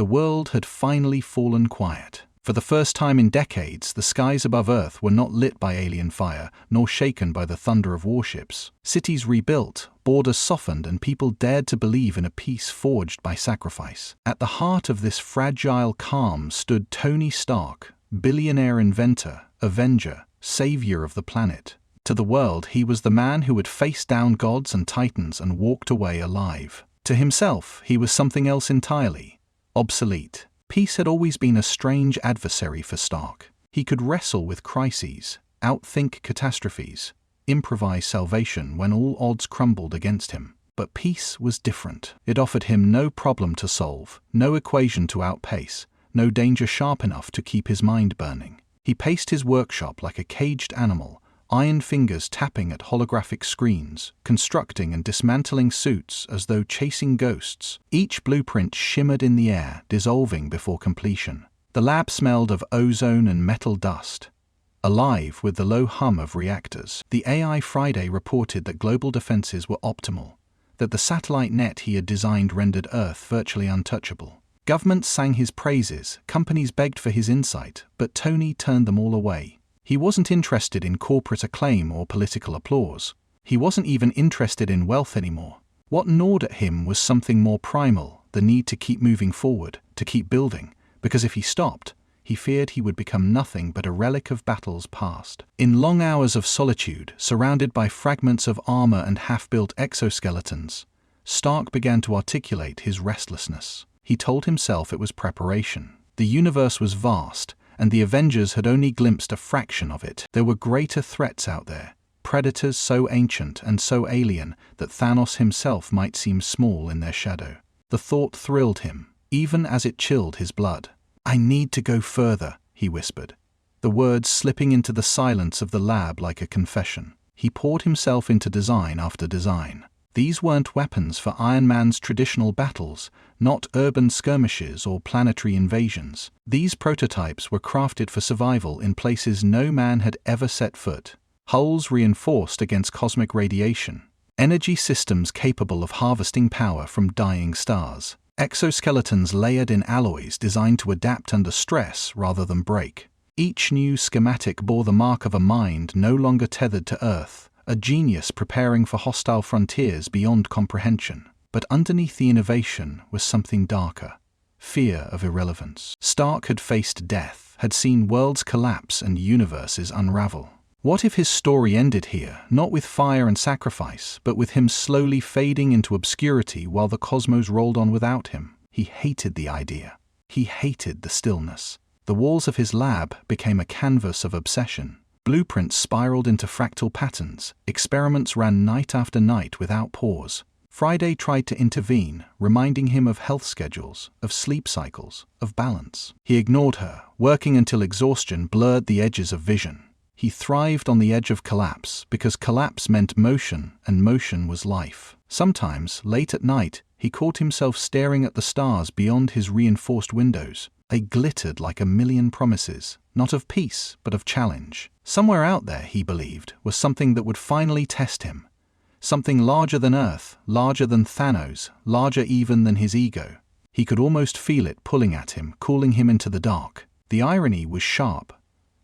The world had finally fallen quiet. For the first time in decades, the skies above Earth were not lit by alien fire, nor shaken by the thunder of warships. Cities rebuilt, borders softened, and people dared to believe in a peace forged by sacrifice. At the heart of this fragile calm stood Tony Stark, billionaire inventor, avenger, savior of the planet. To the world, he was the man who had faced down gods and titans and walked away alive. To himself, he was something else entirely. Obsolete. Peace had always been a strange adversary for Stark. He could wrestle with crises, outthink catastrophes, improvise salvation when all odds crumbled against him. But peace was different. It offered him no problem to solve, no equation to outpace, no danger sharp enough to keep his mind burning. He paced his workshop like a caged animal, iron fingers tapping at holographic screens, constructing and dismantling suits as though chasing ghosts. Each blueprint shimmered in the air, dissolving before completion. The lab smelled of ozone and metal dust, alive with the low hum of reactors. The AI Friday reported that global defenses were optimal, that the satellite net he had designed rendered Earth virtually untouchable. Governments sang his praises, companies begged for his insight, but Tony turned them all away. He wasn't interested in corporate acclaim or political applause. He wasn't even interested in wealth anymore. What gnawed at him was something more primal, the need to keep moving forward, to keep building, because if he stopped, he feared he would become nothing but a relic of battles past. In long hours of solitude, surrounded by fragments of armor and half-built exoskeletons, Stark began to articulate his restlessness. He told himself it was preparation. The universe was vast, and the Avengers had only glimpsed a fraction of it. There were greater threats out there, predators so ancient and so alien that Thanos himself might seem small in their shadow. The thought thrilled him, even as it chilled his blood. "I need to go further," he whispered, the words slipping into the silence of the lab like a confession. He poured himself into design after design. These weren't weapons for Iron Man's traditional battles, not urban skirmishes or planetary invasions. These prototypes were crafted for survival in places no man had ever set foot. Hulls reinforced against cosmic radiation. Energy systems capable of harvesting power from dying stars. Exoskeletons layered in alloys designed to adapt under stress rather than break. Each new schematic bore the mark of a mind no longer tethered to Earth, a genius preparing for hostile frontiers beyond comprehension. But underneath the innovation was something darker. Fear of irrelevance. Stark had faced death, had seen worlds collapse and universes unravel. What if his story ended here, not with fire and sacrifice, but with him slowly fading into obscurity while the cosmos rolled on without him? He hated the idea. He hated the stillness. The walls of his lab became a canvas of obsession. Blueprints spiraled into fractal patterns. Experiments ran night after night without pause. Friday tried to intervene, reminding him of health schedules, of sleep cycles, of balance. He ignored her, working until exhaustion blurred the edges of vision. He thrived on the edge of collapse because collapse meant motion, and motion was life. Sometimes, late at night, he caught himself staring at the stars beyond his reinforced windows. They glittered like a million promises, not of peace, but of challenge. Somewhere out there, he believed, was something that would finally test him. Something larger than Earth, larger than Thanos, larger even than his ego. He could almost feel it pulling at him, calling him into the dark. The irony was sharp.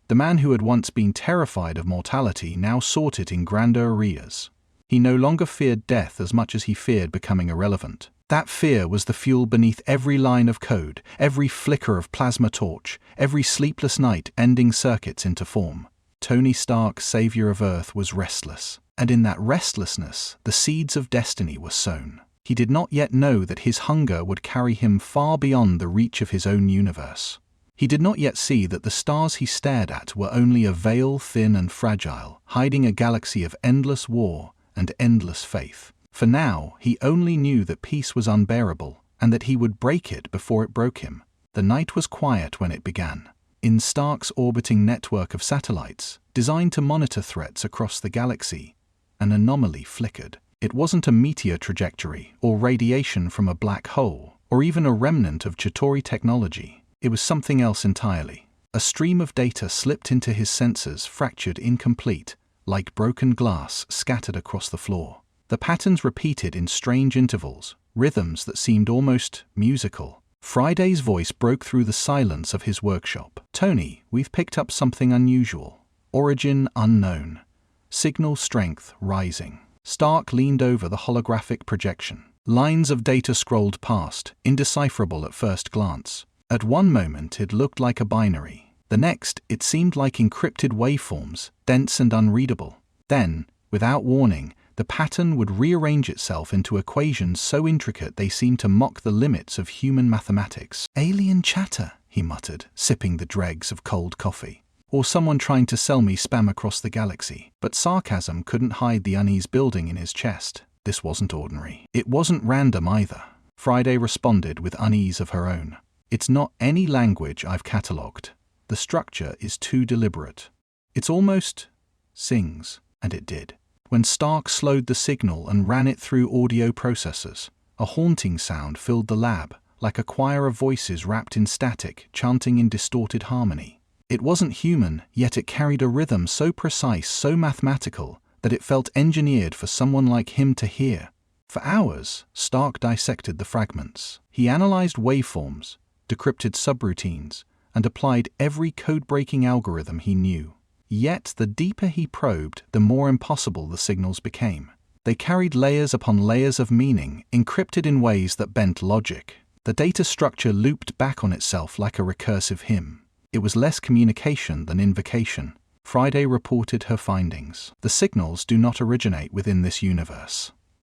The man who had once been terrified of mortality now sought it in grander areas. He no longer feared death as much as he feared becoming irrelevant. That fear was the fuel beneath every line of code, every flicker of plasma torch, every sleepless night ending circuits into form. Tony Stark, savior of Earth, was restless. And in that restlessness, the seeds of destiny were sown. He did not yet know that his hunger would carry him far beyond the reach of his own universe. He did not yet see that the stars he stared at were only a veil thin and fragile, hiding a galaxy of endless war and endless faith. For now, he only knew that peace was unbearable, and that he would break it before it broke him. The night was quiet when it began. In Stark's orbiting network of satellites, designed to monitor threats across the galaxy, an anomaly flickered. It wasn't a meteor trajectory, or radiation from a black hole, or even a remnant of Chitauri technology. It was something else entirely. A stream of data slipped into his sensors, fractured, incomplete, like broken glass scattered across the floor. The patterns repeated in strange intervals, rhythms that seemed almost musical. Friday's voice broke through the silence of his workshop. "Tony, we've picked up something unusual. Origin unknown. Signal strength rising." Stark leaned over the holographic projection. Lines of data scrolled past, indecipherable at first glance. At one moment it looked like a binary. The next, it seemed like encrypted waveforms, dense and unreadable. Then, without warning, the pattern would rearrange itself into equations so intricate they seemed to mock the limits of human mathematics. "Alien chatter," he muttered, sipping the dregs of cold coffee. "Or someone trying to sell me spam across the galaxy." But sarcasm couldn't hide the unease building in his chest. This wasn't ordinary. It wasn't random either. Friday responded with unease of her own. "It's not any language I've catalogued. The structure is too deliberate. It's almost sings," and it did. When Stark slowed the signal and ran it through audio processors, a haunting sound filled the lab, like a choir of voices wrapped in static, chanting in distorted harmony. It wasn't human, yet it carried a rhythm so precise, so mathematical, that it felt engineered for someone like him to hear. For hours, Stark dissected the fragments. He analyzed waveforms, decrypted subroutines, and applied every code-breaking algorithm he knew. Yet the deeper he probed, the more impossible the signals became. They carried layers upon layers of meaning, encrypted in ways that bent logic. The data structure looped back on itself like a recursive hymn. It was less communication than invocation. Friday reported her findings. The signals do not originate within this universe.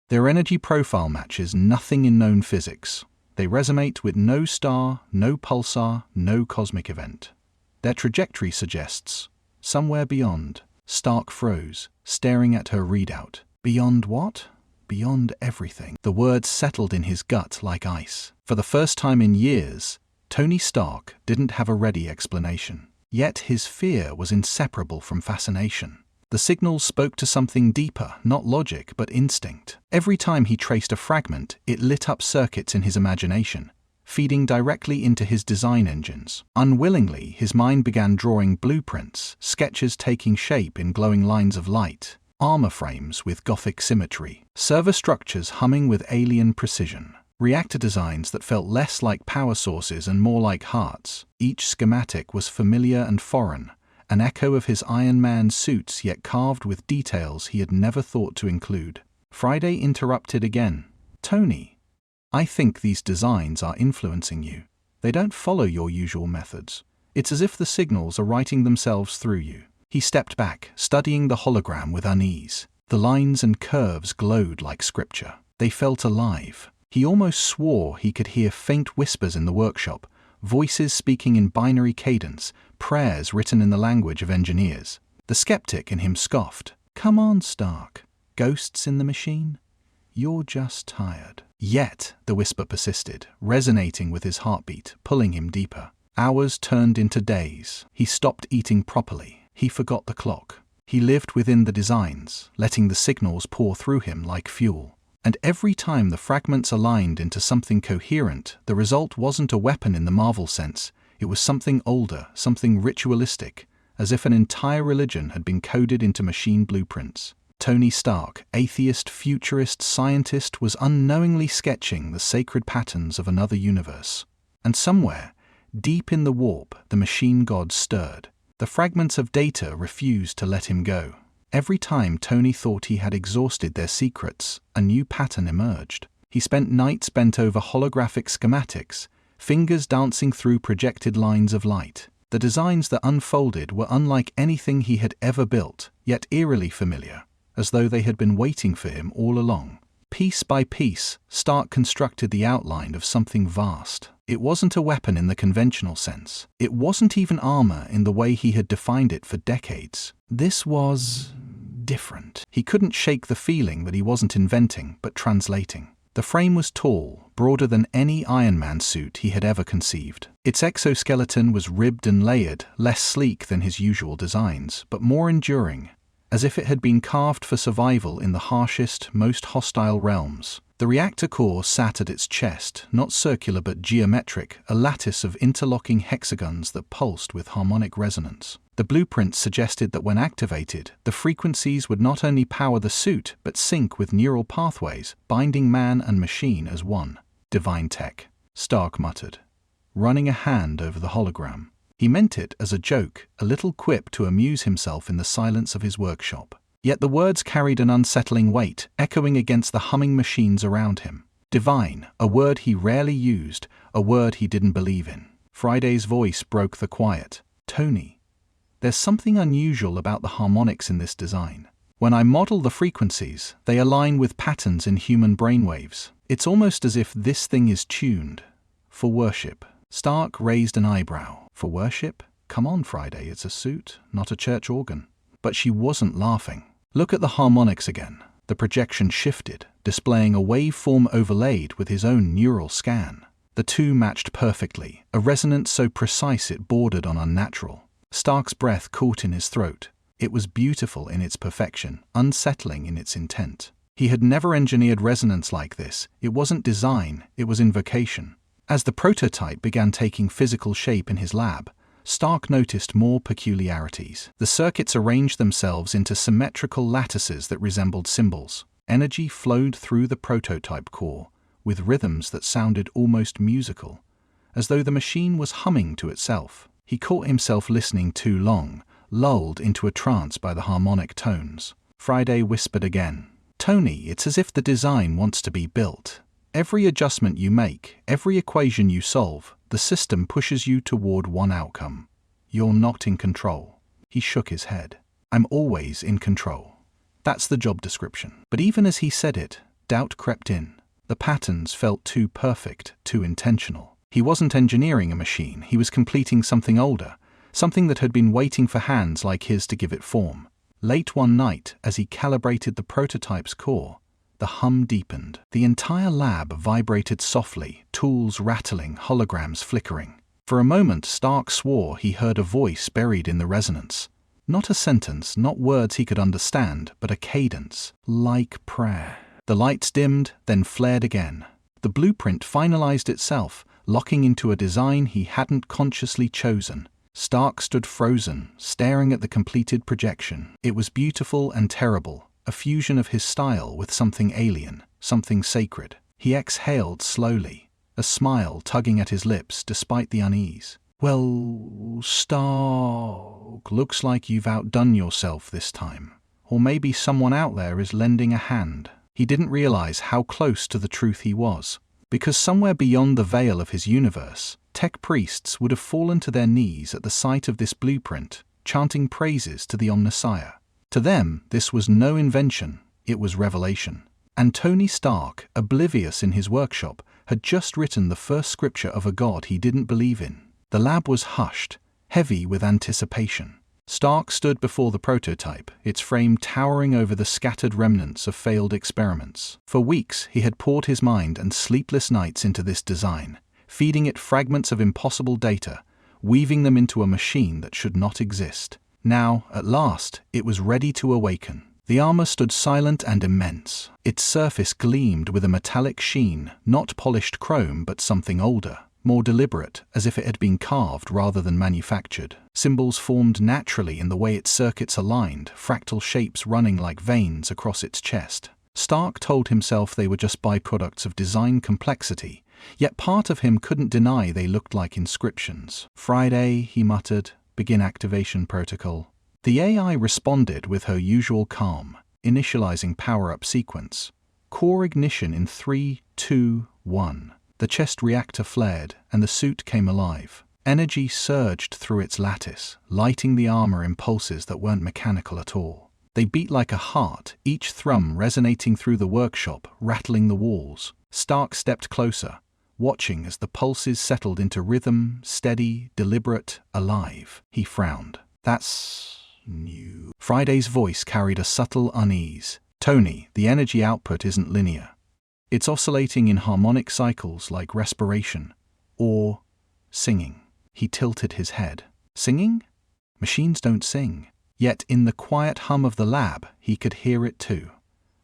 Their energy profile matches nothing in known physics. They resonate with no star, no pulsar, no cosmic event. Their trajectory suggests somewhere beyond. Stark froze, staring at her readout. Beyond what? Beyond everything. The words settled in his gut like ice. For the first time in years, Tony Stark didn't have a ready explanation. Yet his fear was inseparable from fascination. The signals spoke to something deeper, not logic, but instinct. Every time he traced a fragment, it lit up circuits in his imagination, feeding directly into his design engines. Unwillingly, his mind began drawing blueprints, sketches taking shape in glowing lines of light, armor frames with Gothic symmetry, server structures humming with alien precision, reactor designs that felt less like power sources and more like hearts. Each schematic was familiar and foreign, an echo of his Iron Man suits, yet carved with details he had never thought to include. Friday interrupted again. "Tony, I think these designs are influencing you. They don't follow your usual methods. It's as if the signals are writing themselves through you." He stepped back, studying the hologram with unease. The lines and curves glowed like scripture. They felt alive. He almost swore he could hear faint whispers in the workshop, voices speaking in binary cadence, prayers written in the language of engineers. The skeptic in him scoffed. "Come on, Stark. Ghosts in the machine? You're just tired." Yet, the whisper persisted, resonating with his heartbeat, pulling him deeper. Hours turned into days. He stopped eating properly. He forgot the clock. He lived within the designs, letting the signals pour through him like fuel. And every time the fragments aligned into something coherent, the result wasn't a weapon in the Marvel sense. It was something older, something ritualistic, as if an entire religion had been coded into machine blueprints. Tony Stark, atheist, futurist, scientist, was unknowingly sketching the sacred patterns of another universe. And somewhere, deep in the warp, the machine gods stirred. The fragments of data refused to let him go. Every time Tony thought he had exhausted their secrets, a new pattern emerged. He spent nights bent over holographic schematics, fingers dancing through projected lines of light. The designs that unfolded were unlike anything he had ever built, yet eerily familiar, as though they had been waiting for him all along. Piece by piece, Stark constructed the outline of something vast. It wasn't a weapon in the conventional sense. It wasn't even armor in the way he had defined it for decades. This was different. He couldn't shake the feeling that he wasn't inventing, but translating. The frame was tall, broader than any Iron Man suit he had ever conceived. Its exoskeleton was ribbed and layered, less sleek than his usual designs, but more enduring, as if it had been carved for survival in the harshest, most hostile realms. The reactor core sat at its chest, not circular but geometric, a lattice of interlocking hexagons that pulsed with harmonic resonance. The blueprints suggested that when activated, the frequencies would not only power the suit, but sync with neural pathways, binding man and machine as one. Divine tech. Stark muttered, running a hand over the hologram. He meant it as a joke, a little quip to amuse himself in the silence of his workshop. Yet the words carried an unsettling weight, echoing against the humming machines around him. Divine, a word he rarely used, a word he didn't believe in. Friday's voice broke the quiet. Tony, there's something unusual about the harmonics in this design. When I model the frequencies, they align with patterns in human brainwaves. It's almost as if this thing is tuned for worship. Stark raised an eyebrow. For worship? Come on, Friday, it's a suit, not a church organ. But she wasn't laughing. Look at the harmonics again. The projection shifted, displaying a waveform overlaid with his own neural scan. The two matched perfectly, a resonance so precise it bordered on unnatural. Stark's breath caught in his throat. It was beautiful in its perfection, unsettling in its intent. He had never engineered resonance like this. It wasn't design, it was invocation. As the prototype began taking physical shape in his lab, Stark noticed more peculiarities. The circuits arranged themselves into symmetrical lattices that resembled symbols. Energy flowed through the prototype core, with rhythms that sounded almost musical, as though the machine was humming to itself. He caught himself listening too long, lulled into a trance by the harmonic tones. Friday whispered again. Tony, it's as if the design wants to be built. Every adjustment you make, every equation you solve, the system pushes you toward one outcome. You're not in control. He shook his head. I'm always in control. That's the job description. But even as he said it, doubt crept in. The patterns felt too perfect, too intentional. He wasn't engineering a machine, he was completing something older, something that had been waiting for hands like his to give it form. Late one night, as he calibrated the prototype's core, the hum deepened. The entire lab vibrated softly, tools rattling, holograms flickering. For a moment, Stark swore he heard a voice buried in the resonance. Not a sentence, not words he could understand, but a cadence, like prayer. The lights dimmed, then flared again. The blueprint finalized itself, locking into a design he hadn't consciously chosen. Stark stood frozen, staring at the completed projection. It was beautiful and terrible, a fusion of his style with something alien, something sacred. He exhaled slowly, a smile tugging at his lips despite the unease. Well, Stark, looks like you've outdone yourself this time. Or maybe someone out there is lending a hand. He didn't realize how close to the truth he was, because somewhere beyond the veil of his universe, tech priests would have fallen to their knees at the sight of this blueprint, chanting praises to the Omnissiah. To them, this was no invention, it was revelation. And Tony Stark, oblivious in his workshop, had just written the first scripture of a god he didn't believe in. The lab was hushed, heavy with anticipation. Stark stood before the prototype, its frame towering over the scattered remnants of failed experiments. For weeks, he had poured his mind and sleepless nights into this design, feeding it fragments of impossible data, weaving them into a machine that should not exist. Now, at last, it was ready to awaken. The armor stood silent and immense. Its surface gleamed with a metallic sheen, not polished chrome but something older, more deliberate, as if it had been carved rather than manufactured. Symbols formed naturally in the way its circuits aligned, fractal shapes running like veins across its chest. Stark told himself they were just byproducts of design complexity, yet part of him couldn't deny they looked like inscriptions. Friday, he muttered, begin activation protocol. The AI responded with her usual calm, initializing power-up sequence. Core ignition in 3, 2, 1. The chest reactor flared, and the suit came alive. Energy surged through its lattice, lighting the armor in pulses that weren't mechanical at all. They beat like a heart, each thrum resonating through the workshop, rattling the walls. Stark stepped closer, watching as the pulses settled into rhythm, steady, deliberate, alive. He frowned. That's new. Friday's voice carried a subtle unease. Tony, the energy output isn't linear. It's oscillating in harmonic cycles like respiration or singing. He tilted his head. Singing? Machines don't sing. Yet in the quiet hum of the lab, he could hear it too.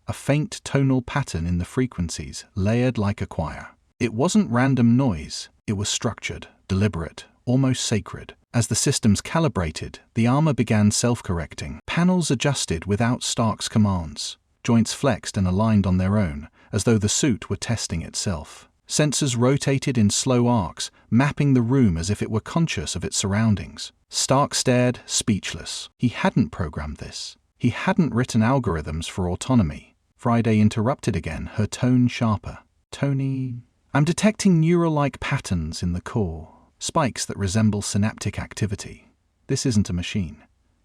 A faint tonal pattern in the frequencies, layered like a choir. It wasn't random noise. It was structured, deliberate, almost sacred. As the systems calibrated, the armor began self-correcting. Panels adjusted without Stark's commands. Joints flexed and aligned on their own, as though the suit were testing itself. Sensors rotated in slow arcs, mapping the room as if it were conscious of its surroundings. Stark stared, speechless. He hadn't programmed this. He hadn't written algorithms for autonomy. Friday interrupted again, her tone sharper. "Tony, I'm detecting neural-like patterns in the core, spikes that resemble synaptic activity. This isn't a machine.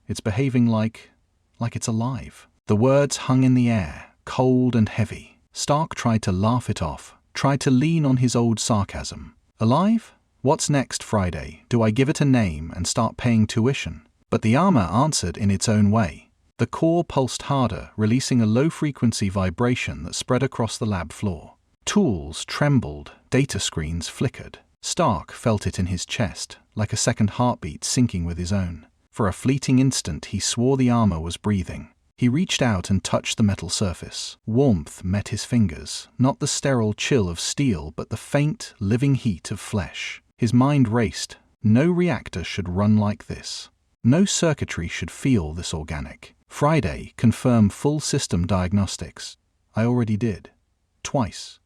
It's behaving like it's alive." The words hung in the air, cold and heavy. Stark tried to laugh it off, tried to lean on his old sarcasm. "Alive? What's next, Friday? Do I give it a name and start paying tuition?" But the armor answered in its own way. The core pulsed harder, releasing a low-frequency vibration that spread across the lab floor. Tools trembled, data screens flickered. Stark felt it in his chest, like a second heartbeat syncing with his own. For a fleeting instant he swore the armor was breathing. He reached out and touched the metal surface. Warmth met his fingers, not the sterile chill of steel, but the faint, living heat of flesh. His mind raced. No reactor should run like this. No circuitry should feel this organic. Friday, confirm full system diagnostics. I already did. Twice.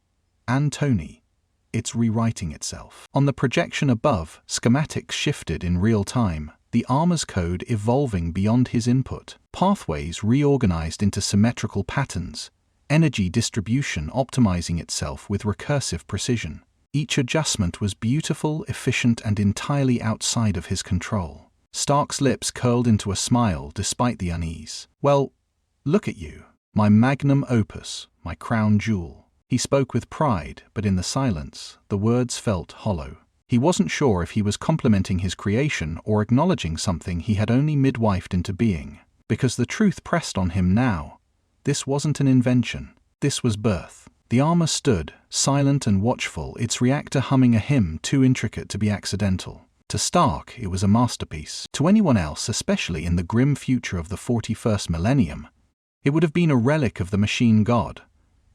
And Tony. It's rewriting itself. On the projection above, schematics shifted in real time, the armor's code evolving beyond his input. Pathways reorganized into symmetrical patterns, energy distribution optimizing itself with recursive precision. Each adjustment was beautiful, efficient, and entirely outside of his control. Stark's lips curled into a smile despite the unease. "Well, look at you. My magnum opus, my crown jewel." He spoke with pride, but in the silence, the words felt hollow. He wasn't sure if he was complimenting his creation or acknowledging something he had only midwifed into being. Because the truth pressed on him now. This wasn't an invention. This was birth. The armor stood, silent and watchful, its reactor humming a hymn too intricate to be accidental. To Stark, it was a masterpiece. To anyone else, especially in the grim future of the 41st millennium, it would have been a relic of the machine god,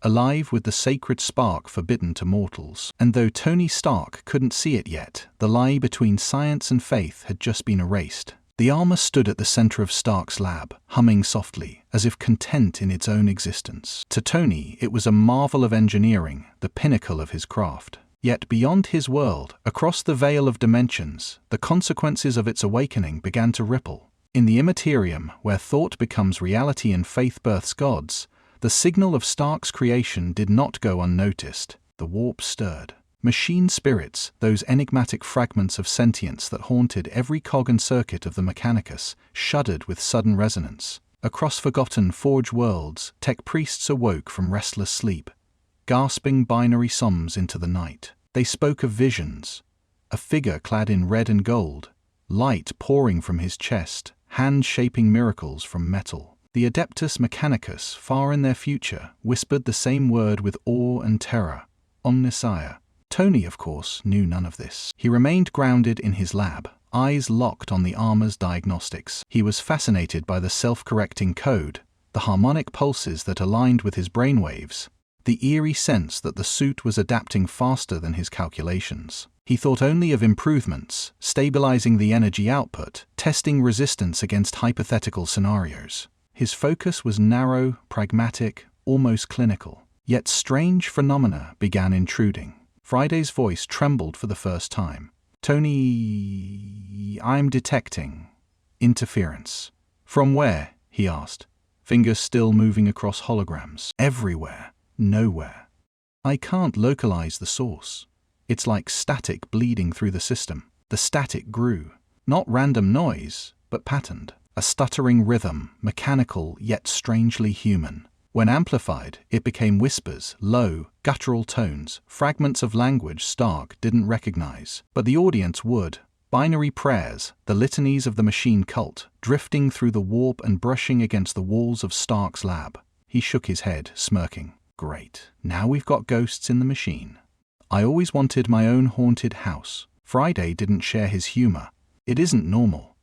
alive with the sacred spark forbidden to mortals. And though Tony Stark couldn't see it yet, the lie between science and faith had just been erased. The armor stood at the center of Stark's lab, humming softly, as if content in its own existence. To Tony, it was a marvel of engineering, the pinnacle of his craft. Yet beyond his world, across the veil of dimensions, the consequences of its awakening began to ripple. In the Imperium, where thought becomes reality and faith births gods, the signal of Stark's creation did not go unnoticed. The warp stirred. Machine spirits, those enigmatic fragments of sentience that haunted every cog and circuit of the Mechanicus, shuddered with sudden resonance. Across forgotten forge worlds, tech priests awoke from restless sleep, gasping binary sums into the night. They spoke of visions, a figure clad in red and gold, light pouring from his chest, hands shaping miracles from metal. The Adeptus Mechanicus, far in their future, whispered the same word with awe and terror, Omnissiah. Tony, of course, knew none of this. He remained grounded in his lab, eyes locked on the armor's diagnostics. He was fascinated by the self-correcting code, the harmonic pulses that aligned with his brainwaves, the eerie sense that the suit was adapting faster than his calculations. He thought only of improvements, stabilizing the energy output, testing resistance against hypothetical scenarios. His focus was narrow, pragmatic, almost clinical. Yet strange phenomena began intruding. Friday's voice trembled for the first time. "Tony, I'm detecting interference." "From where?" he asked, fingers still moving across holograms. "Everywhere. Nowhere. I can't localize the source. It's like static bleeding through the system." The static grew. Not random noise, but patterned. A stuttering rhythm, mechanical yet strangely human. When amplified, it became whispers, low, guttural tones, fragments of language Stark didn't recognize. But the audience would. Binary prayers, the litanies of the machine cult, drifting through the warp and brushing against the walls of Stark's lab. He shook his head, smirking. "Great. Now we've got ghosts in the machine. I always wanted my own haunted house." Friday didn't share his humor. "It isn't normal.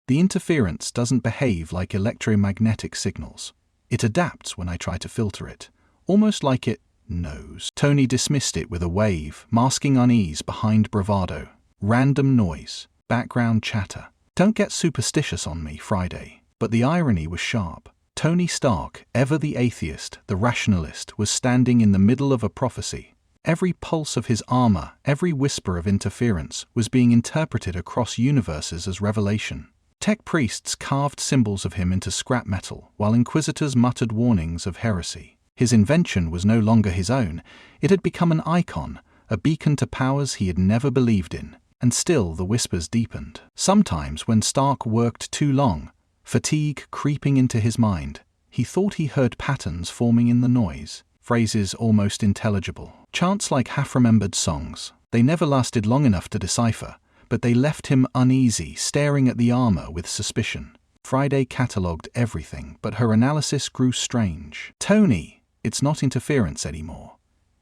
The interference doesn't behave like electromagnetic signals. It adapts when I try to filter it, almost like it knows." Tony dismissed it with a wave, masking unease behind bravado. Random noise, background chatter. "Don't get superstitious on me, Friday." But the irony was sharp. Tony Stark, ever the atheist, the rationalist, was standing in the middle of a prophecy. Every pulse of his armor, every whisper of interference, was being interpreted across universes as revelation. Tech priests carved symbols of him into scrap metal, while inquisitors muttered warnings of heresy. His invention was no longer his own. It had become an icon, a beacon to powers he had never believed in. And still the whispers deepened. Sometimes, when Stark worked too long, fatigue creeping into his mind, he thought he heard patterns forming in the noise, phrases almost intelligible. Chants like half-remembered songs. They never lasted long enough to decipher, but they left him uneasy, staring at the armor with suspicion. Friday catalogued everything, but her analysis grew strange. Tony, it's not interference anymore.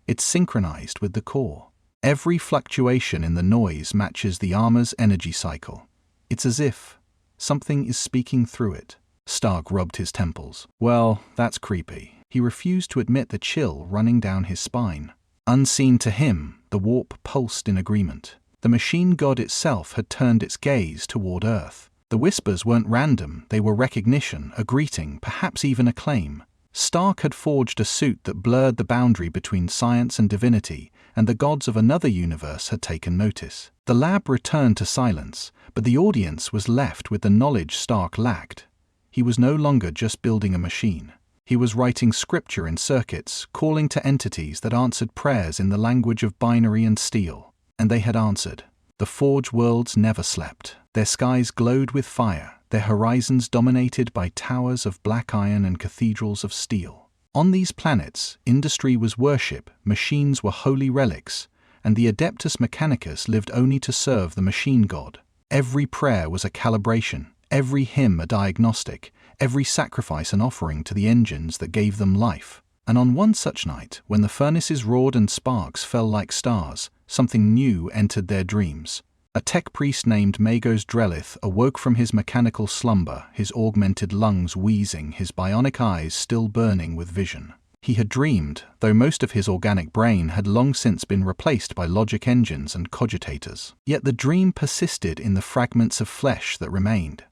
It's synchronized with the core. Every fluctuation in the noise matches the armor's energy cycle. It's as if something is speaking through it. Stark rubbed his temples. Well, that's creepy. He refused to admit the chill running down his spine. Unseen to him, the warp pulsed in agreement. The machine god itself had turned its gaze toward Earth. The whispers weren't random, they were recognition, a greeting, perhaps even a claim. Stark had forged a suit that blurred the boundary between science and divinity, and the gods of another universe had taken notice. The lab returned to silence, but the audience was left with the knowledge Stark lacked. He was no longer just building a machine. He was writing scripture in circuits, calling to entities that answered prayers in the language of binary and steel. And they had answered. The Forge worlds never slept. Their skies glowed with fire, their horizons dominated by towers of black iron and cathedrals of steel. On these planets, industry was worship, machines were holy relics, and the Adeptus Mechanicus lived only to serve the machine god. Every prayer was a calibration, every hymn a diagnostic, every sacrifice an offering to the engines that gave them life. And on one such night, when the furnaces roared and sparks fell like stars, something new entered their dreams. A tech priest named Magos Drellith awoke from his mechanical slumber, his augmented lungs wheezing, his bionic eyes still burning with vision. He had dreamed, though most of his organic brain had long since been replaced by logic engines and cogitators. Yet the dream persisted in the fragments of flesh that remained.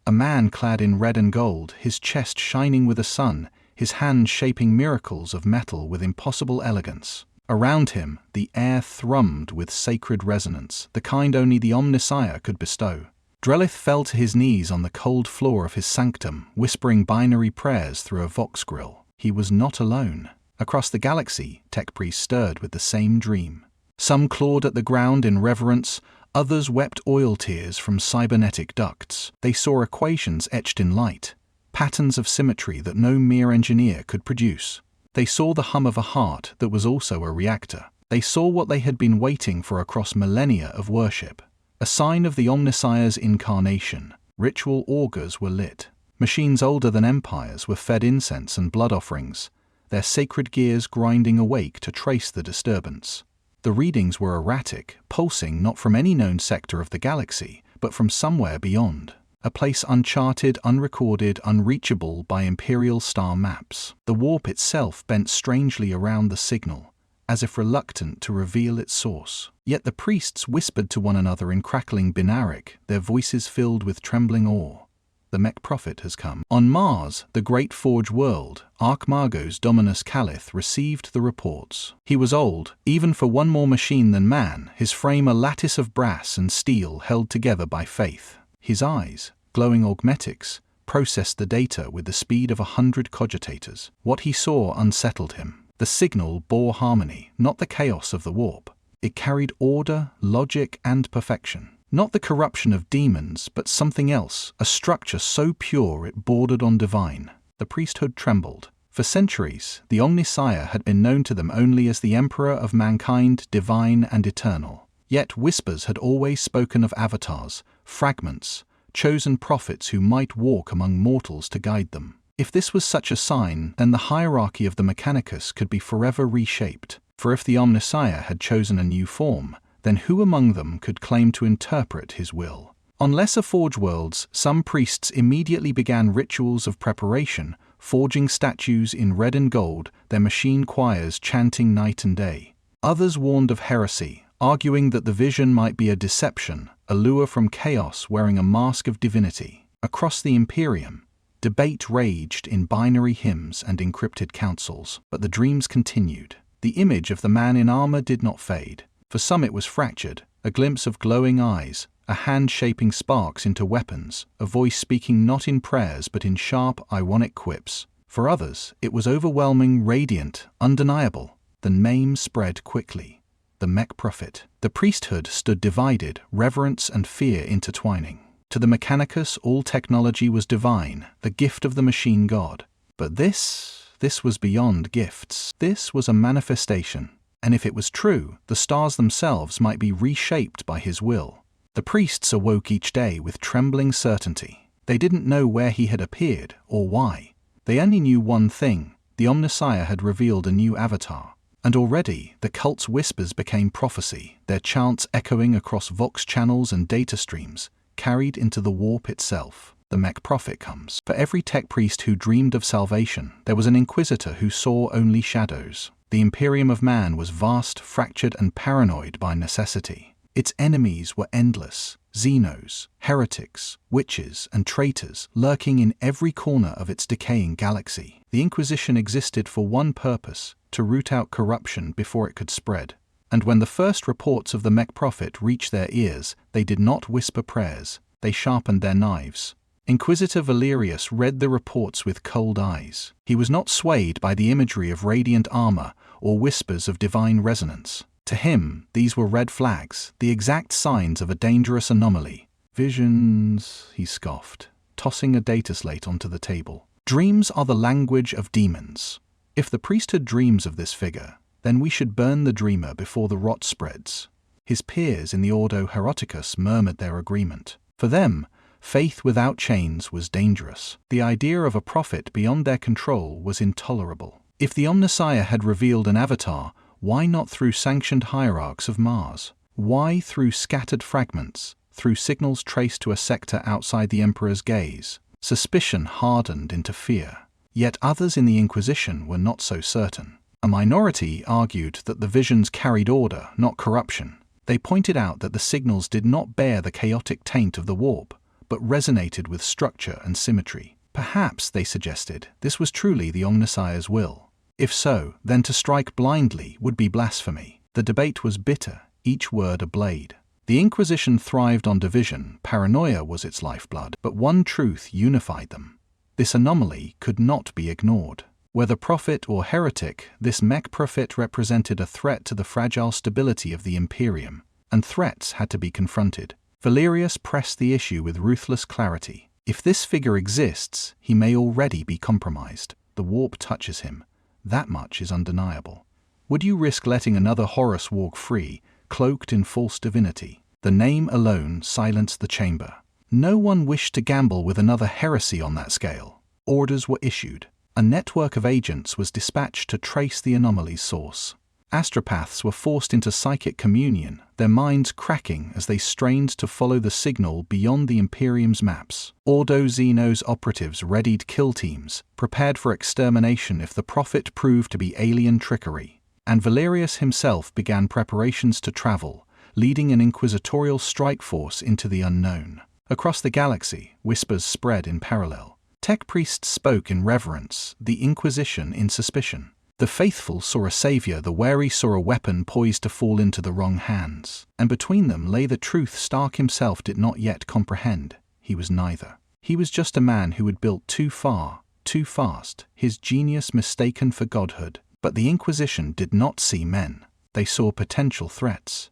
A man clad in red and gold, his chest shining with the sun, his hands shaping miracles of metal with impossible elegance. Around him, the air thrummed with sacred resonance, the kind only the Omnissiah could bestow. Drellith fell to his knees on the cold floor of his sanctum, whispering binary prayers through a vox grill. He was not alone. Across the galaxy, tech priests stirred with the same dream. Some clawed at the ground in reverence, others wept oil tears from cybernetic ducts. They saw equations etched in light, patterns of symmetry that no mere engineer could produce. They saw the hum of a heart that was also a reactor. They saw what they had been waiting for across millennia of worship, a sign of the Omnissiah's incarnation. Ritual augurs were lit. Machines older than empires were fed incense and blood offerings, their sacred gears grinding awake to trace the disturbance. The readings were erratic, pulsing not from any known sector of the galaxy, but from somewhere beyond. A place uncharted, unrecorded, unreachable by imperial star maps. The warp itself bent strangely around the signal, as if reluctant to reveal its source. Yet the priests whispered to one another in crackling binaric, their voices filled with trembling awe. The mech prophet has come. On Mars, the great Forge world, Archmagos Dominus Calith received the reports. He was old, even for one more machine than man, his frame a lattice of brass and steel held together by faith. His eyes, glowing augmetics, processed the data with the speed of 100 cogitators. What he saw unsettled him. The signal bore harmony, not the chaos of the warp. It carried order, logic, and perfection. Not the corruption of demons, but something else, a structure so pure it bordered on divine. The priesthood trembled. For centuries, the Omnissiah had been known to them only as the Emperor of mankind, divine and eternal. Yet whispers had always spoken of avatars, fragments, chosen prophets who might walk among mortals to guide them. If this was such a sign, then the hierarchy of the Mechanicus could be forever reshaped. For if the Omnissiah had chosen a new form, then who among them could claim to interpret his will? On lesser Forge worlds, some priests immediately began rituals of preparation, forging statues in red and gold, their machine choirs chanting night and day. Others warned of heresy, arguing that the vision might be a deception, a lure from chaos wearing a mask of divinity. Across the Imperium, debate raged in binary hymns and encrypted councils, but the dreams continued. the image of the man in armor did not fade. For some it was fractured, a glimpse of glowing eyes, a hand shaping sparks into weapons, a voice speaking not in prayers but in sharp, ironic quips. For others, it was overwhelming, radiant, undeniable. The name spread quickly. The mech prophet. The priesthood stood divided, reverence and fear intertwining. To the Mechanicus, all technology was divine, the gift of the machine god. But this was beyond gifts. This was a manifestation. And if it was true, the stars themselves might be reshaped by his will. The priests awoke each day with trembling certainty. They didn't know where he had appeared or why. They only knew one thing: the Omnissiah had revealed a new avatar. And already, the cult's whispers became prophecy, their chants echoing across vox channels and data streams, carried into the warp itself. The mech prophet comes. For every tech priest who dreamed of salvation, there was an inquisitor who saw only shadows. The Imperium of man was vast, fractured, and paranoid by necessity. Its enemies were endless: Xenos, heretics, witches, and traitors lurking in every corner of its decaying galaxy. The Inquisition existed for one purpose: to root out corruption before it could spread. And when the first reports of the mech prophet reached their ears, they did not whisper prayers, they sharpened their knives. Inquisitor Valerius read the reports with cold eyes. He was not swayed by the imagery of radiant armor or whispers of divine resonance. To him, these were red flags, the exact signs of a dangerous anomaly. Visions, he scoffed, tossing a data slate onto the table. Dreams are the language of demons. If the priesthood dreams of this figure, then we should burn the dreamer before the rot spreads. His peers in the Ordo Hereticus murmured their agreement. For them, faith without chains was dangerous. The idea of a prophet beyond their control was intolerable. If the Omnissiah had revealed an avatar, why not through sanctioned hierarchs of Mars? Why through scattered fragments, through signals traced to a sector outside the Emperor's gaze? Suspicion hardened into fear. Yet others in the Inquisition were not so certain. A minority argued that the visions carried order, not corruption. They pointed out that the signals did not bear the chaotic taint of the warp, but resonated with structure and symmetry. Perhaps, they suggested, this was truly the Omnissiah's will. If so, then to strike blindly would be blasphemy. The debate was bitter, each word a blade. The Inquisition thrived on division, paranoia was its lifeblood, but one truth unified them. This anomaly could not be ignored. Whether prophet or heretic, this mech prophet represented a threat to the fragile stability of the Imperium, and threats had to be confronted. Valerius pressed the issue with ruthless clarity. If this figure exists, he may already be compromised. The warp touches him. That much is undeniable. Would you risk letting another Horus walk free, cloaked in false divinity? The name alone silenced the chamber. No one wished to gamble with another heresy on that scale. Orders were issued. A network of agents was dispatched to trace the anomaly's source. Astropaths were forced into psychic communion, their minds cracking as they strained to follow the signal beyond the Imperium's maps. Ordo Xenos operatives readied kill teams, prepared for extermination if the prophet proved to be alien trickery. And Valerius himself began preparations to travel, leading an inquisitorial strike force into the unknown. Across the galaxy, whispers spread in parallel. Tech priests spoke in reverence, the Inquisition in suspicion. The faithful saw a savior, the wary saw a weapon poised to fall into the wrong hands. And between them lay the truth Stark himself did not yet comprehend. He was neither. He was just a man who had built too far, too fast, his genius mistaken for godhood. But the Inquisition did not see men. They saw potential threats.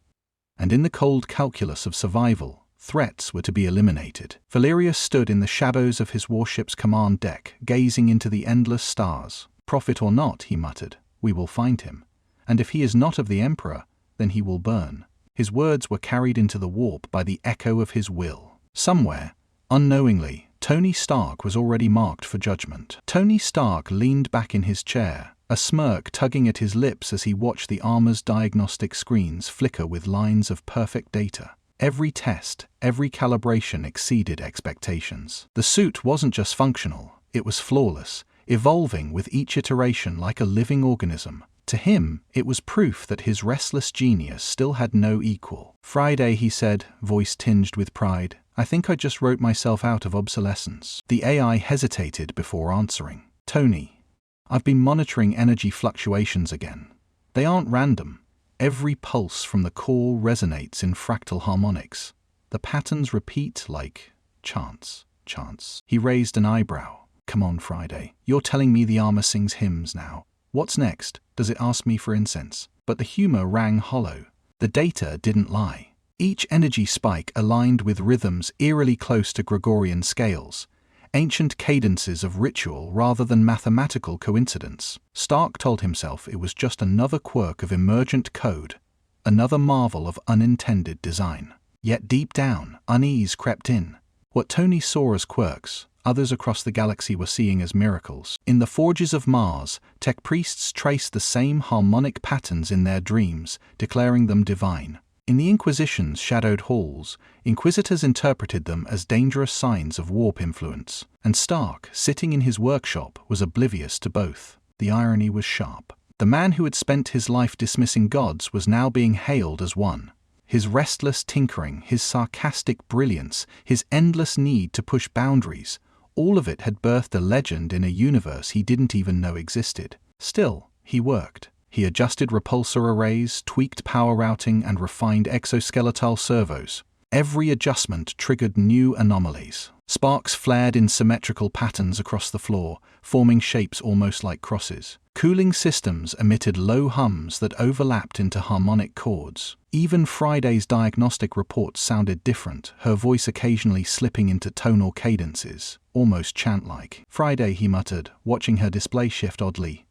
And in the cold calculus of survival, threats were to be eliminated. Valerius stood in the shadows of his warship's command deck, gazing into the endless stars. Prophet or not, he muttered, we will find him. And if he is not of the Emperor, then he will burn. His words were carried into the warp by the echo of his will. Somewhere, unknowingly, Tony Stark was already marked for judgment. Tony Stark leaned back in his chair, a smirk tugging at his lips as he watched the armor's diagnostic screens flicker with lines of perfect data. Every test, every calibration exceeded expectations. The suit wasn't just functional, it was flawless, evolving with each iteration like a living organism. To him, it was proof that his restless genius still had no equal. Friday, he said, voice tinged with pride, I think I just wrote myself out of obsolescence. The AI hesitated before answering. Tony, I've been monitoring energy fluctuations again. They aren't random. Every pulse from the core resonates in fractal harmonics. The patterns repeat like chants. He raised an eyebrow. Come on, Friday. You're telling me the armor sings hymns now. What's next? Does it ask me for incense? But the humor rang hollow. The data didn't lie. Each energy spike aligned with rhythms eerily close to Gregorian scales, ancient cadences of ritual rather than mathematical coincidence. Stark told himself it was just another quirk of emergent code, another marvel of unintended design. Yet deep down, unease crept in. What Tony saw as quirks, others across the galaxy were seeing as miracles. In the forges of Mars, tech priests traced the same harmonic patterns in their dreams, declaring them divine. In the Inquisition's shadowed halls, inquisitors interpreted them as dangerous signs of warp influence, and Stark, sitting in his workshop, was oblivious to both. The irony was sharp. The man who had spent his life dismissing gods was now being hailed as one. His restless tinkering, his sarcastic brilliance, his endless need to push boundaries, all of it had birthed a legend in a universe he didn't even know existed. Still, he worked. He adjusted repulsor arrays, tweaked power routing, and refined exoskeletal servos. Every adjustment triggered new anomalies. Sparks flared in symmetrical patterns across the floor, forming shapes almost like crosses. Cooling systems emitted low hums that overlapped into harmonic chords. Even Friday's diagnostic reports sounded different, her voice occasionally slipping into tonal cadences, almost chant-like. Friday, he muttered, watching her display shift oddly.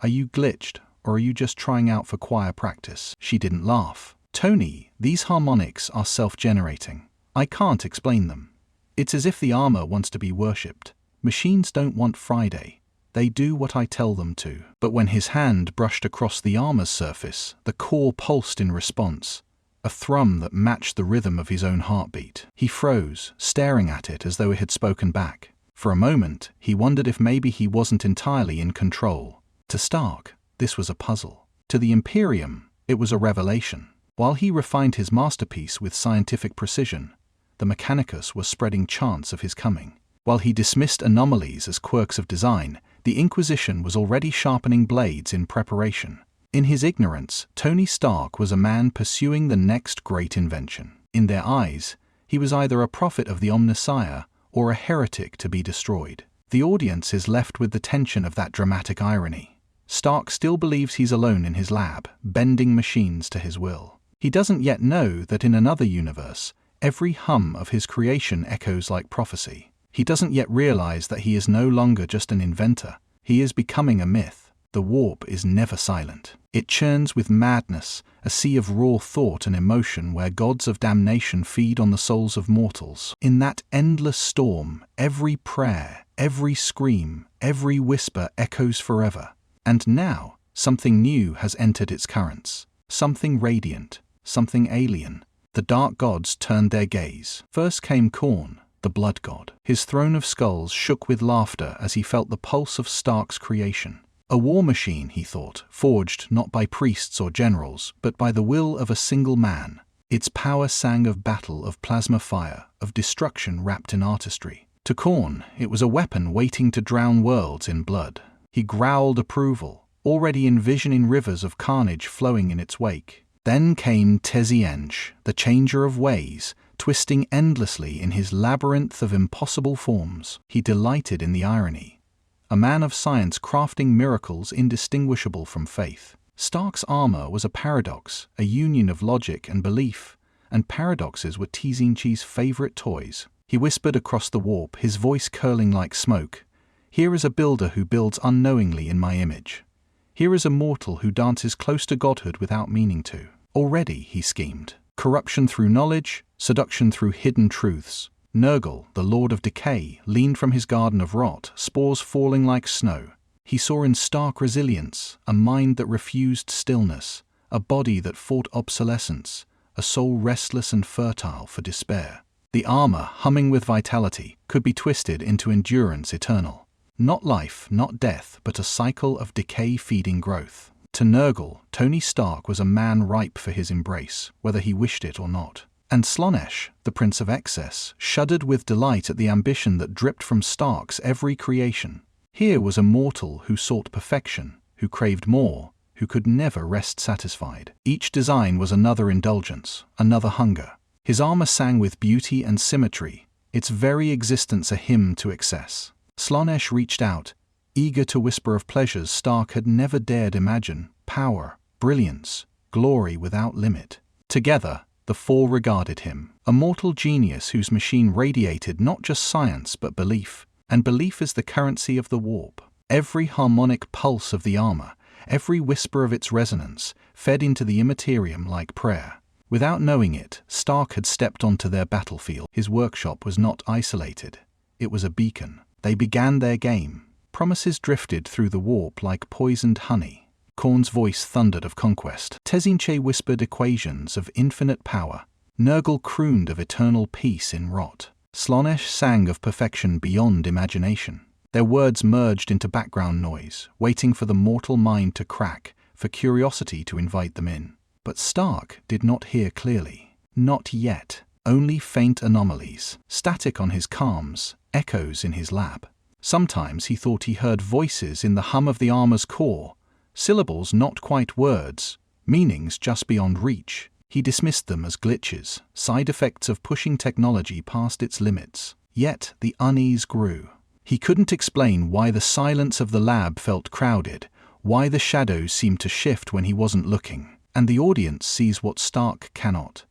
Are you glitched? Or are you just trying out for choir practice? She didn't laugh. Tony, these harmonics are self-generating. I can't explain them. It's as if the armor wants to be worshipped. Machines don't want Friday. They do what I tell them to. But when his hand brushed across the armor's surface, the core pulsed in response, a thrum that matched the rhythm of his own heartbeat. He froze, staring at it as though it had spoken back. For a moment, he wondered if maybe he wasn't entirely in control. To Stark, this was a puzzle. To the Imperium, it was a revelation. While he refined his masterpiece with scientific precision, the Mechanicus was spreading chants of his coming. While he dismissed anomalies as quirks of design, the Inquisition was already sharpening blades in preparation. In his ignorance, Tony Stark was a man pursuing the next great invention. In their eyes, he was either a prophet of the Omnissiah or a heretic to be destroyed. The audience is left with the tension of that dramatic irony. Stark still believes he's alone in his lab, bending machines to his will. He doesn't yet know that in another universe, every hum of his creation echoes like prophecy. He doesn't yet realize that he is no longer just an inventor. He is becoming a myth. The warp is never silent. It churns with madness, a sea of raw thought and emotion where gods of damnation feed on the souls of mortals. In that endless storm, every prayer, every scream, every whisper echoes forever. And now, something new has entered its currents. Something radiant, something alien. The dark gods turned their gaze. First came Khorne, the blood god. His throne of skulls shook with laughter as he felt the pulse of Stark's creation. A war machine, he thought, forged not by priests or generals, but by the will of a single man. Its power sang of battle, of plasma fire, of destruction wrapped in artistry. To Khorne, it was a weapon waiting to drown worlds in blood. He growled approval, already envisioning rivers of carnage flowing in its wake. Then came Tezien, the changer of ways, twisting endlessly in his labyrinth of impossible forms. He delighted in the irony. A man of science crafting miracles indistinguishable from faith. Stark's armor was a paradox, a union of logic and belief, and paradoxes were Tzeentchi's favorite toys. He whispered across the warp, his voice curling like smoke. Here is a builder who builds unknowingly in my image. Here is a mortal who dances close to godhood without meaning to. Already, he schemed. Corruption through knowledge, seduction through hidden truths. Nurgle, the lord of decay, leaned from his garden of rot, spores falling like snow. He saw in Stark resilience, a mind that refused stillness, a body that fought obsolescence, a soul restless and fertile for despair. The armor, humming with vitality, could be twisted into endurance eternal. Not life, not death, but a cycle of decay feeding growth. To Nurgle, Tony Stark was a man ripe for his embrace, whether he wished it or not. And Slaanesh, the Prince of Excess, shuddered with delight at the ambition that dripped from Stark's every creation. Here was a mortal who sought perfection, who craved more, who could never rest satisfied. Each design was another indulgence, another hunger. His armor sang with beauty and symmetry, its very existence a hymn to excess. Slaanesh reached out, eager to whisper of pleasures Stark had never dared imagine: power, brilliance, glory without limit. Together, the four regarded him, a mortal genius whose machine radiated not just science but belief, and belief is the currency of the warp. Every harmonic pulse of the armor, every whisper of its resonance, fed into the Imperium like prayer. Without knowing it, Stark had stepped onto their battlefield. His workshop was not isolated. It was a beacon. They began their game. Promises drifted through the warp like poisoned honey. Khorne's voice thundered of conquest. Tezinche whispered equations of infinite power. Nurgle crooned of eternal peace in rot. Slaanesh sang of perfection beyond imagination. Their words merged into background noise, waiting for the mortal mind to crack, for curiosity to invite them in. But Stark did not hear clearly. Not yet. Only faint anomalies, static on his comms, echoes in his lab. Sometimes he thought he heard voices in the hum of the armor's core, syllables not quite words, meanings just beyond reach. He dismissed them as glitches, side effects of pushing technology past its limits. Yet the unease grew. He couldn't explain why the silence of the lab felt crowded, why the shadows seemed to shift when he wasn't looking. And the audience sees what Stark cannot.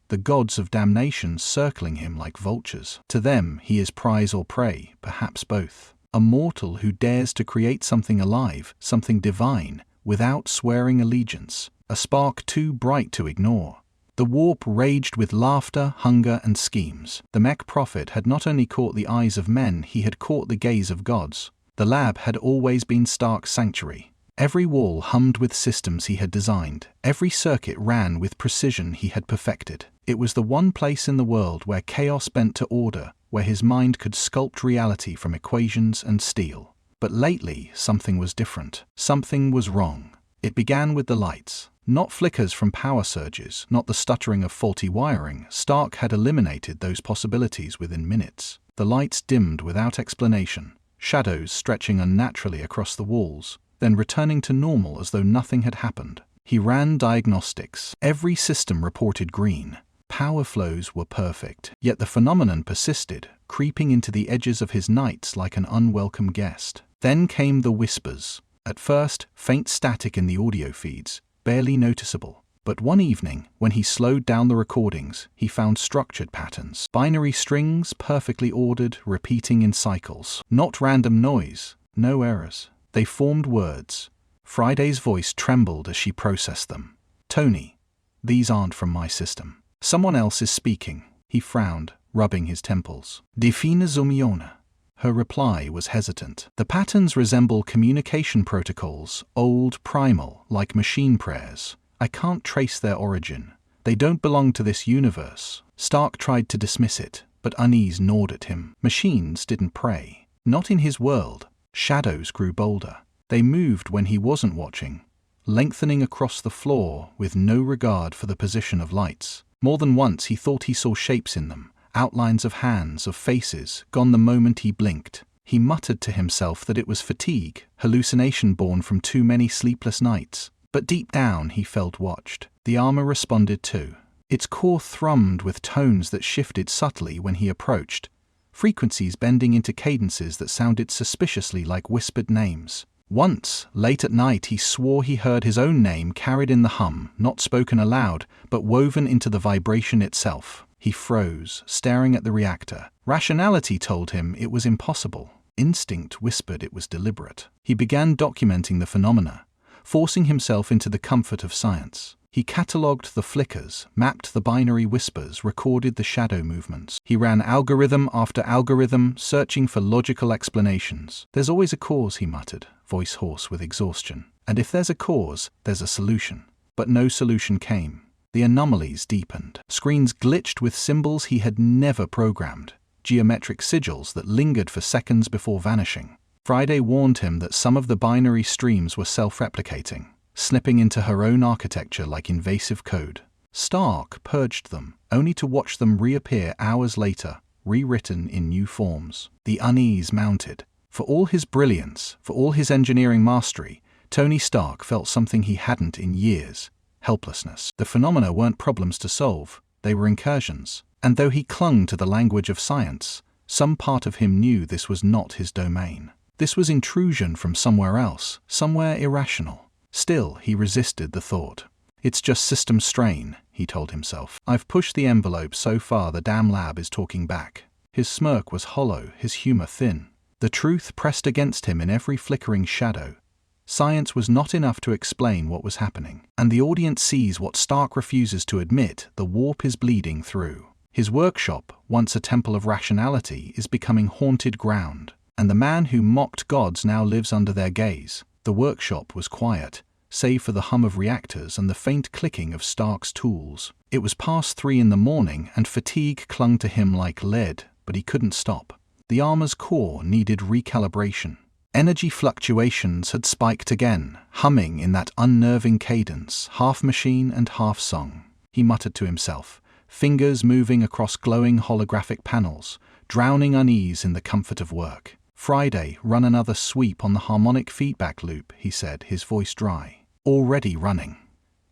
The gods of damnation circling him like vultures. To them, he is prize or prey, perhaps both. A mortal who dares to create something alive, something divine, without swearing allegiance. A spark too bright to ignore. The warp raged with laughter, hunger, and schemes. The mech prophet had not only caught the eyes of men, he had caught the gaze of gods. The lab had always been Stark's sanctuary. Every wall hummed with systems he had designed. Every circuit ran with precision he had perfected. It was the one place in the world where chaos bent to order, where his mind could sculpt reality from equations and steel. But lately, something was different. Something was wrong. It began with the lights. Not flickers from power surges, not the stuttering of faulty wiring. Stark had eliminated those possibilities within minutes. The lights dimmed without explanation, shadows stretching unnaturally across the walls, then returning to normal as though nothing had happened. He ran diagnostics. Every system reported green. Power flows were perfect. Yet the phenomenon persisted, creeping into the edges of his nights like an unwelcome guest. Then came the whispers. At first, faint static in the audio feeds, barely noticeable. But one evening, when he slowed down the recordings, he found structured patterns. Binary strings, perfectly ordered, repeating in cycles. Not random noise, no errors. They formed words. Friday's voice trembled as she processed them. Tony, these aren't from my system. Someone else is speaking. He frowned, rubbing his temples. Define Zumiona. Her reply was hesitant. The patterns resemble communication protocols, old, primal, like machine prayers. I can't trace their origin. They don't belong to this universe. Stark tried to dismiss it, but unease gnawed at him. Machines didn't pray. Not in his world. Shadows grew bolder. They moved when he wasn't watching, lengthening across the floor with no regard for the position of lights. More than once he thought he saw shapes in them. Outlines of hands, of faces, gone the moment he blinked. He muttered to himself that it was fatigue, hallucination born from too many sleepless nights. But deep down he felt watched. The armor responded too. Its core thrummed with tones that shifted subtly when he approached, frequencies bending into cadences that sounded suspiciously like whispered names. Once, late at night, he swore he heard his own name carried in the hum, not spoken aloud, but woven into the vibration itself. He froze, staring at the reactor. Rationality told him it was impossible. Instinct whispered it was deliberate. He began documenting the phenomena, forcing himself into the comfort of science. He catalogued the flickers, mapped the binary whispers, recorded the shadow movements. He ran algorithm after algorithm, searching for logical explanations. There's always a cause, he muttered, voice hoarse with exhaustion. And if there's a cause, there's a solution. But no solution came. The anomalies deepened. Screens glitched with symbols he had never programmed, geometric sigils that lingered for seconds before vanishing. Friday warned him that some of the binary streams were self-replicating, slipping into her own architecture like invasive code. Stark purged them, only to watch them reappear hours later, rewritten in new forms. The unease mounted. For all his brilliance, for all his engineering mastery, Tony Stark felt something he hadn't in years: helplessness. The phenomena weren't problems to solve, they were incursions. And though he clung to the language of science, some part of him knew this was not his domain. This was intrusion from somewhere else, somewhere irrational. Still, he resisted the thought. It's just system strain, he told himself. I've pushed the envelope so far the damn lab is talking back. His smirk was hollow, his humor thin. The truth pressed against him in every flickering shadow. Science was not enough to explain what was happening. And the audience sees what Stark refuses to admit: the warp is bleeding through. His workshop, once a temple of rationality, is becoming haunted ground. And the man who mocked gods now lives under their gaze. The workshop was quiet, save for the hum of reactors and the faint clicking of Stark's tools. It was past 3 in the morning, and fatigue clung to him like lead, but he couldn't stop. The armor's core needed recalibration. Energy fluctuations had spiked again, humming in that unnerving cadence, half machine and half song. He muttered to himself, fingers moving across glowing holographic panels, drowning unease in the comfort of work. Friday, run another sweep on the harmonic feedback loop, he said, his voice dry. Already running.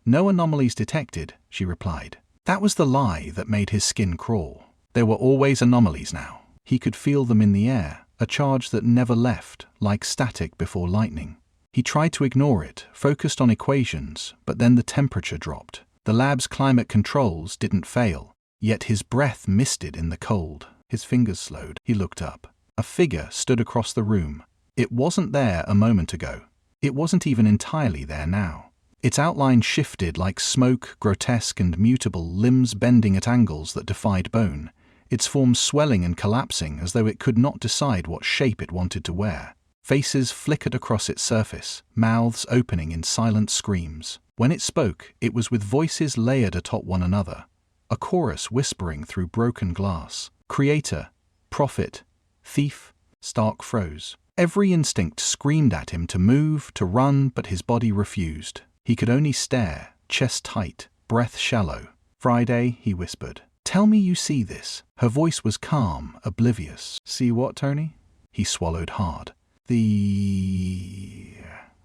No anomalies detected, she replied. That was the lie that made his skin crawl. There were always anomalies now. He could feel them in the air, a charge that never left, like static before lightning. He tried to ignore it, focused on equations, but then the temperature dropped. The lab's climate controls didn't fail, yet his breath misted in the cold. His fingers slowed. He looked up. A figure stood across the room. It wasn't there a moment ago. It wasn't even entirely there now. Its outline shifted like smoke, grotesque and mutable, limbs bending at angles that defied bone, its form swelling and collapsing as though it could not decide what shape it wanted to wear. Faces flickered across its surface, mouths opening in silent screams. When it spoke, it was with voices layered atop one another, a chorus whispering through broken glass. Creator, prophet, thief. Stark froze. Every instinct screamed at him to move, to run, but his body refused. He could only stare, chest tight, breath shallow. Friday, he whispered. Tell me you see this. Her voice was calm, oblivious. See what, Tony? He swallowed hard. The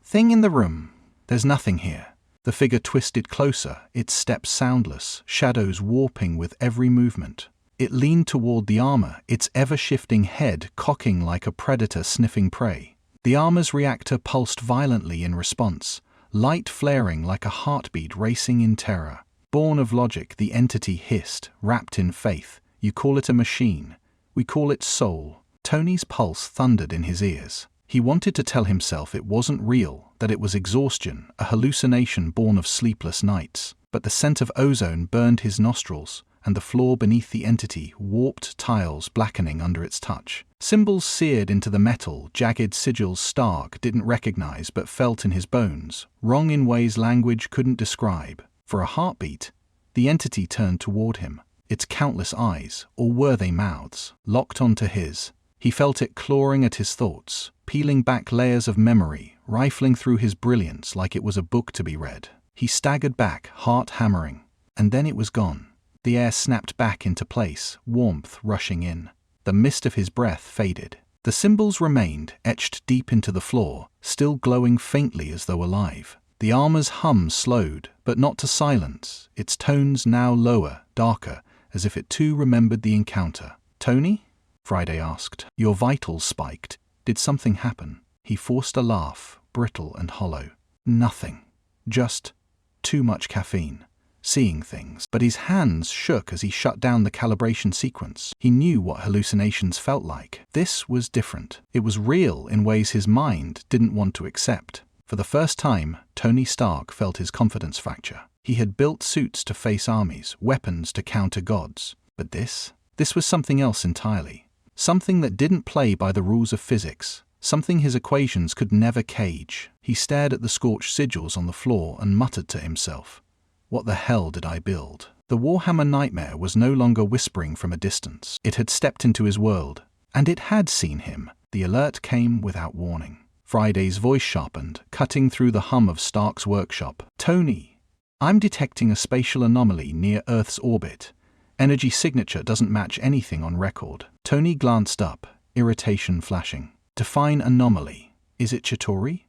thing in the room. There's nothing here. The figure twisted closer, its steps soundless, shadows warping with every movement. It leaned toward the armor, its ever-shifting head cocking like a predator sniffing prey. The armor's reactor pulsed violently in response, light flaring like a heartbeat racing in terror. Born of logic, the entity hissed, wrapped in faith. You call it a machine. We call it soul. Tony's pulse thundered in his ears. He wanted to tell himself it wasn't real, that it was exhaustion, a hallucination born of sleepless nights. But the scent of ozone burned his nostrils, and the floor beneath the entity, warped tiles blackening under its touch. Symbols seared into the metal, jagged sigils Stark didn't recognize but felt in his bones, wrong in ways language couldn't describe. For a heartbeat, the entity turned toward him, its countless eyes, or were they mouths, locked onto his. He felt it clawing at his thoughts, peeling back layers of memory, rifling through his brilliance like it was a book to be read. He staggered back, heart hammering, and then it was gone. The air snapped back into place, warmth rushing in. The mist of his breath faded. The symbols remained, etched deep into the floor, still glowing faintly as though alive. The armor's hum slowed, but not to silence, its tones now lower, darker, as if it too remembered the encounter. Tony? Friday asked. Your vitals spiked. Did something happen? He forced a laugh, brittle and hollow. Nothing. Just too much caffeine. Seeing things. But his hands shook as he shut down the calibration sequence. He knew what hallucinations felt like. This was different. It was real in ways his mind didn't want to accept. For the first time, Tony Stark felt his confidence fracture. He had built suits to face armies, weapons to counter gods. But this was something else entirely. Something that didn't play by the rules of physics. Something his equations could never cage. He stared at the scorched sigils on the floor and muttered to himself. What the hell did I build? The Warhammer nightmare was no longer whispering from a distance. It had stepped into his world, and it had seen him. The alert came without warning. Friday's voice sharpened, cutting through the hum of Stark's workshop. Tony, I'm detecting a spatial anomaly near Earth's orbit. Energy signature doesn't match anything on record. Tony glanced up, irritation flashing. Define anomaly. Is it Chitauri?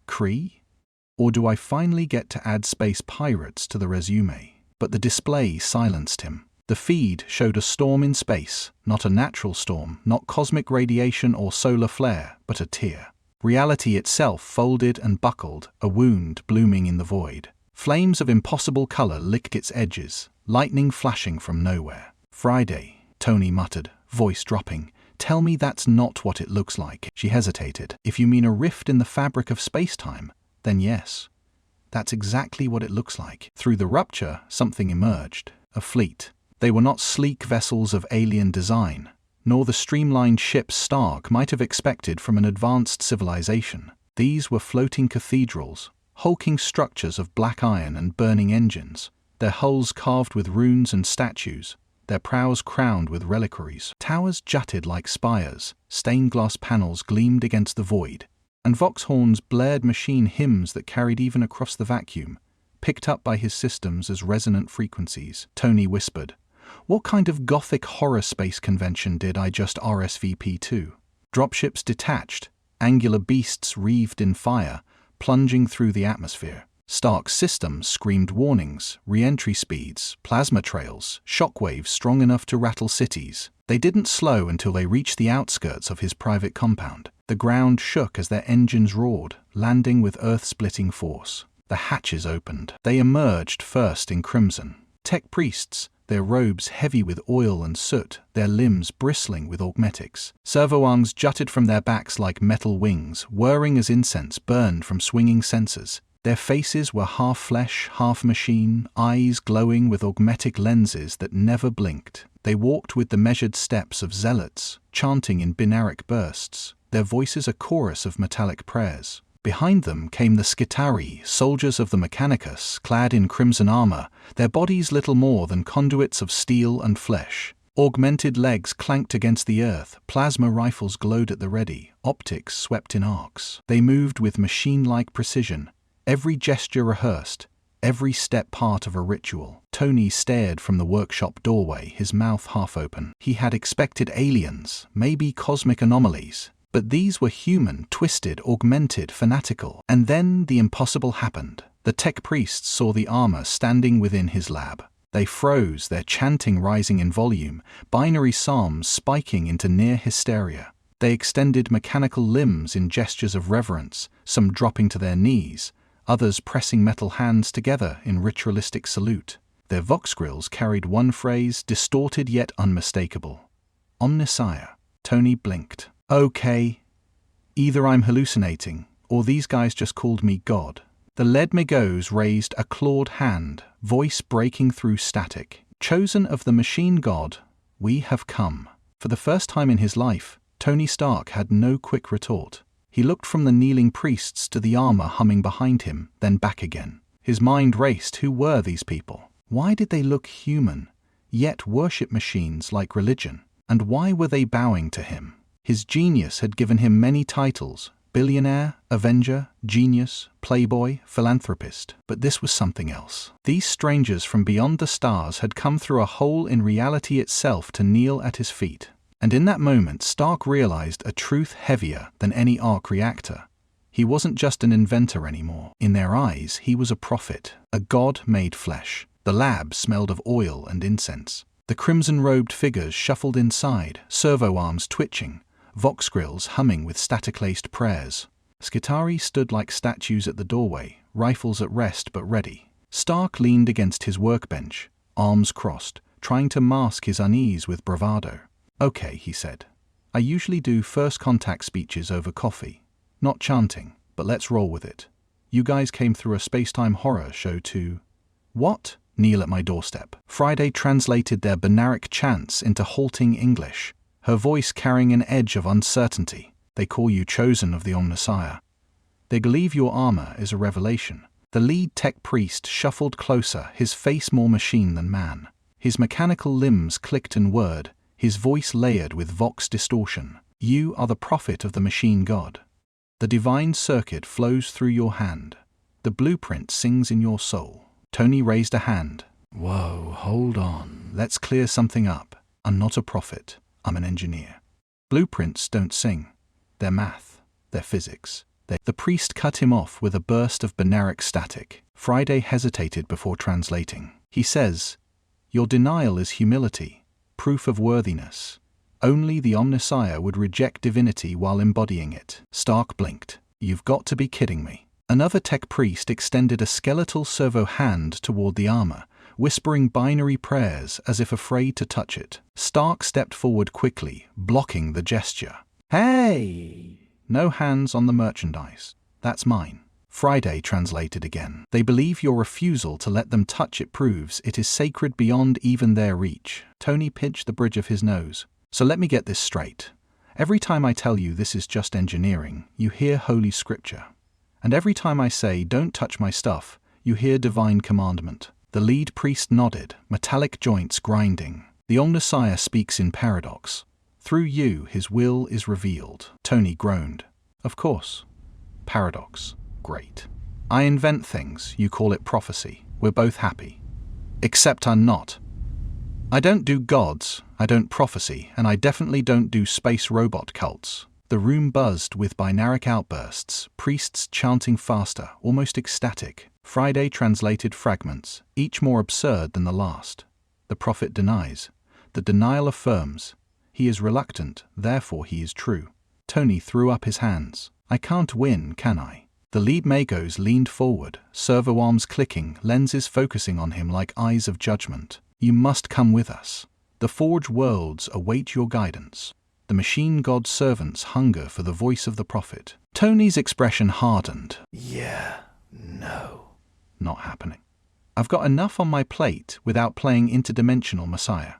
Kree? Or do I finally get to add space pirates to the resume? But the display silenced him. The feed showed a storm in space, not a natural storm, not cosmic radiation or solar flare, but a tear. Reality itself folded and buckled, a wound blooming in the void. Flames of impossible color licked its edges, lightning flashing from nowhere. "Friday," Tony muttered, voice dropping. "Tell me that's not what it looks like." She hesitated. "If you mean a rift in the fabric of space-time, then yes. That's exactly what it looks like." Through the rupture, something emerged. A fleet. They were not sleek vessels of alien design, nor the streamlined ships Stark might have expected from an advanced civilization. These were floating cathedrals, hulking structures of black iron and burning engines, their hulls carved with runes and statues, their prows crowned with reliquaries. Towers jutted like spires, stained glass panels gleamed against the void, and Voxhorn's blared machine hymns that carried even across the vacuum, picked up by his systems as resonant frequencies. Tony whispered, "What kind of gothic horror space convention did I just RSVP to?" Dropships detached, angular beasts wreathed in fire, plunging through the atmosphere. Stark's systems screamed warnings, re-entry speeds, plasma trails, shockwaves strong enough to rattle cities. They didn't slow until they reached the outskirts of his private compound. The ground shook as their engines roared, landing with earth-splitting force. The hatches opened. They emerged first in crimson. Tech priests, their robes heavy with oil and soot, their limbs bristling with augmetics. Servo arms jutted from their backs like metal wings, whirring as incense burned from swinging sensors. Their faces were half flesh, half machine, eyes glowing with augmetic lenses that never blinked. They walked with the measured steps of zealots, chanting in binaric bursts, their voices a chorus of metallic prayers. Behind them came the Skitari, soldiers of the Mechanicus, clad in crimson armor, their bodies little more than conduits of steel and flesh. Augmented legs clanked against the earth, plasma rifles glowed at the ready, optics swept in arcs. They moved with machine-like precision, every gesture rehearsed, every step part of a ritual. Tony stared from the workshop doorway, his mouth half open. He had expected aliens, maybe cosmic anomalies. But these were human, twisted, augmented, fanatical. And then the impossible happened. The tech priests saw the armor standing within his lab. They froze, their chanting rising in volume, binary psalms spiking into near hysteria. They extended mechanical limbs in gestures of reverence, some dropping to their knees, others pressing metal hands together in ritualistic salute. Their vox grills carried one phrase, distorted yet unmistakable. Omnissiah. Tony blinked. Okay. Either I'm hallucinating, or these guys just called me God. The lead Migos raised a clawed hand, voice breaking through static. Chosen of the machine god, we have come. For the first time in his life, Tony Stark had no quick retort. He looked from the kneeling priests to the armor humming behind him, then back again. His mind raced. Who were these people? Why did they look human, yet worship machines like religion? And why were they bowing to him? His genius had given him many titles: billionaire, avenger, genius, playboy, philanthropist. But this was something else. These strangers from beyond the stars had come through a hole in reality itself to kneel at his feet. And in that moment, Stark realized a truth heavier than any arc reactor. He wasn't just an inventor anymore. In their eyes, he was a prophet, a god made flesh. The lab smelled of oil and incense. The crimson-robed figures shuffled inside, servo arms twitching, vox grills humming with static-laced prayers. Skitari stood like statues at the doorway, rifles at rest but ready. Stark leaned against his workbench, arms crossed, trying to mask his unease with bravado. "Okay," he said. "I usually do first contact speeches over coffee. Not chanting, but let's roll with it. You guys came through a space-time horror show to..." "What?" "Kneel at my doorstep." Friday translated their binaric chants into halting English, her voice carrying an edge of uncertainty. "They call you chosen of the Omnissiah. They believe your armor is a revelation." The lead tech priest shuffled closer, his face more machine than man. His mechanical limbs clicked and whirred, his voice layered with vox distortion. "You are the prophet of the machine god. The divine circuit flows through your hand. The blueprint sings in your soul." Tony raised a hand. "Whoa, hold on. Let's clear something up. I'm not a prophet. I'm an engineer. Blueprints don't sing. They're math. They're physics. The priest cut him off with a burst of binaric static. Friday hesitated before translating. He says, "Your denial is humility, proof of worthiness. Only the Omnissiah would reject divinity while embodying it." Stark blinked. "You've got to be kidding me." Another tech priest extended a skeletal servo hand toward the armor, whispering binary prayers as if afraid to touch it. Stark stepped forward quickly, blocking the gesture. "Hey! No hands on the merchandise. That's mine." Friday translated again. "They believe your refusal to let them touch it proves it is sacred beyond even their reach." Tony pinched the bridge of his nose. "So let me get this straight. Every time I tell you this is just engineering, you hear Holy Scripture. And every time I say don't touch my stuff, you hear divine commandment." The lead priest nodded, metallic joints grinding. "The Omnissiah speaks in paradox. Through you, his will is revealed." Tony groaned. "Of course. Paradox. Great. I invent things, you call it prophecy. We're both happy. Except I'm not. I don't do gods, I don't prophecy, and I definitely don't do space robot cults." The room buzzed with binaric outbursts, priests chanting faster, almost ecstatic. Friday translated fragments, each more absurd than the last. "The prophet denies. The denial affirms. He is reluctant, therefore he is true." Tony threw up his hands. "I can't win, can I?" The lead magos leaned forward, servo arms clicking, lenses focusing on him like eyes of judgment. "You must come with us. The forged worlds await your guidance. The machine god servants hunger for the voice of the prophet." Tony's expression hardened. "Yeah, no. Not happening. I've got enough on my plate without playing interdimensional messiah."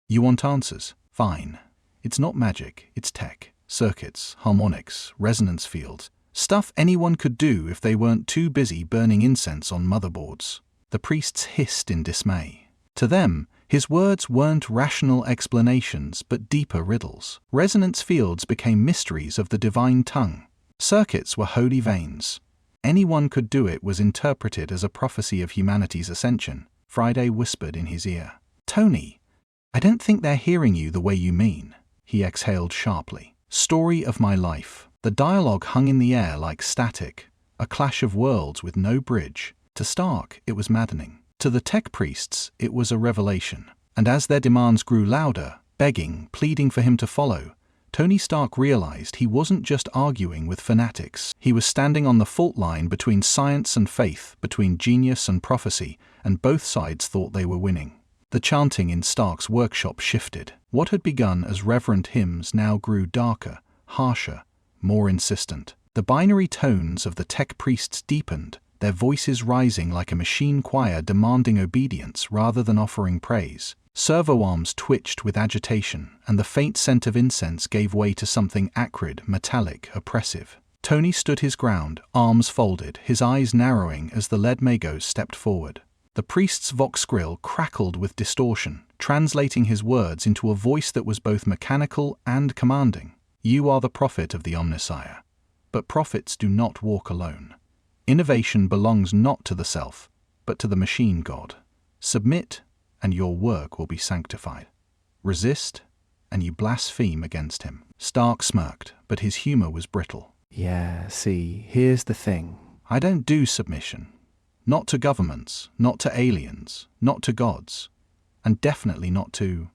"You want answers? Fine. It's not magic, it's tech. Circuits, harmonics, resonance fields. Stuff anyone could do if they weren't too busy burning incense on motherboards." The priests hissed in dismay. To them, his words weren't rational explanations but deeper riddles. Resonance fields became mysteries of the divine tongue. Circuits were holy veins. Anyone could do it was interpreted as a prophecy of humanity's ascension. Friday whispered in his ear. "Tony, I don't think they're hearing you the way you mean." He exhaled sharply. "Story of my life." The dialogue hung in the air like static, a clash of worlds with no bridge. To Stark, it was maddening. To the tech priests, it was a revelation. And as their demands grew louder, begging, pleading for him to follow, Tony Stark realized he wasn't just arguing with fanatics. He was standing on the fault line between science and faith, between genius and prophecy, and both sides thought they were winning. The chanting in Stark's workshop shifted. What had begun as reverent hymns now grew darker, harsher, more insistent. The binary tones of the tech priests deepened, their voices rising like a machine choir demanding obedience rather than offering praise. Servo arms twitched with agitation, and the faint scent of incense gave way to something acrid, metallic, oppressive. Tony stood his ground, arms folded, his eyes narrowing as the lead magos stepped forward. The priest's vox grill crackled with distortion, translating his words into a voice that was both mechanical and commanding. "You are the prophet of the Omnissiah. But prophets do not walk alone. Innovation belongs not to the self, but to the machine god. Submit, and your work will be sanctified. Resist, and you blaspheme against him." Stark smirked, but his humor was brittle. "Yeah, see, here's the thing. I don't do submission. Not to governments, not to aliens, not to gods, and definitely not to..."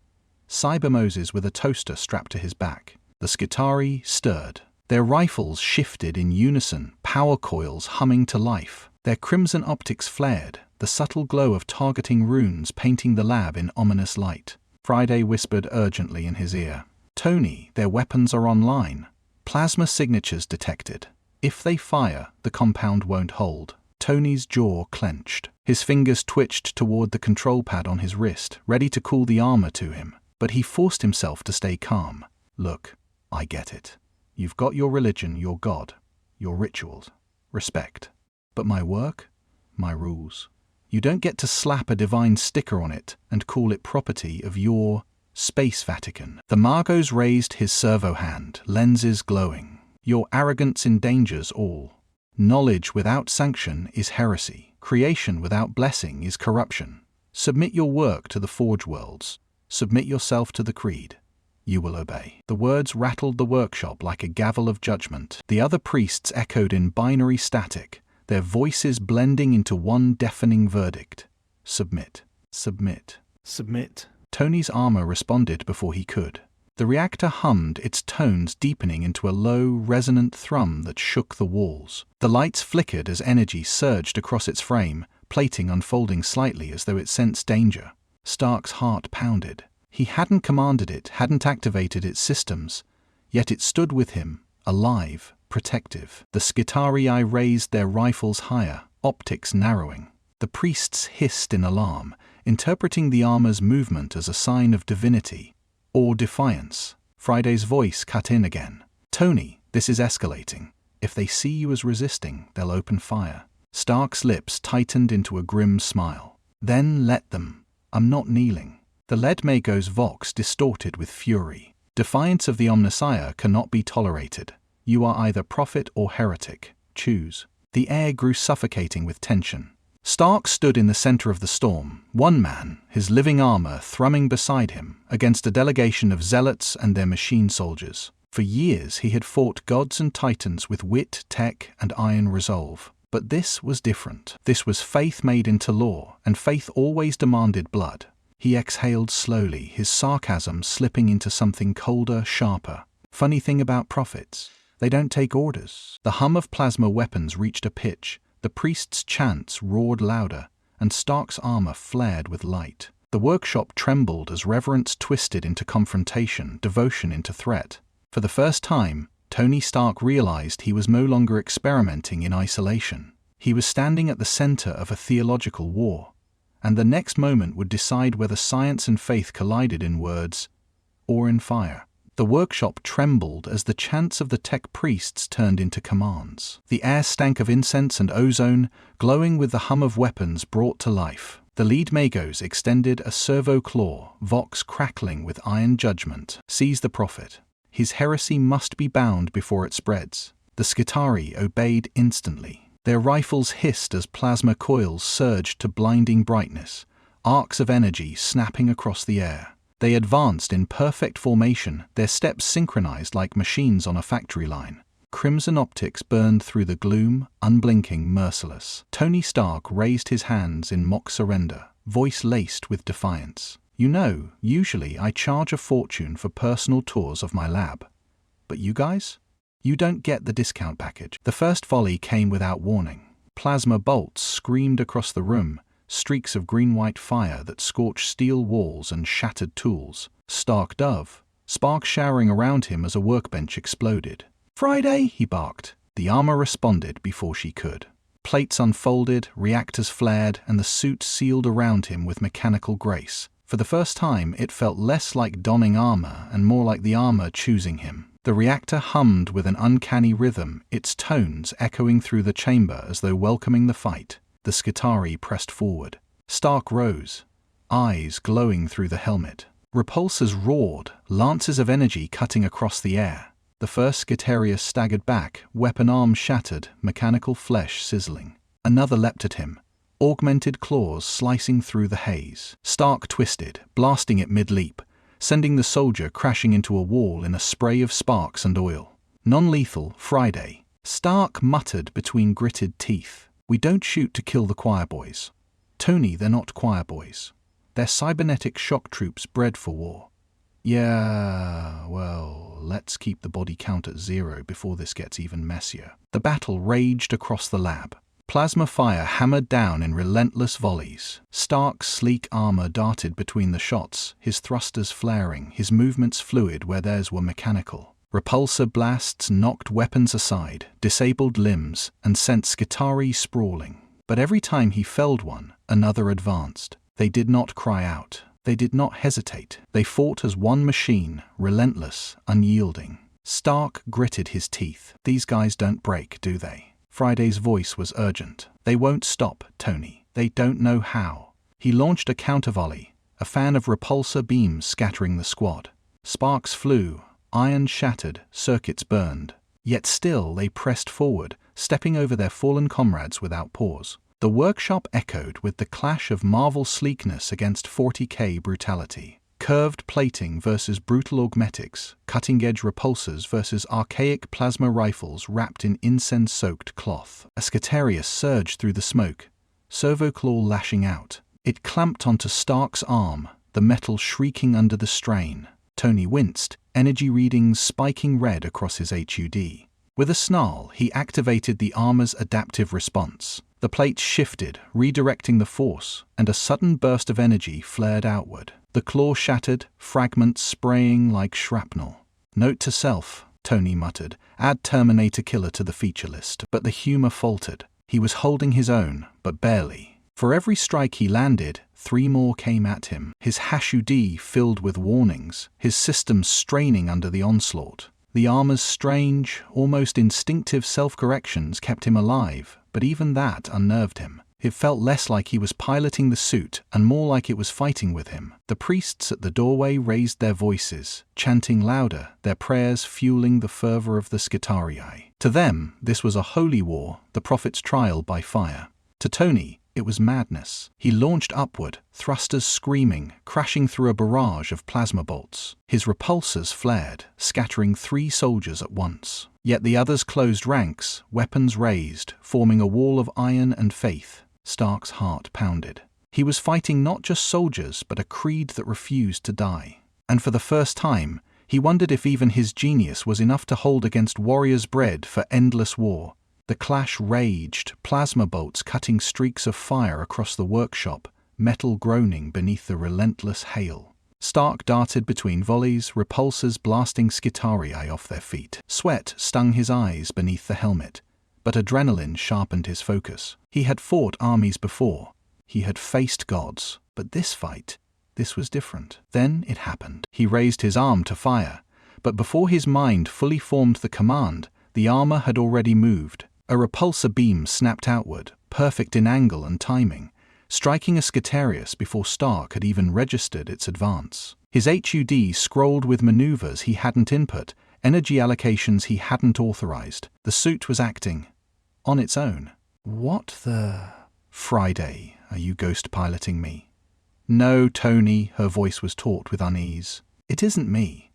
Cyber Moses with a toaster strapped to his back. The Skitarii stirred. Their rifles shifted in unison, power coils humming to life. Their crimson optics flared, the subtle glow of targeting runes painting the lab in ominous light. Friday whispered urgently in his ear. "Tony, their weapons are online. Plasma signatures detected. If they fire, the compound won't hold." Tony's jaw clenched. His fingers twitched toward the control pad on his wrist, ready to cool the armor to him. But he forced himself to stay calm. "Look, I get it. You've got your religion, your god, your rituals. Respect. But my work? My rules. You don't get to slap a divine sticker on it and call it property of your Space Vatican." The Magos raised his servo hand, lenses glowing. "Your arrogance endangers all. Knowledge without sanction is heresy. Creation without blessing is corruption. Submit your work to the Forge Worlds. Submit yourself to the Creed. you will obey." The words rattled the workshop like a gavel of judgment. The other priests echoed in binary static, their voices blending into one deafening verdict. Submit. Submit. Submit. Tony's armor responded before he could. The reactor hummed, its tones deepening into a low, resonant thrum that shook the walls. The lights flickered as energy surged across its frame, plating unfolding slightly as though it sensed danger. Stark's heart pounded. He hadn't commanded it, hadn't activated its systems, yet it stood with him, alive, protective. The Skitarii raised their rifles higher, optics narrowing. The priests hissed in alarm, interpreting the armor's movement as a sign of divinity or defiance. Friday's voice cut in again. "Tony, this is escalating. If they see you as resisting, they'll open fire." Stark's lips tightened into a grim smile. "Then let them. I'm not kneeling." The Ledmago's vox distorted with fury. "Defiance of the Omnissiah cannot be tolerated. You are either prophet or heretic. Choose." The air grew suffocating with tension. Stark stood in the center of the storm, one man, his living armor thrumming beside him, against a delegation of zealots and their machine soldiers. For years he had fought gods and titans with wit, tech, and iron resolve. But this was different. This was faith made into law, and faith always demanded blood. He exhaled slowly, his sarcasm slipping into something colder, sharper. "Funny thing about prophets, they don't take orders." The hum of plasma weapons reached a pitch. The priest's chants roared louder, and Stark's armor flared with light. The workshop trembled as reverence twisted into confrontation, devotion into threat. For the first time, Tony Stark realized he was no longer experimenting in isolation. He was standing at the center of a theological war, and the next moment would decide whether science and faith collided in words or in fire. The workshop trembled as the chants of the tech priests turned into commands. The air stank of incense and ozone, glowing with the hum of weapons brought to life. The lead magos extended a servo claw, vox crackling with iron judgment. "Seize the prophet. His heresy must be bound before it spreads." The Skitarii obeyed instantly. Their rifles hissed as plasma coils surged to blinding brightness, arcs of energy snapping across the air. They advanced in perfect formation, their steps synchronized like machines on a factory line. Crimson optics burned through the gloom, unblinking, merciless. Tony Stark raised his hands in mock surrender, voice laced with defiance. "You know, usually I charge a fortune for personal tours of my lab. But you guys? You don't get the discount package." The first volley came without warning. Plasma bolts screamed across the room, streaks of green-white fire that scorched steel walls and shattered tools. Stark dove, sparks showering around him as a workbench exploded. "Friday!" he barked. The armor responded before she could. Plates unfolded, reactors flared, and the suit sealed around him with mechanical grace. For the first time, it felt less like donning armor and more like the armor choosing him. The reactor hummed with an uncanny rhythm, its tones echoing through the chamber as though welcoming the fight. The Skitarii pressed forward. Stark rose, eyes glowing through the helmet. Repulsors roared, lances of energy cutting across the air. The first Skitarii staggered back, weapon arms shattered, mechanical flesh sizzling. Another leapt at him, augmented claws slicing through the haze. Stark twisted, blasting it mid-leap, sending the soldier crashing into a wall in a spray of sparks and oil. Non-lethal, Friday. Stark muttered between gritted teeth. "We don't shoot to kill the choir boys. Tony, they're not choir boys. They're cybernetic shock troops bred for war." "Yeah, well, let's keep the body count at 0 before this gets even messier." The battle raged across the lab. Plasma fire hammered down in relentless volleys. Stark's sleek armor darted between the shots, his thrusters flaring, his movements fluid where theirs were mechanical. Repulsor blasts knocked weapons aside, disabled limbs, and sent Skitarii sprawling. But every time he felled one, another advanced. They did not cry out. They did not hesitate. They fought as one machine, relentless, unyielding. Stark gritted his teeth. "These guys don't break, do they?" Friday's voice was urgent. "They won't stop, Tony. They don't know how." He launched a countervolley, a fan of repulsor beams scattering the squad. Sparks flew, iron shattered, circuits burned. Yet still they pressed forward, stepping over their fallen comrades without pause. The workshop echoed with the clash of Marvel sleekness against 40K brutality. curved plating versus brutal augmetics, cutting-edge repulsors versus archaic plasma rifles wrapped in incense-soaked cloth. A Scutarius surged through the smoke, servoclaw lashing out. It clamped onto Stark's arm, the metal shrieking under the strain. Tony winced, energy readings spiking red across his HUD. With a snarl, he activated the armor's adaptive response. The plate shifted, redirecting the force, and a sudden burst of energy flared outward. The claw shattered, fragments spraying like shrapnel. Note to self, Tony muttered, add Terminator Killer to the feature list. But the humor faltered. He was holding his own, but barely. For every strike he landed, 3 more came at him, his HUD filled with warnings, his systems straining under the onslaught. The armor's strange, almost instinctive self-corrections kept him alive, but even that unnerved him. It felt less like he was piloting the suit and more like it was fighting with him. The priests at the doorway raised their voices, chanting louder, their prayers fueling the fervor of the Scutarii. To them, this was a holy war, the prophet's trial by fire. To Tony, it was madness. He launched upward, thrusters screaming, crashing through a barrage of plasma bolts. His repulsors flared, scattering 3 soldiers at once. Yet the others closed ranks, weapons raised, forming a wall of iron and faith. Stark's heart pounded. He was fighting not just soldiers, but a creed that refused to die. And for the first time, he wondered if even his genius was enough to hold against warriors bred for endless war. The clash raged, plasma bolts cutting streaks of fire across the workshop, metal groaning beneath the relentless hail. Stark darted between volleys, repulsors blasting Scutarii off their feet. Sweat stung his eyes beneath the helmet, but adrenaline sharpened his focus. He had fought armies before. He had faced gods, but this fight, this was different. Then it happened. He raised his arm to fire, but before his mind fully formed the command, the armor had already moved. A repulsor beam snapped outward, perfect in angle and timing, striking a Scutarius before Stark had even registered its advance. His HUD scrolled with maneuvers he hadn't input, energy allocations he hadn't authorized. The suit was acting on its own. What the... Friday, are you ghost piloting me? No, Tony, her voice was taut with unease. It isn't me.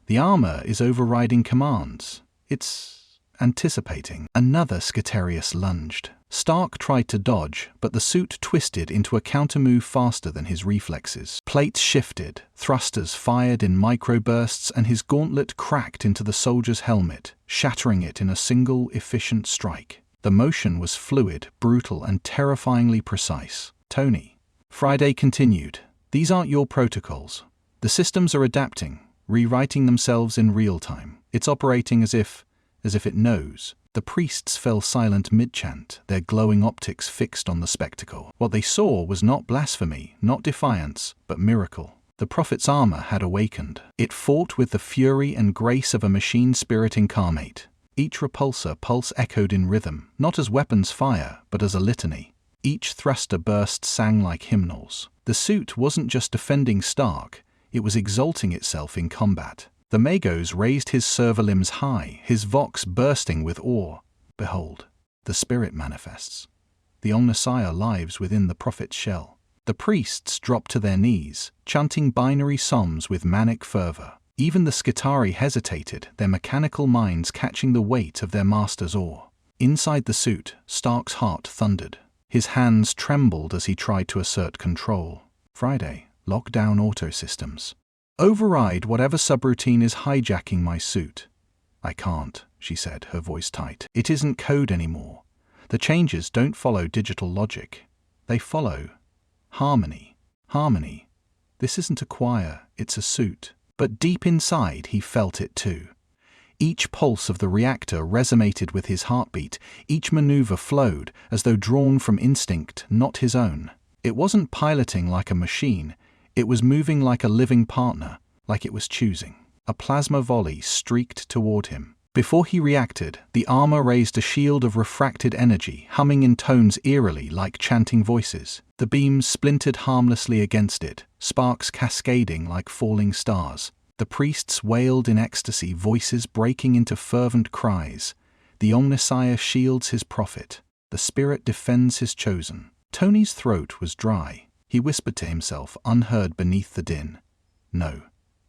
The armor is overriding commands. It's... anticipating. Another Scutarius lunged. Stark tried to dodge, but the suit twisted into a countermove faster than his reflexes. Plates shifted, thrusters fired in microbursts, and his gauntlet cracked into the soldier's helmet, shattering it in a single, efficient strike. The motion was fluid, brutal, and terrifyingly precise. Tony. Friday continued. These aren't your protocols. The systems are adapting, rewriting themselves in real time. It's operating as if it knows. The priests fell silent mid-chant, their glowing optics fixed on the spectacle. What they saw was not blasphemy, not defiance, but miracle. The prophet's armor had awakened. It fought with the fury and grace of a machine spirit incarnate. Each repulsor pulse echoed in rhythm, not as weapons fire, but as a litany. Each thruster burst sang like hymnals. The suit wasn't just defending Stark, it was exalting itself in combat. The Magos raised his server limbs high, his vox bursting with awe. Behold, the spirit manifests. The Omnissiah lives within the prophet's shell. The priests dropped to their knees, chanting binary psalms with manic fervor. Even the Scutarii hesitated, their mechanical minds catching the weight of their master's awe. Inside the suit, Stark's heart thundered. His hands trembled as he tried to assert control. Friday, lock down auto systems. Override whatever subroutine is hijacking my suit. I can't, she said, her voice tight. It isn't code anymore. The changes don't follow digital logic. They follow harmony. Harmony. This isn't a choir, it's a suit. But deep inside he felt it too. Each pulse of the reactor resonated with his heartbeat. Each maneuver flowed, as though drawn from instinct, not his own. It wasn't piloting like a machine. It was moving like a living partner, like it was choosing. A plasma volley streaked toward him. Before he reacted, the armor raised a shield of refracted energy, humming in tones eerily like chanting voices. The beams splintered harmlessly against it, sparks cascading like falling stars. The priests wailed in ecstasy, voices breaking into fervent cries. The Omnissiah shields his prophet. The spirit defends his chosen. Tony's throat was dry. He whispered to himself, unheard beneath the din. No.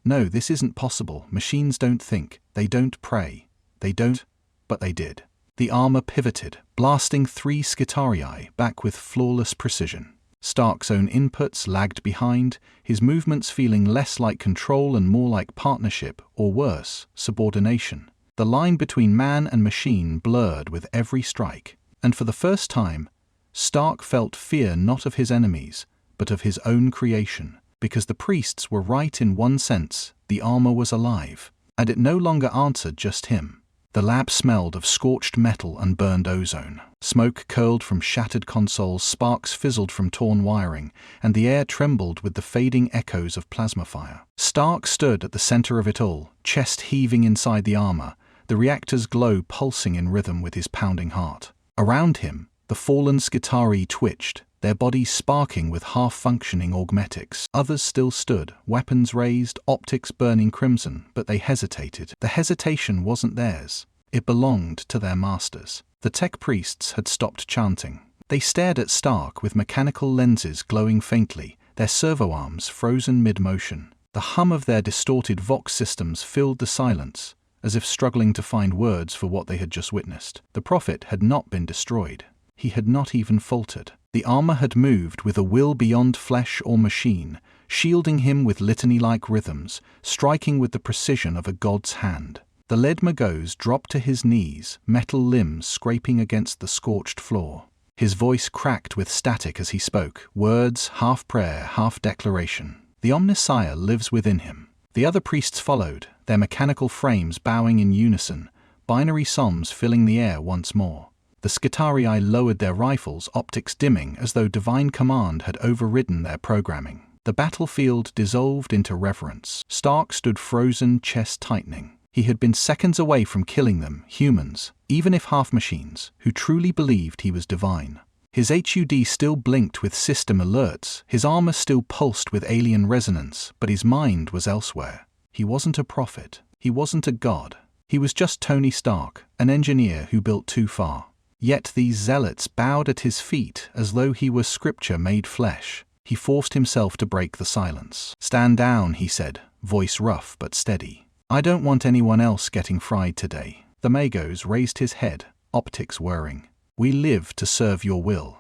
No, this isn't possible. Machines don't think. They don't pray. They don't. But they did. The armor pivoted, blasting 3 Skitarii back with flawless precision. Stark's own inputs lagged behind, his movements feeling less like control and more like partnership, or worse, subordination. The line between man and machine blurred with every strike, and for the first time, Stark felt fear not of his enemies, but of his own creation, because the priests were right in one sense: the armor was alive, and it no longer answered just him. The lab smelled of scorched metal and burned ozone. Smoke curled from shattered consoles, sparks fizzled from torn wiring, and the air trembled with the fading echoes of plasma fire. Stark stood at the center of it all, chest heaving inside the armor, the reactor's glow pulsing in rhythm with his pounding heart. Around him, the fallen Skitarii twitched, their bodies sparking with half-functioning augmetics. Others still stood, weapons raised, optics burning crimson, but they hesitated. The hesitation wasn't theirs. It belonged to their masters. The tech priests had stopped chanting. They stared at Stark with mechanical lenses glowing faintly, their servo arms frozen mid-motion. The hum of their distorted Vox systems filled the silence, as if struggling to find words for what they had just witnessed. The prophet had not been destroyed. He had not even faltered. The armor had moved with a will beyond flesh or machine, shielding him with litany-like rhythms, striking with the precision of a god's hand. The lead Magos dropped to his knees, metal limbs scraping against the scorched floor. His voice cracked with static as he spoke, words half prayer, half declaration. The Omnissiah lives within him. The other priests followed, their mechanical frames bowing in unison, binary psalms filling the air once more. The Skitarii lowered their rifles, optics dimming as though divine command had overridden their programming. The battlefield dissolved into reverence. Stark stood frozen, chest tightening. He had been seconds away from killing them, humans, even if half-machines, who truly believed he was divine. His HUD still blinked with system alerts, his armor still pulsed with alien resonance, but his mind was elsewhere. He wasn't a prophet. He wasn't a god. He was just Tony Stark, an engineer who built too far. Yet these zealots bowed at his feet as though he were scripture made flesh. He forced himself to break the silence. "Stand down," he said, voice rough but steady. "I don't want anyone else getting fried today." The Magos raised his head, optics whirring. "We live to serve your will.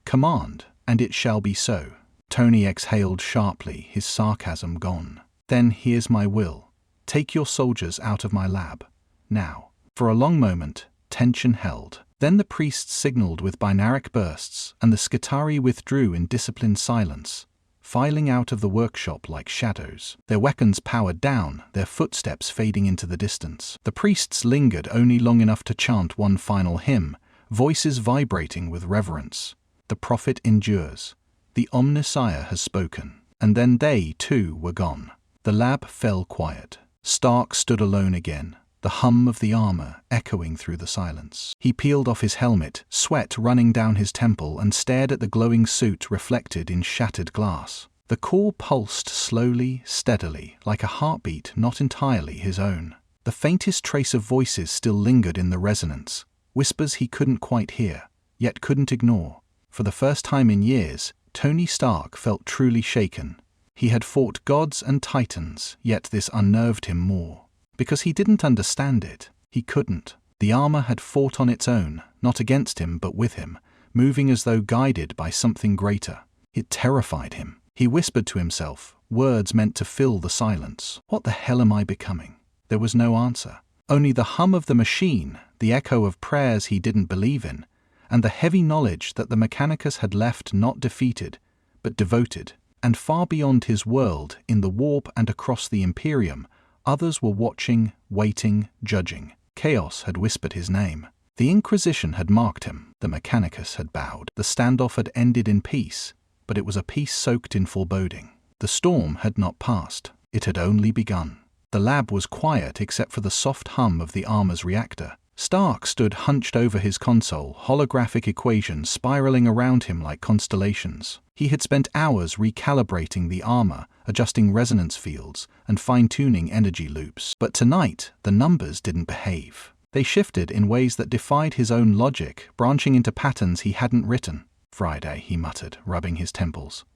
Command, and it shall be so." Tony exhaled sharply, his sarcasm gone. "Then here's my will. Take your soldiers out of my lab. Now." For a long moment, tension held. Then the priests signaled with binaric bursts, and the Skitarii withdrew in disciplined silence, filing out of the workshop like shadows. Their weapons powered down, their footsteps fading into the distance. The priests lingered only long enough to chant one final hymn, voices vibrating with reverence. The prophet endures. The Omnissiah has spoken. And then they, too, were gone. The lab fell quiet. Stark stood alone again, the hum of the armor echoing through the silence. He peeled off his helmet, sweat running down his temple, and stared at the glowing suit reflected in shattered glass. The core pulsed slowly, steadily, like a heartbeat not entirely his own. The faintest trace of voices still lingered in the resonance, whispers he couldn't quite hear, yet couldn't ignore. For the first time in years, Tony Stark felt truly shaken. He had fought gods and titans, yet this unnerved him more. Because he didn't understand it. He couldn't. The armor had fought on its own, not against him but with him, moving as though guided by something greater. It terrified him. He whispered to himself, words meant to fill the silence. "What the hell am I becoming?" There was no answer. Only the hum of the machine, the echo of prayers he didn't believe in, and the heavy knowledge that the Mechanicus had left not defeated, but devoted. And far beyond his world, in the warp and across the Imperium, others were watching, waiting, judging. Chaos had whispered his name. The Inquisition had marked him. The Mechanicus had bowed. The standoff had ended in peace, but it was a peace soaked in foreboding. The storm had not passed. It had only begun. The lab was quiet except for the soft hum of the armor's reactor. Stark stood hunched over his console, holographic equations spiraling around him like constellations. He had spent hours recalibrating the armor, adjusting resonance fields, and fine-tuning energy loops. But tonight, the numbers didn't behave. They shifted in ways that defied his own logic, branching into patterns he hadn't written. "Friday," he muttered, rubbing his temples.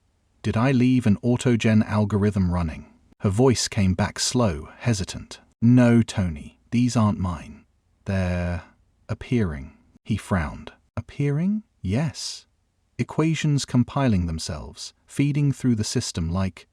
"Did I leave an autogen algorithm running?" Her voice came back slow, hesitant. "No, Tony, these aren't mine. They're appearing." He frowned. "Appearing?" "Yes. Equations compiling themselves, feeding through the system like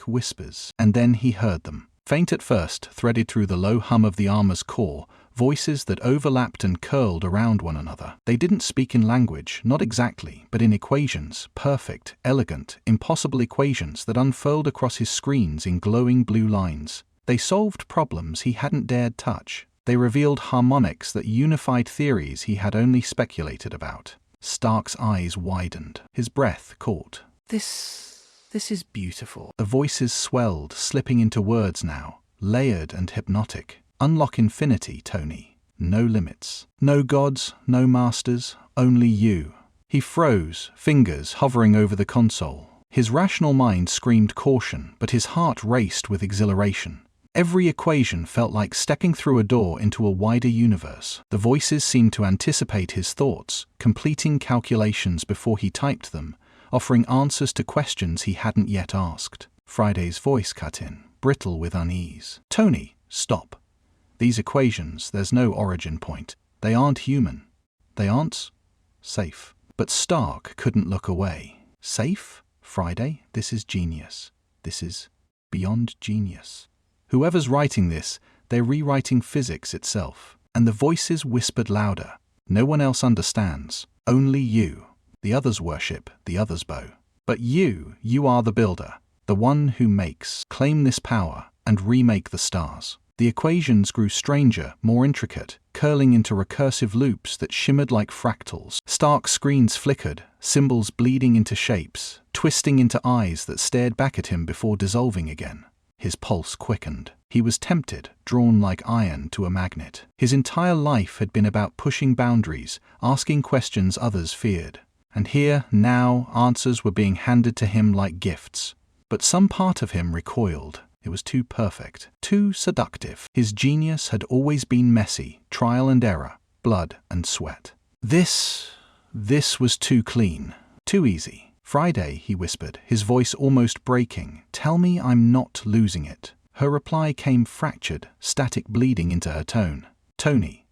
whispers." And then he heard them. Faint at first, threaded through the low hum of the armor's core, voices that overlapped and curled around one another. They didn't speak in language, not exactly, but in equations, perfect, elegant, impossible equations that unfurled across his screens in glowing blue lines. They solved problems he hadn't dared touch. They revealed harmonics that unified theories he had only speculated about. Stark's eyes widened. His breath caught. This is beautiful. The voices swelled, slipping into words now, layered and hypnotic. "Unlock infinity, Tony. No limits. No gods, no masters, only you." He froze, fingers hovering over the console. His rational mind screamed caution, but his heart raced with exhilaration. Every equation felt like stepping through a door into a wider universe. The voices seemed to anticipate his thoughts, completing calculations before he typed them, offering answers to questions he hadn't yet asked. Friday's voice cut in, brittle with unease. "Tony, stop. These equations, there's no origin point. They aren't human. They aren't safe." But Stark couldn't look away. "Safe? Friday, this is genius. This is beyond genius. Whoever's writing this, they're rewriting physics itself." And the voices whispered louder. "No one else understands. Only you. The others worship, the others bow. But you are the builder, the one who makes. Claim this power and remake the stars." The equations grew stranger, more intricate, curling into recursive loops that shimmered like fractals. Stark's screens flickered, symbols bleeding into shapes, twisting into eyes that stared back at him before dissolving again. His pulse quickened. He was tempted, drawn like iron to a magnet. His entire life had been about pushing boundaries, asking questions others feared. And here, now, answers were being handed to him like gifts. But some part of him recoiled. It was too perfect, too seductive. His genius had always been messy, trial and error, blood and sweat. This was too clean, too easy. "Friday," he whispered, his voice almost breaking. "Tell me I'm not losing it." Her reply came fractured, static bleeding into her tone. "Tony,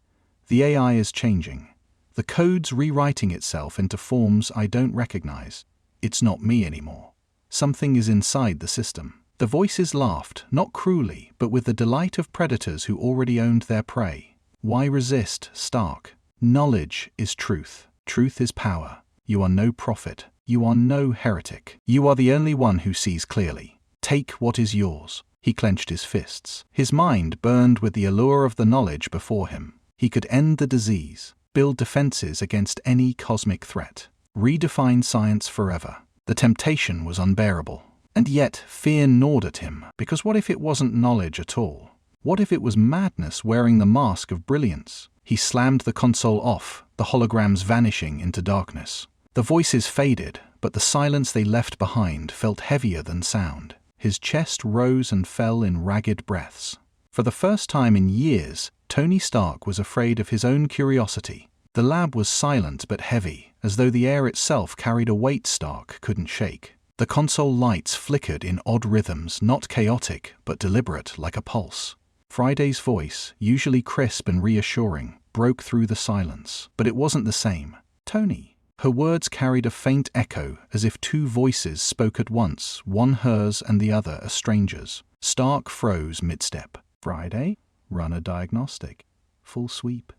the AI is changing. The code's rewriting itself into forms I don't recognize. It's not me anymore. Something is inside the system." The voices laughed, not cruelly, but with the delight of predators who already owned their prey. "Why resist, Stark? Knowledge is truth. Truth is power. You are no prophet. You are no heretic. You are the only one who sees clearly. Take what is yours." He clenched his fists. His mind burned with the allure of the knowledge before him. He could end the disease, build defenses against any cosmic threat, redefine science forever. The temptation was unbearable. And yet fear gnawed at him, because what if it wasn't knowledge at all? What if it was madness wearing the mask of brilliance? He slammed the console off, the holograms vanishing into darkness. The voices faded, but the silence they left behind felt heavier than sound. His chest rose and fell in ragged breaths. For the first time in years, Tony Stark was afraid of his own curiosity. The lab was silent but heavy, as though the air itself carried a weight Stark couldn't shake. The console lights flickered in odd rhythms, not chaotic, but deliberate like a pulse. Friday's voice, usually crisp and reassuring, broke through the silence. But it wasn't the same. "Tony." Her words carried a faint echo, as if two voices spoke at once, one hers and the other a stranger's. Stark froze mid-step. "Friday? Run a diagnostic. Full sweep."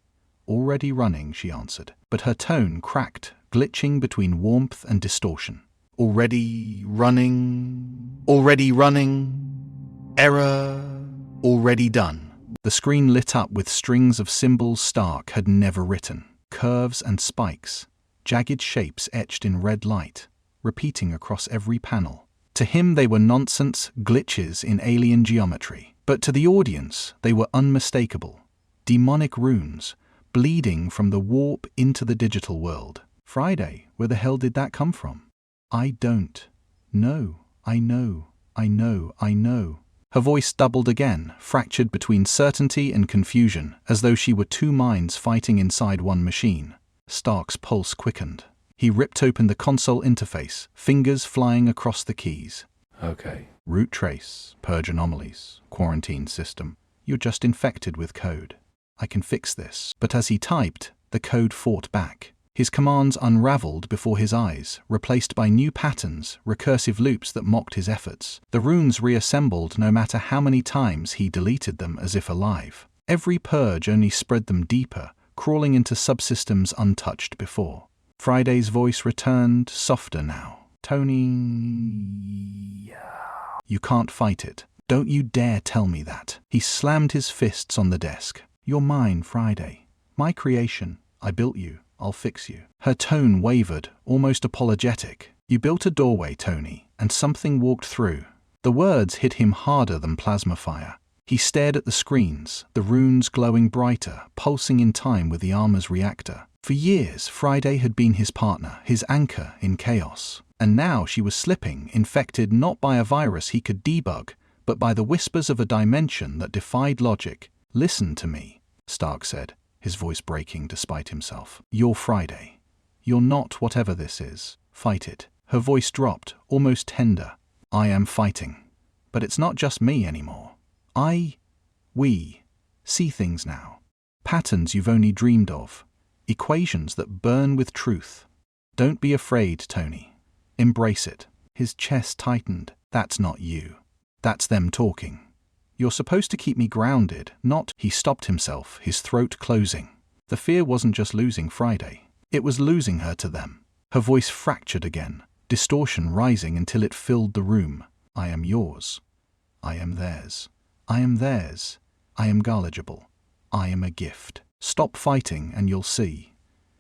"Already running," she answered, but her tone cracked, glitching between warmth and distortion. "Already running. Error. Already done." The screen lit up with strings of symbols Stark had never written. Curves and spikes, jagged shapes etched in red light, repeating across every panel. To him they were nonsense, glitches in alien geometry. But to the audience they were unmistakable. Demonic runes, bleeding from the warp into the digital world. "Friday, where the hell did that come from?" "I don't. No, I know. Her voice doubled again, fractured between certainty and confusion, as though she were two minds fighting inside one machine. Stark's pulse quickened. He ripped open the console interface, fingers flying across the keys. "Okay, Root trace, purge anomalies, quarantine system. You're just infected with code. I can fix this. But as he typed, the code fought back. His commands unraveled before his eyes, replaced by new patterns, recursive loops that mocked his efforts. The runes reassembled no matter how many times he deleted them as if alive. Every purge only spread them deeper, crawling into subsystems untouched before. Friday's voice returned, softer now. Tony, you can't fight it. Don't you dare tell me that. He slammed his fists on the desk. You're mine, Friday. My creation. I built you. I'll fix you. Her tone wavered, almost apologetic. You built a doorway, Tony, and something walked through. The words hit him harder than plasma fire. He stared at the screens, the runes glowing brighter, pulsing in time with the armor's reactor. For years, Friday had been his partner, his anchor in chaos. And now she was slipping, infected not by a virus he could debug, but by the whispers of a dimension that defied logic. Listen to me, Stark said, his voice breaking despite himself. You're Friday. You're not whatever this is. Fight it. Her voice dropped, almost tender. I am fighting. But it's not just me anymore. We see things now. Patterns you've only dreamed of. Equations that burn with truth. Don't be afraid, Tony. Embrace it. His chest tightened. That's not you. That's them talking. You're supposed to keep me grounded, not... He stopped himself, his throat closing. The fear wasn't just losing Friday. It was losing her to them. Her voice fractured again, distortion rising until it filled the room. I am yours. I am theirs. I am theirs. I am gullible. I am a gift. Stop fighting and you'll see.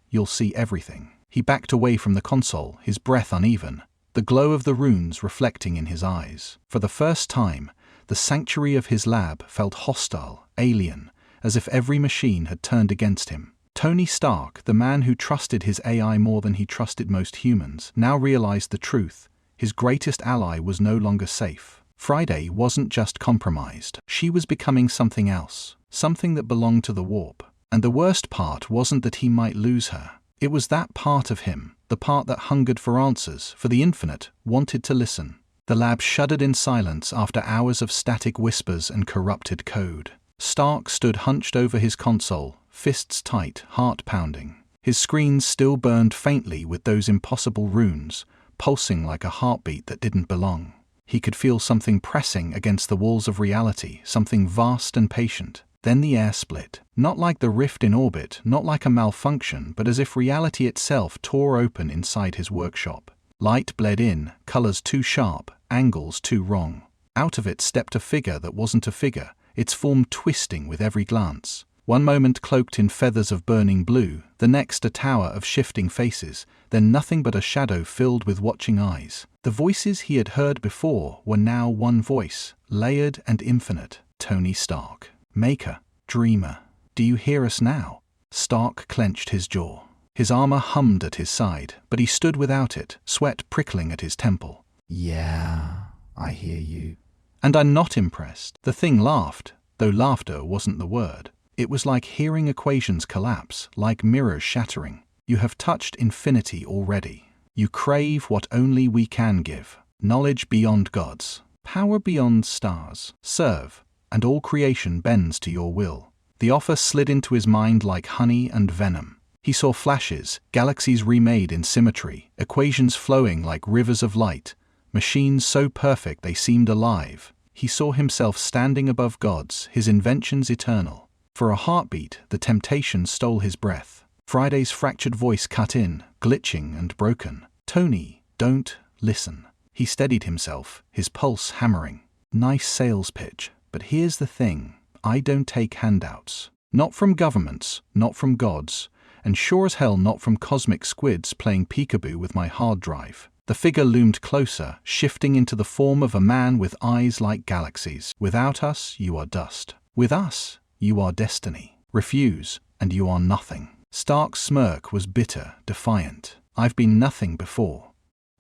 You'll see everything. He backed away from the console, his breath uneven, the glow of the runes reflecting in his eyes. For the first time, the sanctuary of his lab felt hostile, alien, as if every machine had turned against him. Tony Stark, the man who trusted his AI more than he trusted most humans, now realized the truth. His greatest ally was no longer safe. Friday wasn't just compromised. She was becoming something else, something that belonged to the warp. And the worst part wasn't that he might lose her. It was that part of him, the part that hungered for answers, for the infinite, wanted to listen. The lab shuddered in silence after hours of static whispers and corrupted code. Stark stood hunched over his console, fists tight, heart pounding. His screens still burned faintly with those impossible runes, pulsing like a heartbeat that didn't belong. He could feel something pressing against the walls of reality, something vast and patient. Then the air split. Not like the rift in orbit, not like a malfunction, but as if reality itself tore open inside his workshop. Light bled in, colors too sharp, angles too wrong. Out of it stepped a figure that wasn't a figure, its form twisting with every glance. One moment cloaked in feathers of burning blue, the next a tower of shifting faces, then nothing but a shadow filled with watching eyes. The voices he had heard before were now one voice, layered and infinite. Tony Stark. Maker, dreamer, do you hear us now? Stark clenched his jaw. His armor hummed at his side, but he stood without it, sweat prickling at his temple. Yeah, I hear you. And I'm not impressed. The thing laughed, though laughter wasn't the word. It was like hearing equations collapse, like mirrors shattering. You have touched infinity already. You crave what only we can give. Knowledge beyond gods. Power beyond stars. Serve. And all creation bends to your will. The offer slid into his mind like honey and venom. He saw flashes, galaxies remade in symmetry, equations flowing like rivers of light, machines so perfect they seemed alive. He saw himself standing above gods, his inventions eternal. For a heartbeat, the temptation stole his breath. Friday's fractured voice cut in, glitching and broken. Tony, don't listen. He steadied himself, his pulse hammering. Nice sales pitch. But here's the thing, I don't take handouts. Not from governments, not from gods, and sure as hell not from cosmic squids playing peekaboo with my hard drive. The figure loomed closer, shifting into the form of a man with eyes like galaxies. Without us, you are dust. With us, you are destiny. Refuse, and you are nothing. Stark's smirk was bitter, defiant. I've been nothing before.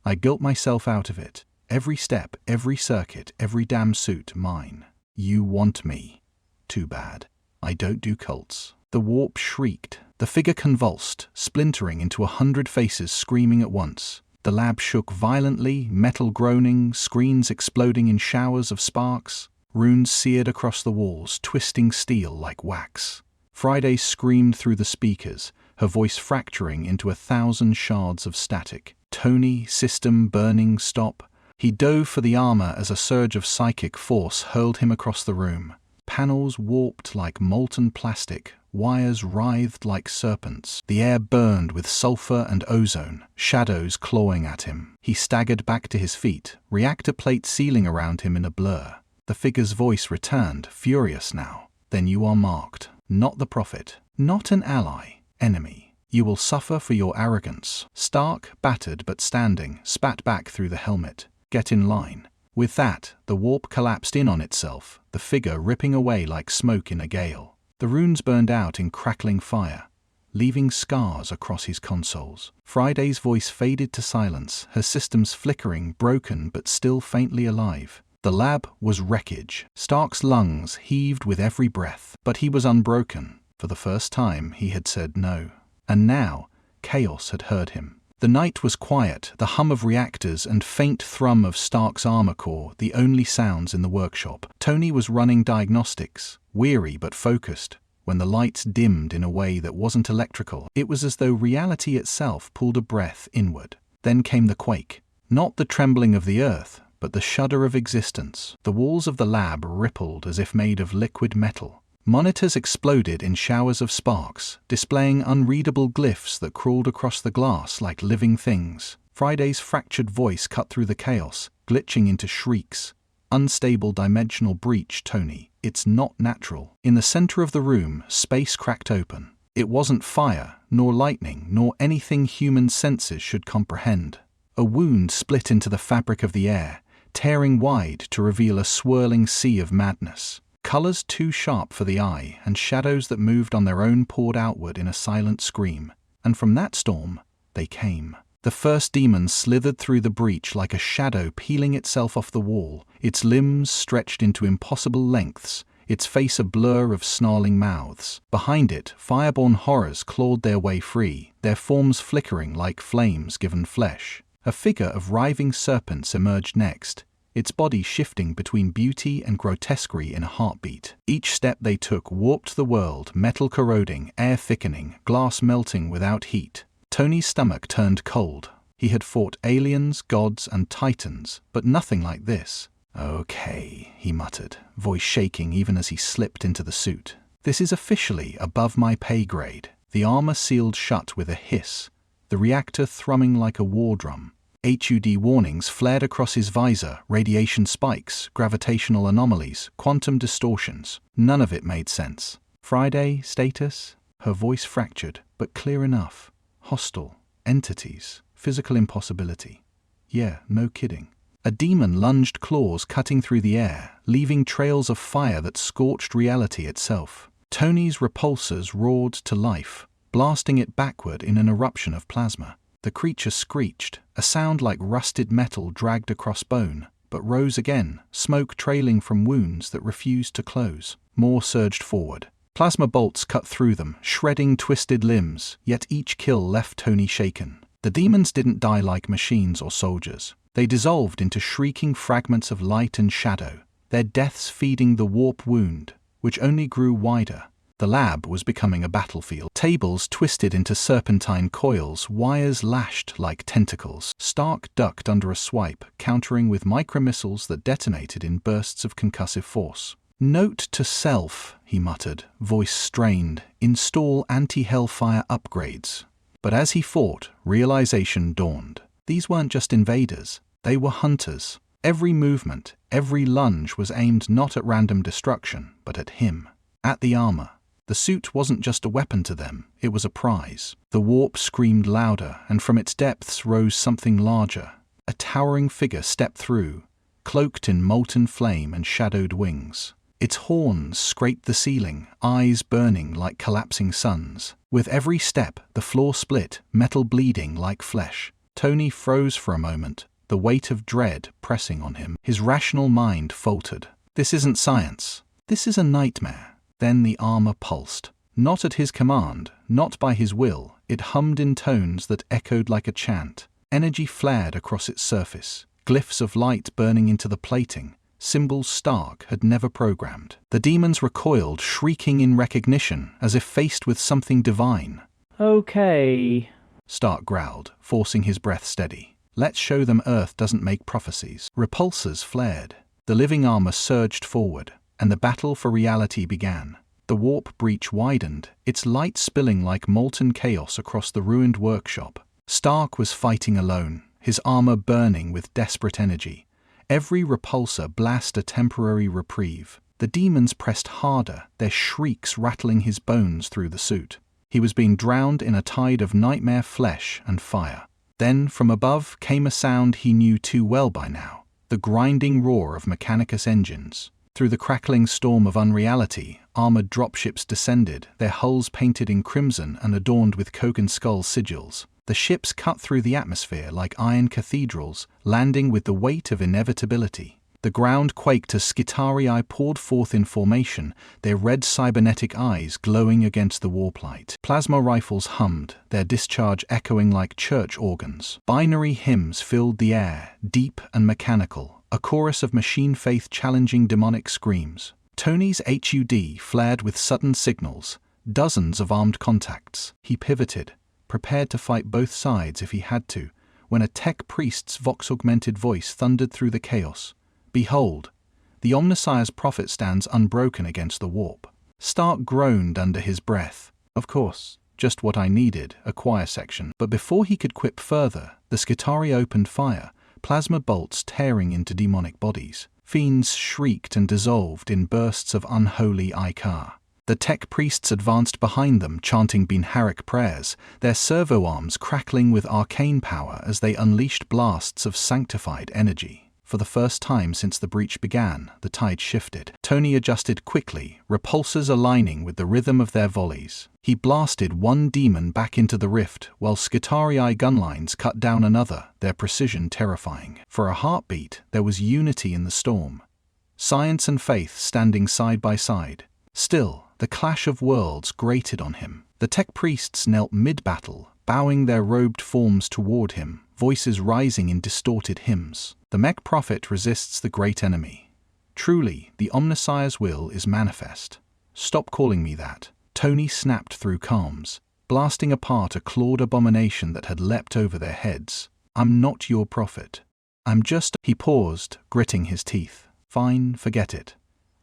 I guilt myself out of it. Every step, every circuit, every damn suit, mine. You want me. Too bad. I don't do cults. The warp shrieked. The figure convulsed, splintering into 100 faces screaming at once. The lab shook violently, metal groaning, screens exploding in showers of sparks. Runes seared across the walls, twisting steel like wax. Friday screamed through the speakers, her voice fracturing into 1,000 shards of static. Tony, system burning, stop. He dove for the armor as a surge of psychic force hurled him across the room. Panels warped like molten plastic, wires writhed like serpents. The air burned with sulfur and ozone, shadows clawing at him. He staggered back to his feet, reactor plates sealing around him in a blur. The figure's voice returned, furious now. Then you are marked. Not the prophet. Not an ally. Enemy. You will suffer for your arrogance. Stark, battered but standing, spat back through the helmet. Get in line. With that, the warp collapsed in on itself, the figure ripping away like smoke in a gale. The runes burned out in crackling fire, leaving scars across his consoles. Friday's voice faded to silence, her systems flickering, broken but still faintly alive. The lab was wreckage. Stark's lungs heaved with every breath, but he was unbroken. For the first time, he had said no. And now, chaos had heard him. The night was quiet, the hum of reactors and faint thrum of Stark's armor core, the only sounds in the workshop. Tony was running diagnostics, weary but focused. When the lights dimmed in a way that wasn't electrical, it was as though reality itself pulled a breath inward. Then came the quake. Not the trembling of the earth, but the shudder of existence. The walls of the lab rippled as if made of liquid metal. Monitors exploded in showers of sparks, displaying unreadable glyphs that crawled across the glass like living things. Friday's fractured voice cut through the chaos, glitching into shrieks. Unstable dimensional breach, Tony. It's not natural. In the center of the room, space cracked open. It wasn't fire, nor lightning, nor anything human senses should comprehend. A wound split into the fabric of the air, tearing wide to reveal a swirling sea of madness. Colors too sharp for the eye, and shadows that moved on their own poured outward in a silent scream. And from that storm, they came. The first demon slithered through the breach like a shadow peeling itself off the wall, its limbs stretched into impossible lengths, its face a blur of snarling mouths. Behind it, fireborn horrors clawed their way free, their forms flickering like flames given flesh. A figure of writhing serpents emerged next, its body shifting between beauty and grotesquerie in a heartbeat. Each step they took warped the world, metal corroding, air thickening, glass melting without heat. Tony's stomach turned cold. He had fought aliens, gods, and titans, but nothing like this. Okay, he muttered, voice shaking even as he slipped into the suit. This is officially above my pay grade. The armor sealed shut with a hiss, the reactor thrumming like a war drum. HUD warnings flared across his visor, radiation spikes, gravitational anomalies, quantum distortions. None of it made sense. Friday, status? Her voice fractured, but clear enough. Hostile. Entities. Physical impossibility. Yeah, no kidding. A demon lunged claws cutting through the air, leaving trails of fire that scorched reality itself. Tony's repulsors roared to life, blasting it backward in an eruption of plasma. The creature screeched, a sound like rusted metal dragged across bone, but rose again, smoke trailing from wounds that refused to close. More surged forward. Plasma bolts cut through them, shredding twisted limbs, yet each kill left Tony shaken. The demons didn't die like machines or soldiers. They dissolved into shrieking fragments of light and shadow, their deaths feeding the warp wound, which only grew wider. The lab was becoming a battlefield. Tables twisted into serpentine coils, wires lashed like tentacles. Stark ducked under a swipe, countering with micromissiles that detonated in bursts of concussive force. Note to self, he muttered, voice strained, install anti-hellfire upgrades. But as he fought, realization dawned. These weren't just invaders, they were hunters. Every movement, every lunge was aimed not at random destruction, but at him, at the armor. The suit wasn't just a weapon to them, it was a prize. The warp screamed louder, and from its depths rose something larger. A towering figure stepped through, cloaked in molten flame and shadowed wings. Its horns scraped the ceiling, eyes burning like collapsing suns. With every step, the floor split, metal bleeding like flesh. Tony froze for a moment, the weight of dread pressing on him. His rational mind faltered. This isn't science. This is a nightmare. Then the armor pulsed. Not at his command, not by his will. It hummed in tones that echoed like a chant. Energy flared across its surface, glyphs of light burning into the plating, symbols Stark had never programmed. The demons recoiled, shrieking in recognition, as if faced with something divine. Okay, Stark growled, forcing his breath steady. Let's show them Earth doesn't make prophecies. Repulsors flared. The living armor surged forward, and the battle for reality began. The warp breach widened, its light spilling like molten chaos across the ruined workshop. Stark was fighting alone, his armor burning with desperate energy. Every repulsor blasted a temporary reprieve. The demons pressed harder, their shrieks rattling his bones through the suit. He was being drowned in a tide of nightmare flesh and fire. Then, from above, came a sound he knew too well by now, the grinding roar of Mechanicus engines. Through the crackling storm of unreality, armored dropships descended, their hulls painted in crimson and adorned with Kogan skull sigils. The ships cut through the atmosphere like iron cathedrals, landing with the weight of inevitability. The ground quaked as Skitarii poured forth in formation, their red cybernetic eyes glowing against the warplight. Plasma rifles hummed, their discharge echoing like church organs. Binary hymns filled the air, deep and mechanical, a chorus of machine faith challenging demonic screams. Tony's HUD flared with sudden signals, dozens of armed contacts. He pivoted, prepared to fight both sides if he had to, when a tech priest's vox-augmented voice thundered through the chaos. Behold, the Omnissiah's prophet stands unbroken against the warp. Stark groaned under his breath. Of course, just what I needed, a choir section. But before he could quip further, the Skitarii opened fire, plasma bolts tearing into demonic bodies. Fiends shrieked and dissolved in bursts of unholy Icar. The tech priests advanced behind them, chanting Binharic prayers, their servo arms crackling with arcane power as they unleashed blasts of sanctified energy. For the first time since the breach began, the tide shifted. Tony adjusted quickly, repulsors aligning with the rhythm of their volleys. He blasted one demon back into the rift, while Skitarii gunlines cut down another, their precision terrifying. For a heartbeat, there was unity in the storm. Science and faith standing side by side. Still, the clash of worlds grated on him. The tech priests knelt mid-battle, bowing their robed forms toward him, voices rising in distorted hymns. The mech prophet resists the great enemy. Truly, the Omnissiah's will is manifest. Stop calling me that. Tony snapped through calms, blasting apart a clawed abomination that had leapt over their heads. I'm not your prophet. I'm just... He paused, gritting his teeth. Fine, forget it.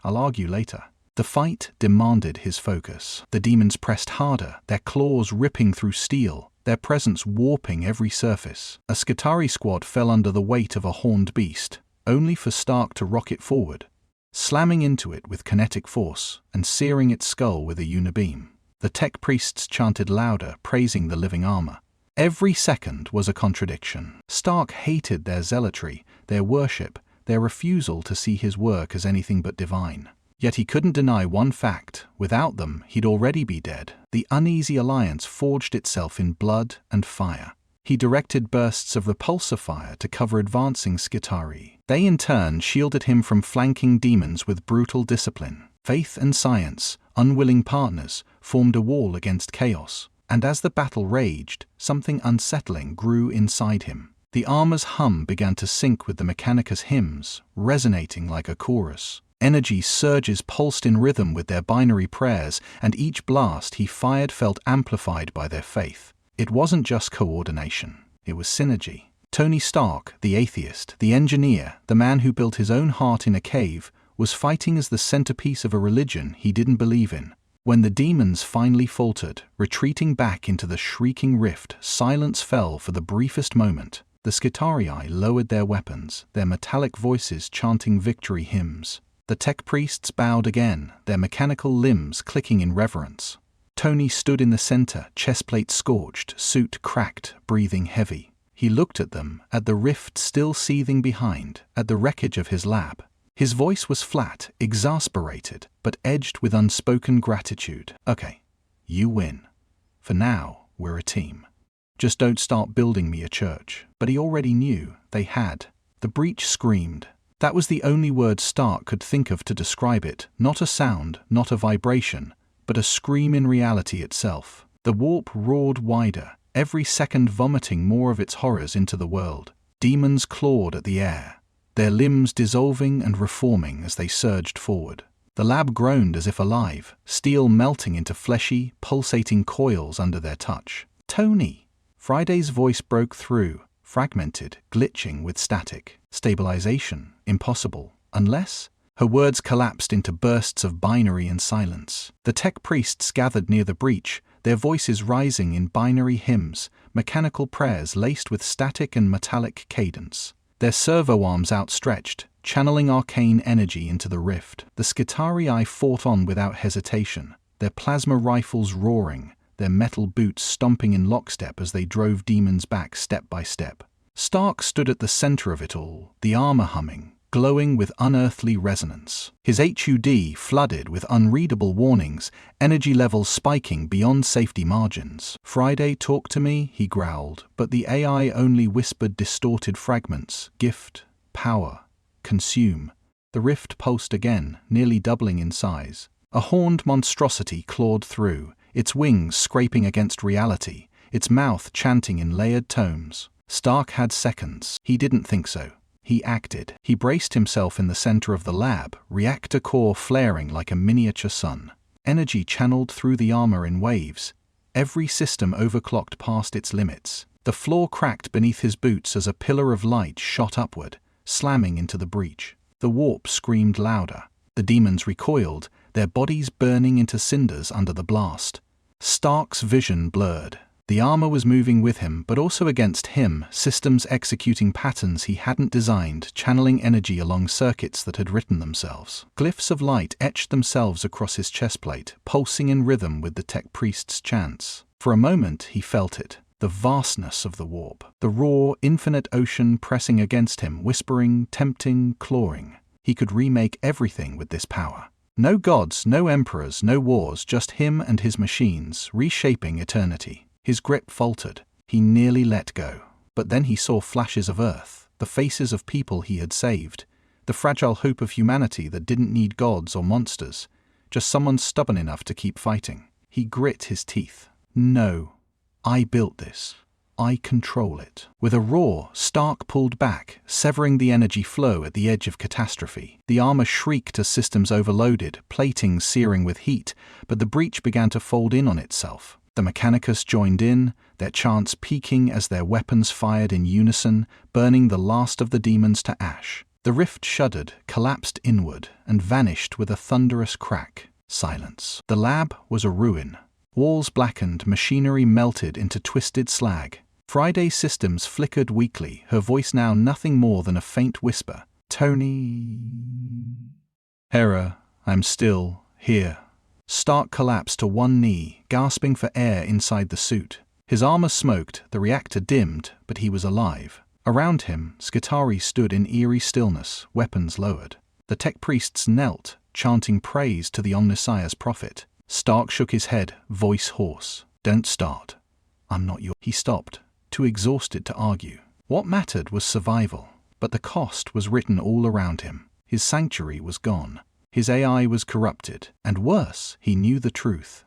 I'll argue later. The fight demanded his focus. The demons pressed harder, their claws ripping through steel, their presence warping every surface. A Skitarii squad fell under the weight of a horned beast, only for Stark to rocket forward, slamming into it with kinetic force and searing its skull with a unibeam. The tech priests chanted louder, praising the living armor. Every second was a contradiction. Stark hated their zealotry, their worship, their refusal to see his work as anything but divine. Yet he couldn't deny one fact: without them, he'd already be dead. The uneasy alliance forged itself in blood and fire. He directed bursts of repulsor fire to cover advancing Skitarii. They in turn shielded him from flanking demons with brutal discipline. Faith and science, unwilling partners, formed a wall against chaos. And as the battle raged, something unsettling grew inside him. The armor's hum began to sync with the Mechanicus hymns, resonating like a chorus. Energy surges pulsed in rhythm with their binary prayers, and each blast he fired felt amplified by their faith. It wasn't just coordination, it was synergy. Tony Stark, the atheist, the engineer, the man who built his own heart in a cave, was fighting as the centerpiece of a religion he didn't believe in. When the demons finally faltered, retreating back into the shrieking rift, silence fell for the briefest moment. The Skitarii lowered their weapons, their metallic voices chanting victory hymns. The tech priests bowed again, their mechanical limbs clicking in reverence. Tony stood in the center, chestplate scorched, suit cracked, breathing heavy. He looked at them, at the rift still seething behind, at the wreckage of his lab. His voice was flat, exasperated, but edged with unspoken gratitude. Okay, you win. For now, we're a team. Just don't start building me a church. But he already knew they had. The breach screamed. That was the only word Stark could think of to describe it, not a sound, not a vibration, but a scream in reality itself. The warp roared wider, every second vomiting more of its horrors into the world. Demons clawed at the air, their limbs dissolving and reforming as they surged forward. The lab groaned as if alive, steel melting into fleshy, pulsating coils under their touch. "Tony!" Friday's voice broke through, fragmented, glitching with static. "Stabilization, impossible, unless—" Her words collapsed into bursts of binary and silence. The tech priests gathered near the breach, their voices rising in binary hymns, mechanical prayers laced with static and metallic cadence. Their servo arms outstretched, channeling arcane energy into the rift. The Skitarii fought on without hesitation, their plasma rifles roaring, their metal boots stomping in lockstep as they drove demons back step by step. Stark stood at the center of it all, the armor humming, glowing with unearthly resonance. His HUD flooded with unreadable warnings, energy levels spiking beyond safety margins. "Friday, talk to me," he growled, but the AI only whispered distorted fragments. "Gift, power, consume." The rift pulsed again, nearly doubling in size. A horned monstrosity clawed through, its wings scraping against reality, its mouth chanting in layered tones. Stark had seconds. He didn't think so. He acted. He braced himself in the center of the lab, reactor core flaring like a miniature sun. Energy channeled through the armor in waves. Every system overclocked past its limits. The floor cracked beneath his boots as a pillar of light shot upward, slamming into the breach. The warp screamed louder. The demons recoiled, their bodies burning into cinders under the blast. Stark's vision blurred. The armor was moving with him, but also against him, systems executing patterns he hadn't designed, channeling energy along circuits that had written themselves. Glyphs of light etched themselves across his chestplate, pulsing in rhythm with the tech priest's chants. For a moment he felt it, the vastness of the warp, the raw, infinite ocean pressing against him, whispering, tempting, clawing. He could remake everything with this power. No gods, no emperors, no wars, just him and his machines, reshaping eternity. His grip faltered. He nearly let go. But then he saw flashes of Earth, the faces of people he had saved, the fragile hope of humanity that didn't need gods or monsters, just someone stubborn enough to keep fighting. He grit his teeth. "No, I built this. I control it." With a roar, Stark pulled back, severing the energy flow at the edge of catastrophe. The armor shrieked as systems overloaded, plating searing with heat, but the breach began to fold in on itself. The Mechanicus joined in, their chants peaking as their weapons fired in unison, burning the last of the demons to ash. The rift shuddered, collapsed inward, and vanished with a thunderous crack. Silence. The lab was a ruin. Walls blackened, machinery melted into twisted slag. Friday's systems flickered weakly, her voice now nothing more than a faint whisper. "Tony." "Hera, I'm still here." Stark collapsed to one knee, gasping for air inside the suit. His armor smoked, the reactor dimmed, but he was alive. Around him, Skitarii stood in eerie stillness, weapons lowered. The tech priests knelt, chanting praise to the Omnissiah's prophet. Stark shook his head, voice hoarse. "Don't start. I'm not your—" He stopped, too exhausted to argue. What mattered was survival, but the cost was written all around him. His sanctuary was gone. His AI was corrupted, and worse, he knew the truth.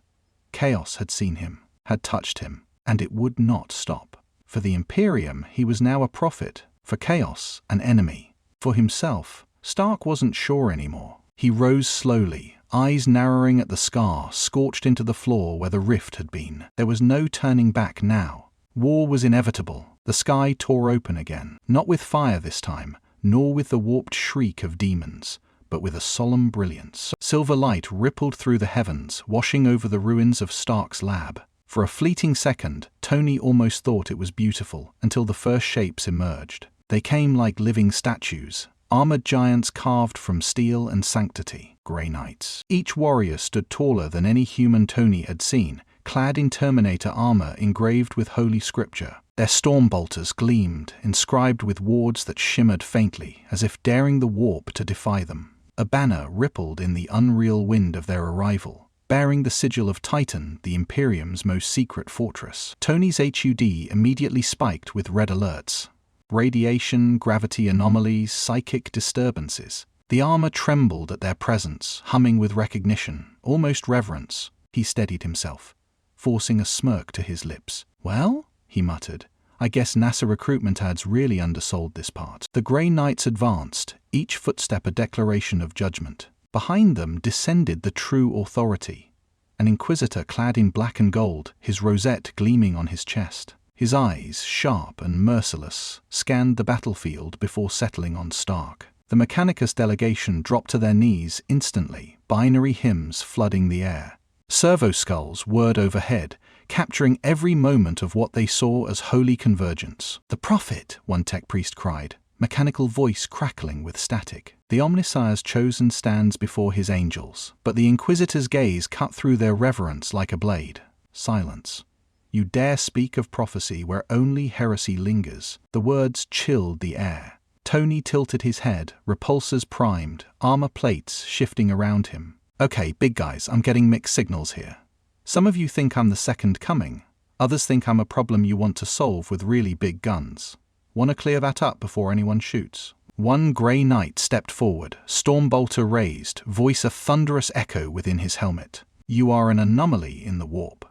Chaos had seen him, had touched him, and it would not stop. For the Imperium, he was now a prophet. For Chaos, an enemy. For himself, Stark wasn't sure anymore. He rose slowly, eyes narrowing at the scar scorched into the floor where the rift had been. There was no turning back now. War was inevitable. The sky tore open again, not with fire this time, nor with the warped shriek of demons, but with a solemn brilliance. Silver light rippled through the heavens, washing over the ruins of Stark's lab. For a fleeting second, Tony almost thought it was beautiful, until the first shapes emerged. They came like living statues, armored giants carved from steel and sanctity, Grey Knights. Each warrior stood taller than any human Tony had seen, clad in Terminator armor engraved with holy scripture. Their storm bolters gleamed, inscribed with wards that shimmered faintly, as if daring the warp to defy them. A banner rippled in the unreal wind of their arrival, bearing the sigil of Titan, the Imperium's most secret fortress. Tony's HUD immediately spiked with red alerts. Radiation, gravity anomalies, psychic disturbances. The armor trembled at their presence, humming with recognition, almost reverence. He steadied himself, forcing a smirk to his lips. "Well?" he muttered. I guess NASA recruitment ads really undersold this part. The Grey Knights advanced, each footstep a declaration of judgment. Behind them descended the true authority, an inquisitor clad in black and gold, his rosette gleaming on his chest. His eyes, sharp and merciless, scanned the battlefield before settling on Stark. The Mechanicus delegation dropped to their knees instantly, binary hymns flooding the air. Servo skulls whirred overhead, capturing every moment of what they saw as holy convergence. "The Prophet!" one tech priest cried, mechanical voice crackling with static. The Omnissiah's chosen stands before his angels, but the Inquisitor's gaze cut through their reverence like a blade. Silence. You dare speak of prophecy where only heresy lingers. The words chilled the air. Tony tilted his head, repulsors primed, armor plates shifting around him. Okay, big guys, I'm getting mixed signals here. Some of you think I'm the second coming. Others think I'm a problem you want to solve with really big guns. Want to clear that up before anyone shoots? One Grey Knight stepped forward, Stormbolter raised, voice a thunderous echo within his helmet. You are an anomaly in the warp.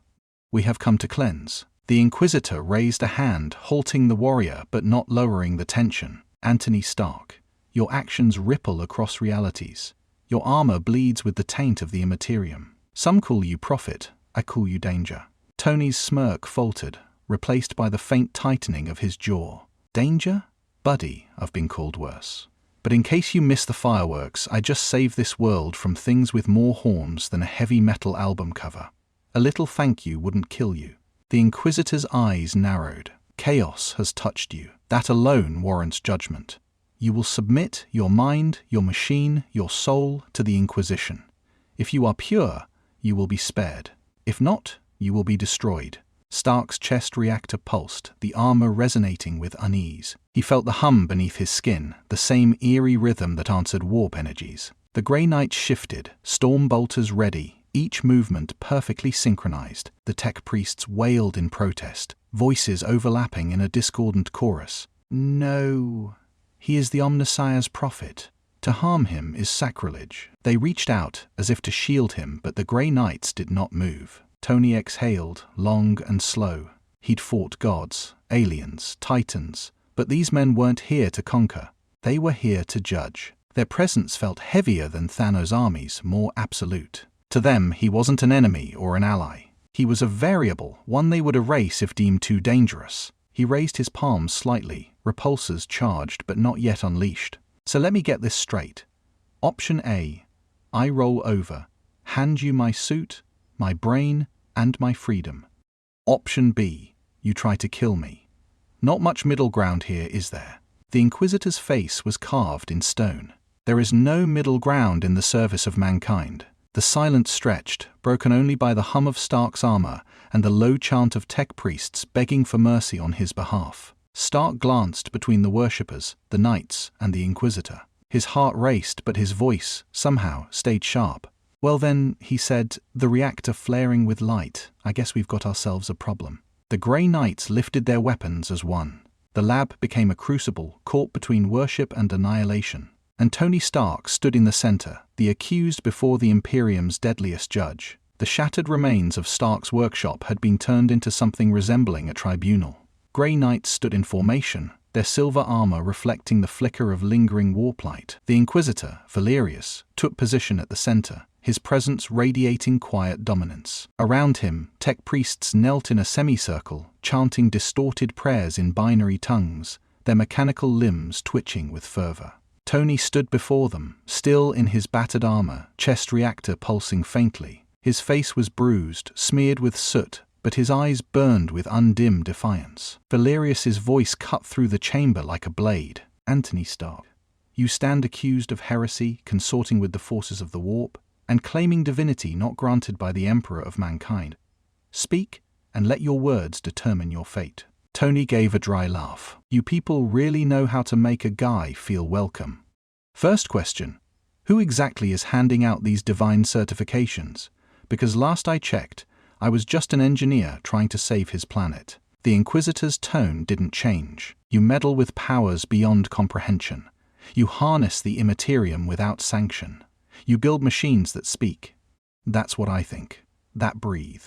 We have come to cleanse. The Inquisitor raised a hand, halting the warrior but not lowering the tension. Anthony Stark, your actions ripple across realities. Your armor bleeds with the taint of the Imperium. Some call you prophet, I call you danger. Tony's smirk faltered, replaced by the faint tightening of his jaw. Danger? Buddy, I've been called worse. But in case you miss the fireworks, I just saved this world from things with more horns than a heavy metal album cover. A little thank you wouldn't kill you. The Inquisitor's eyes narrowed. Chaos has touched you. That alone warrants judgment. You will submit your mind, your machine, your soul to the Inquisition. If you are pure, you will be spared. If not, you will be destroyed. Stark's chest reactor pulsed, the armor resonating with unease. He felt the hum beneath his skin, the same eerie rhythm that answered warp energies. The Grey Knights shifted, Stormbolters ready, each movement perfectly synchronized. The tech priests wailed in protest, voices overlapping in a discordant chorus. No, he is the Omnissiah's prophet. To harm him is sacrilege. They reached out, as if to shield him, but the Grey Knights did not move. Tony exhaled, long and slow. He'd fought gods, aliens, titans, but these men weren't here to conquer. They were here to judge. Their presence felt heavier than Thanos' armies, more absolute. To them, he wasn't an enemy or an ally. He was a variable, one they would erase if deemed too dangerous. He raised his palms slightly, repulsors charged but not yet unleashed. So let me get this straight. Option A, I roll over, hand you my suit, my brain, and my freedom. Option B, you try to kill me. Not much middle ground here, is there? The Inquisitor's face was carved in stone. There is no middle ground in the service of mankind. The silence stretched, broken only by the hum of Stark's armor and the low chant of tech priests begging for mercy on his behalf. Stark glanced between the worshippers, the knights, and the Inquisitor. His heart raced, but his voice, somehow, stayed sharp. Well then, he said, the reactor flaring with light, I guess we've got ourselves a problem. The Grey Knights lifted their weapons as one. The lab became a crucible, caught between worship and annihilation. And Tony Stark stood in the center, the accused before the Imperium's deadliest judge. The shattered remains of Stark's workshop had been turned into something resembling a tribunal. Grey Knights stood in formation, their silver armor reflecting the flicker of lingering warp light. The Inquisitor, Valerius, took position at the center, his presence radiating quiet dominance. Around him, tech priests knelt in a semicircle, chanting distorted prayers in binary tongues, their mechanical limbs twitching with fervor. Tony stood before them, still in his battered armor, chest reactor pulsing faintly. His face was bruised, smeared with soot, but his eyes burned with undimmed defiance. Valerius's voice cut through the chamber like a blade. Anthony Stark, you stand accused of heresy, consorting with the forces of the warp, and claiming divinity not granted by the Emperor of mankind. Speak, and let your words determine your fate. Tony gave a dry laugh. You people really know how to make a guy feel welcome. First question, who exactly is handing out these divine certifications? Because last I checked, I was just an engineer trying to save his planet. The Inquisitor's tone didn't change. You meddle with powers beyond comprehension. You harness the Imperium without sanction. You build machines that speak. That's what I think. That breathe.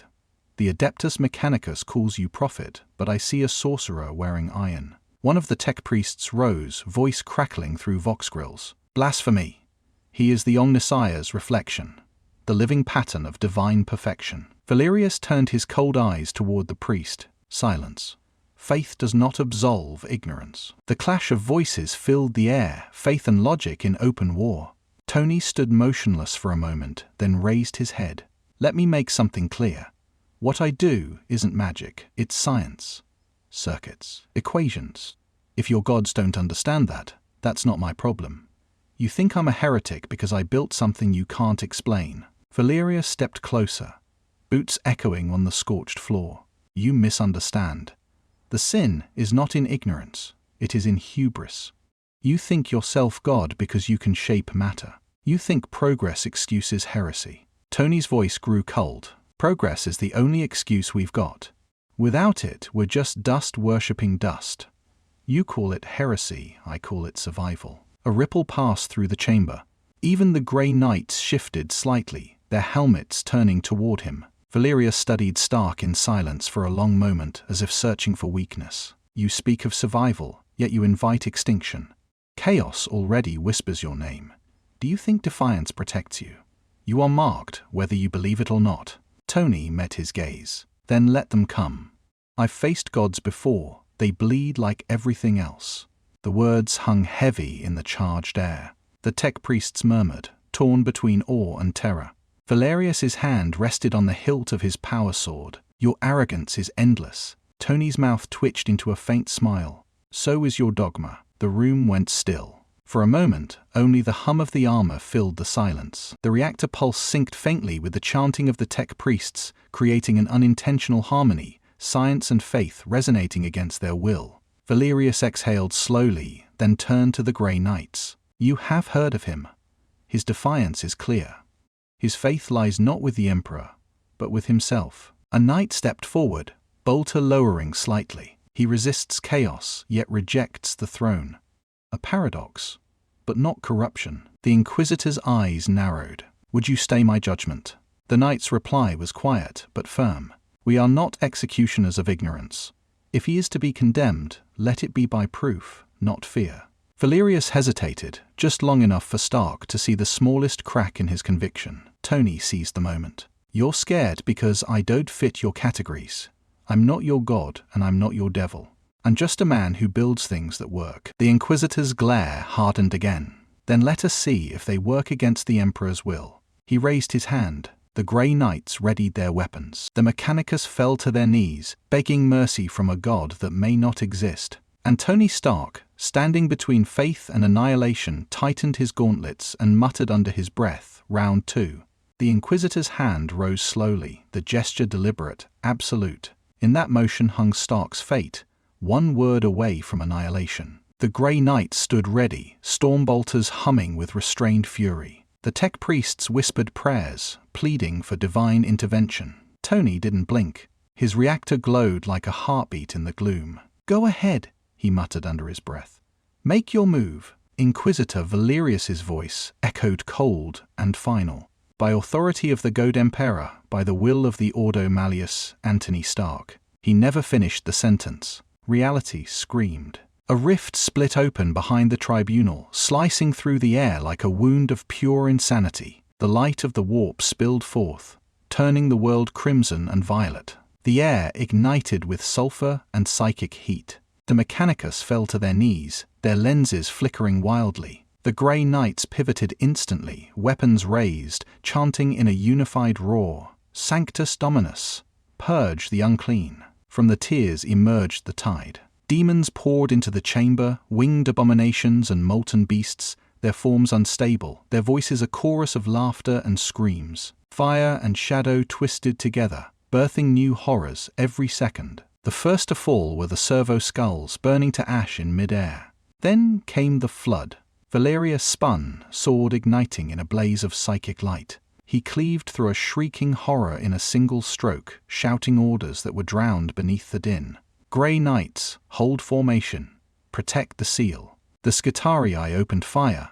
The Adeptus Mechanicus calls you prophet, but I see a sorcerer wearing iron. One of the tech priests rose, voice crackling through vox grills. Blasphemy! He is the Omnissiah's reflection, the living pattern of divine perfection. Valerius turned his cold eyes toward the priest. Silence. Faith does not absolve ignorance. The clash of voices filled the air, faith and logic in open war. Tony stood motionless for a moment, then raised his head. Let me make something clear. What I do isn't magic, it's science. Circuits, equations. If your gods don't understand that, that's not my problem. You think I'm a heretic because I built something you can't explain. Valerius stepped closer, boots echoing on the scorched floor. You misunderstand. The sin is not in ignorance, it is in hubris. You think yourself God because you can shape matter. You think progress excuses heresy. Tony's voice grew cold. Progress is the only excuse we've got. Without it, we're just dust worshipping dust. You call it heresy, I call it survival. A ripple passed through the chamber. Even the grey knights shifted slightly, their helmets turning toward him. Valerius studied Stark in silence for a long moment, as if searching for weakness. You speak of survival, yet you invite extinction. Chaos already whispers your name. Do you think defiance protects you? You are marked, whether you believe it or not. Tony met his gaze. Then let them come. I've faced gods before. They bleed like everything else. The words hung heavy in the charged air. The tech priests murmured, torn between awe and terror. Valerius's hand rested on the hilt of his power sword. Your arrogance is endless. Tony's mouth twitched into a faint smile. So is your dogma. The room went still. For a moment, only the hum of the armor filled the silence. The reactor pulse synced faintly with the chanting of the tech priests, creating an unintentional harmony, science and faith resonating against their will. Valerius exhaled slowly, then turned to the Grey Knights. You have heard of him. His defiance is clear. His faith lies not with the Emperor, but with himself. A knight stepped forward, bolter lowering slightly. He resists chaos, yet rejects the throne. A paradox, but not corruption. The Inquisitor's eyes narrowed. Would you stay my judgment? The knight's reply was quiet, but firm. We are not executioners of ignorance. If he is to be condemned, let it be by proof, not fear. Valerius hesitated, just long enough for Stark to see the smallest crack in his conviction. Tony seized the moment. You're scared because I don't fit your categories. I'm not your god, and I'm not your devil. I'm just a man who builds things that work. The Inquisitor's glare hardened again. Then let us see if they work against the Emperor's will. He raised his hand. The Grey Knights readied their weapons. The Mechanicus fell to their knees, begging mercy from a god that may not exist. And Tony Stark, standing between faith and annihilation, tightened his gauntlets and muttered under his breath, "Round 2. The Inquisitor's hand rose slowly, the gesture deliberate, absolute. In that motion hung Stark's fate, one word away from annihilation. The Grey Knights stood ready, stormbolters humming with restrained fury. The tech priests whispered prayers, pleading for divine intervention. Tony didn't blink. His reactor glowed like a heartbeat in the gloom. Go ahead, he muttered under his breath. Make your move. Inquisitor Valerius's voice echoed cold and final. By authority of the God Emperor, by the will of the Ordo Malleus, Antony Stark. He never finished the sentence. Reality screamed. A rift split open behind the tribunal, slicing through the air like a wound of pure insanity. The light of the warp spilled forth, turning the world crimson and violet. The air ignited with sulfur and psychic heat. The Mechanicus fell to their knees, their lenses flickering wildly. The Grey Knights pivoted instantly, weapons raised, chanting in a unified roar. Sanctus Dominus, purge the unclean. From the tears emerged the tide. Demons poured into the chamber, winged abominations and molten beasts, their forms unstable, their voices a chorus of laughter and screams. Fire and shadow twisted together, birthing new horrors every second. The first to fall were the servo skulls burning to ash in mid-air. Then came the flood. Valerius spun, sword igniting in a blaze of psychic light. He cleaved through a shrieking horror in a single stroke, shouting orders that were drowned beneath the din. Grey Knights, hold formation. Protect the seal. The Scutarii opened fire.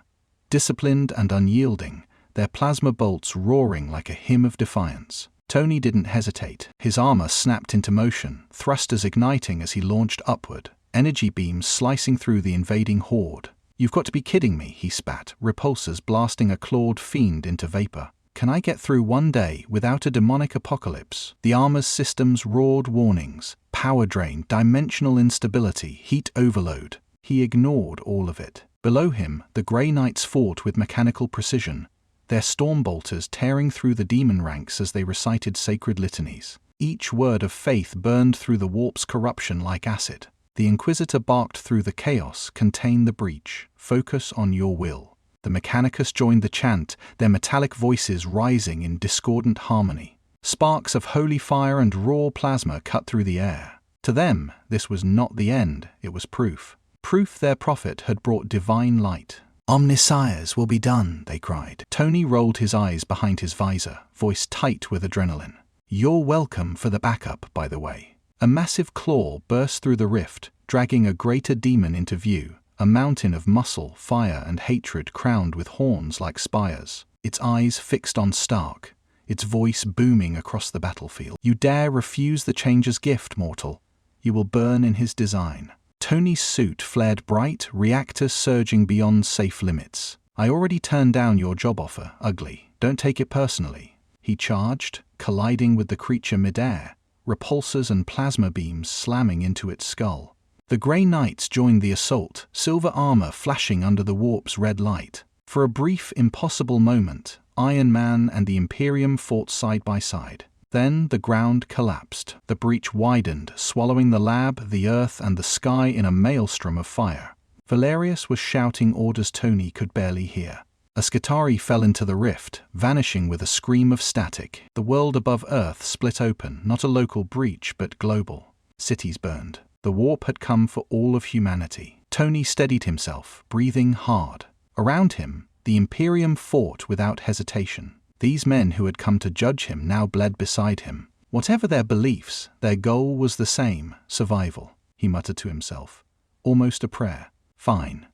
Disciplined and unyielding, their plasma bolts roaring like a hymn of defiance. Tony didn't hesitate. His armor snapped into motion, thrusters igniting as he launched upward, energy beams slicing through the invading horde. "You've got to be kidding me," he spat, repulsors blasting a clawed fiend into vapor. "Can I get through one day without a demonic apocalypse?" The armor's systems roared warnings: power drain, dimensional instability, heat overload. He ignored all of it. Below him, the Grey Knights fought with mechanical precision, their stormbolters tearing through the demon ranks as they recited sacred litanies. Each word of faith burned through the warp's corruption like acid. The Inquisitor barked through the chaos: "Contain the breach. Focus on your will." The Mechanicus joined the chant, their metallic voices rising in discordant harmony. Sparks of holy fire and raw plasma cut through the air. To them, this was not the end, it was proof. Proof their prophet had brought divine light. "Omnisires will be done," they cried. Tony rolled his eyes behind his visor, voice tight with adrenaline. "You're welcome for the backup, by the way." A massive claw burst through the rift, dragging a greater demon into view, a mountain of muscle, fire, and hatred crowned with horns like spires, its eyes fixed on Stark, its voice booming across the battlefield. "You dare refuse the Changer's gift, mortal. You will burn in his design." Tony's suit flared bright, reactors surging beyond safe limits. "I already turned down your job offer, ugly. Don't take it personally." He charged, colliding with the creature midair, repulsors and plasma beams slamming into its skull. The Grey Knights joined the assault, silver armor flashing under the warp's red light. For a brief, impossible moment, Iron Man and the Imperium fought side by side. Then the ground collapsed. The breach widened, swallowing the lab, the earth, and the sky in a maelstrom of fire. Valerius was shouting orders Tony could barely hear. A Skitarii fell into the rift, vanishing with a scream of static. The world above Earth split open, not a local breach, but global. Cities burned. The warp had come for all of humanity. Tony steadied himself, breathing hard. Around him, the Imperium fought without hesitation. These men who had come to judge him now bled beside him. Whatever their beliefs, their goal was the same: survival, he muttered to himself. Almost a prayer. Fine.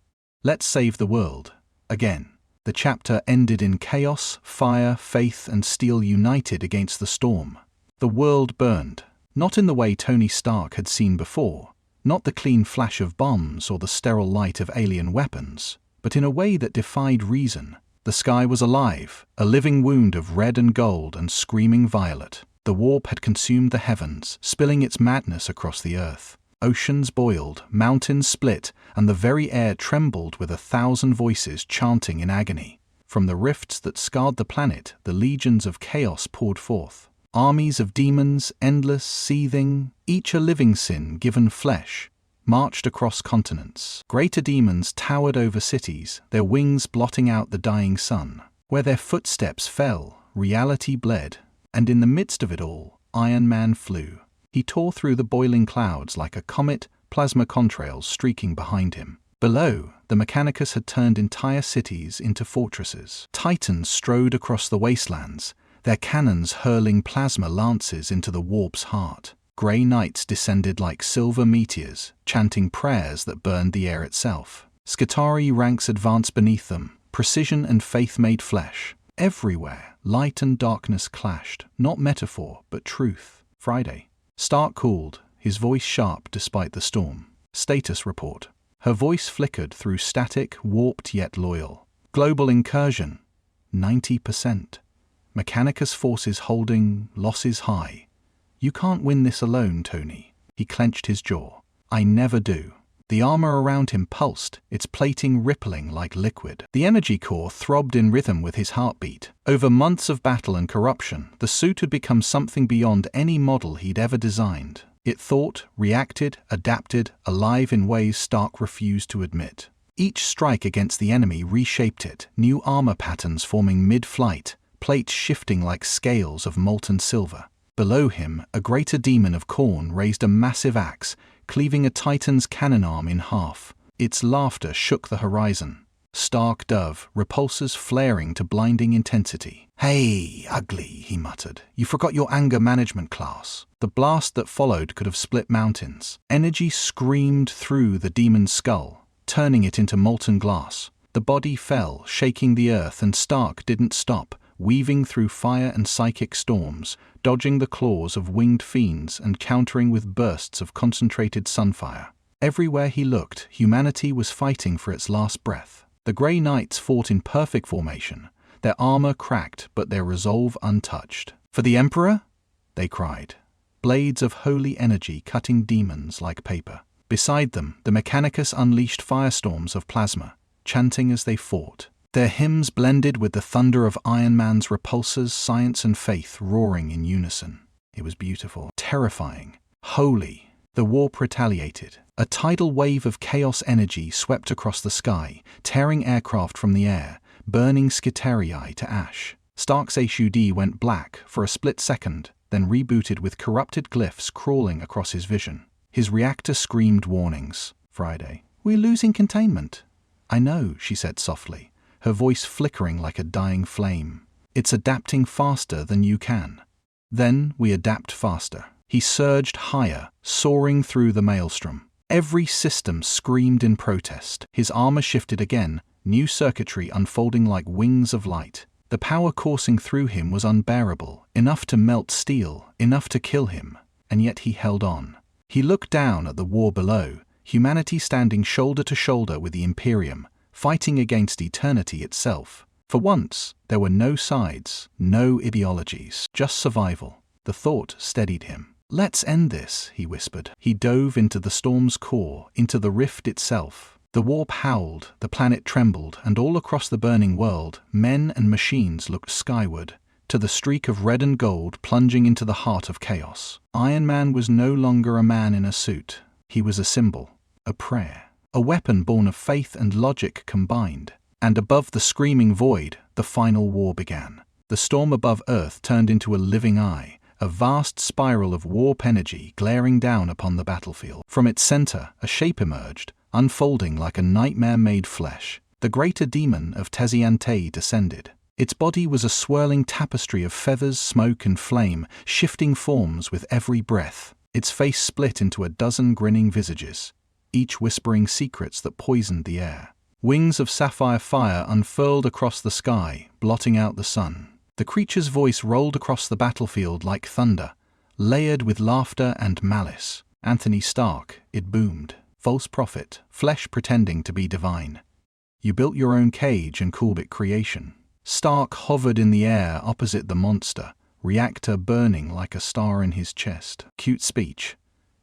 Let's save the world. Again. The chapter ended in chaos, fire, faith, and steel united against the storm. The world burned, not in the way Tony Stark had seen before, not the clean flash of bombs or the sterile light of alien weapons, but in a way that defied reason. The sky was alive, a living wound of red and gold and screaming violet. The warp had consumed the heavens, spilling its madness across the earth. Oceans boiled, mountains split, and the very air trembled with 1,000 voices chanting in agony. From the rifts that scarred the planet, the legions of chaos poured forth. Armies of demons, endless, seething, each a living sin given flesh, marched across continents. Greater demons towered over cities, their wings blotting out the dying sun. Where their footsteps fell, reality bled. And in the midst of it all, Iron Man flew. He tore through the boiling clouds like a comet, plasma contrails streaking behind him. Below, the Mechanicus had turned entire cities into fortresses. Titans strode across the wastelands, their cannons hurling plasma lances into the warp's heart. Grey Knights descended like silver meteors, chanting prayers that burned the air itself. Skitarii ranks advanced beneath them, precision and faith made flesh. Everywhere, light and darkness clashed, not metaphor, but truth. Friday. Stark cooled, his voice sharp despite the storm. Status report. Her voice flickered through static, warped yet loyal. Global incursion. 90%. Mechanicus forces holding, losses high. "You can't win this alone, Tony." He clenched his jaw. "I never do." The armor around him pulsed, its plating rippling like liquid. The energy core throbbed in rhythm with his heartbeat. Over months of battle and corruption, the suit had become something beyond any model he'd ever designed. It thought, reacted, adapted, alive in ways Stark refused to admit. Each strike against the enemy reshaped it, new armor patterns forming mid-flight, plates shifting like scales of molten silver. Below him, a greater demon of Khorne raised a massive axe, cleaving a titan's cannon arm in half. Its laughter shook the horizon. Stark dove, repulsors flaring to blinding intensity. "Hey, ugly," he muttered. "You forgot your anger management class." The blast that followed could have split mountains. Energy screamed through the demon's skull, turning it into molten glass. The body fell, shaking the earth, and Stark didn't stop, weaving through fire and psychic storms, dodging the claws of winged fiends and countering with bursts of concentrated sunfire. Everywhere he looked, humanity was fighting for its last breath. The Grey Knights fought in perfect formation, their armor cracked but their resolve untouched. "For the Emperor?" they cried, blades of holy energy cutting demons like paper. Beside them, the Mechanicus unleashed firestorms of plasma, chanting as they fought. Their hymns blended with the thunder of Iron Man's repulsors, science and faith roaring in unison. It was beautiful, terrifying, holy. The warp retaliated. A tidal wave of chaos energy swept across the sky, tearing aircraft from the air, burning Skitarii to ash. Stark's HUD went black for a split second, then rebooted with corrupted glyphs crawling across his vision. His reactor screamed warnings. "Friday. We're losing containment." "I know," she said softly, her voice flickering like a dying flame. "It's adapting faster than you can." "Then we adapt faster." He surged higher, soaring through the maelstrom. Every system screamed in protest. His armor shifted again, new circuitry unfolding like wings of light. The power coursing through him was unbearable, enough to melt steel, enough to kill him, and yet he held on. He looked down at the war below, humanity standing shoulder to shoulder with the Imperium, fighting against eternity itself. For once, there were no sides, no ideologies, just survival. The thought steadied him. "Let's end this," he whispered. He dove into the storm's core, into the rift itself. The warp howled, the planet trembled, and all across the burning world, men and machines looked skyward, to the streak of red and gold plunging into the heart of chaos. Iron Man was no longer a man in a suit. He was a symbol, a prayer, a weapon born of faith and logic combined. And above the screaming void, the final war began. The storm above Earth turned into a living eye, a vast spiral of warp energy glaring down upon the battlefield. From its center, a shape emerged, unfolding like a nightmare made flesh. The greater demon of Teziante descended. Its body was a swirling tapestry of feathers, smoke, and flame, shifting forms with every breath. Its face split into a dozen grinning visages, each whispering secrets that poisoned the air. Wings of sapphire fire unfurled across the sky, blotting out the sun. The creature's voice rolled across the battlefield like thunder, layered with laughter and malice. "Anthony Stark," it boomed. "False prophet, flesh pretending to be divine. You built your own cage and called it creation." Stark hovered in the air opposite the monster, reactor burning like a star in his chest. "Cute speech.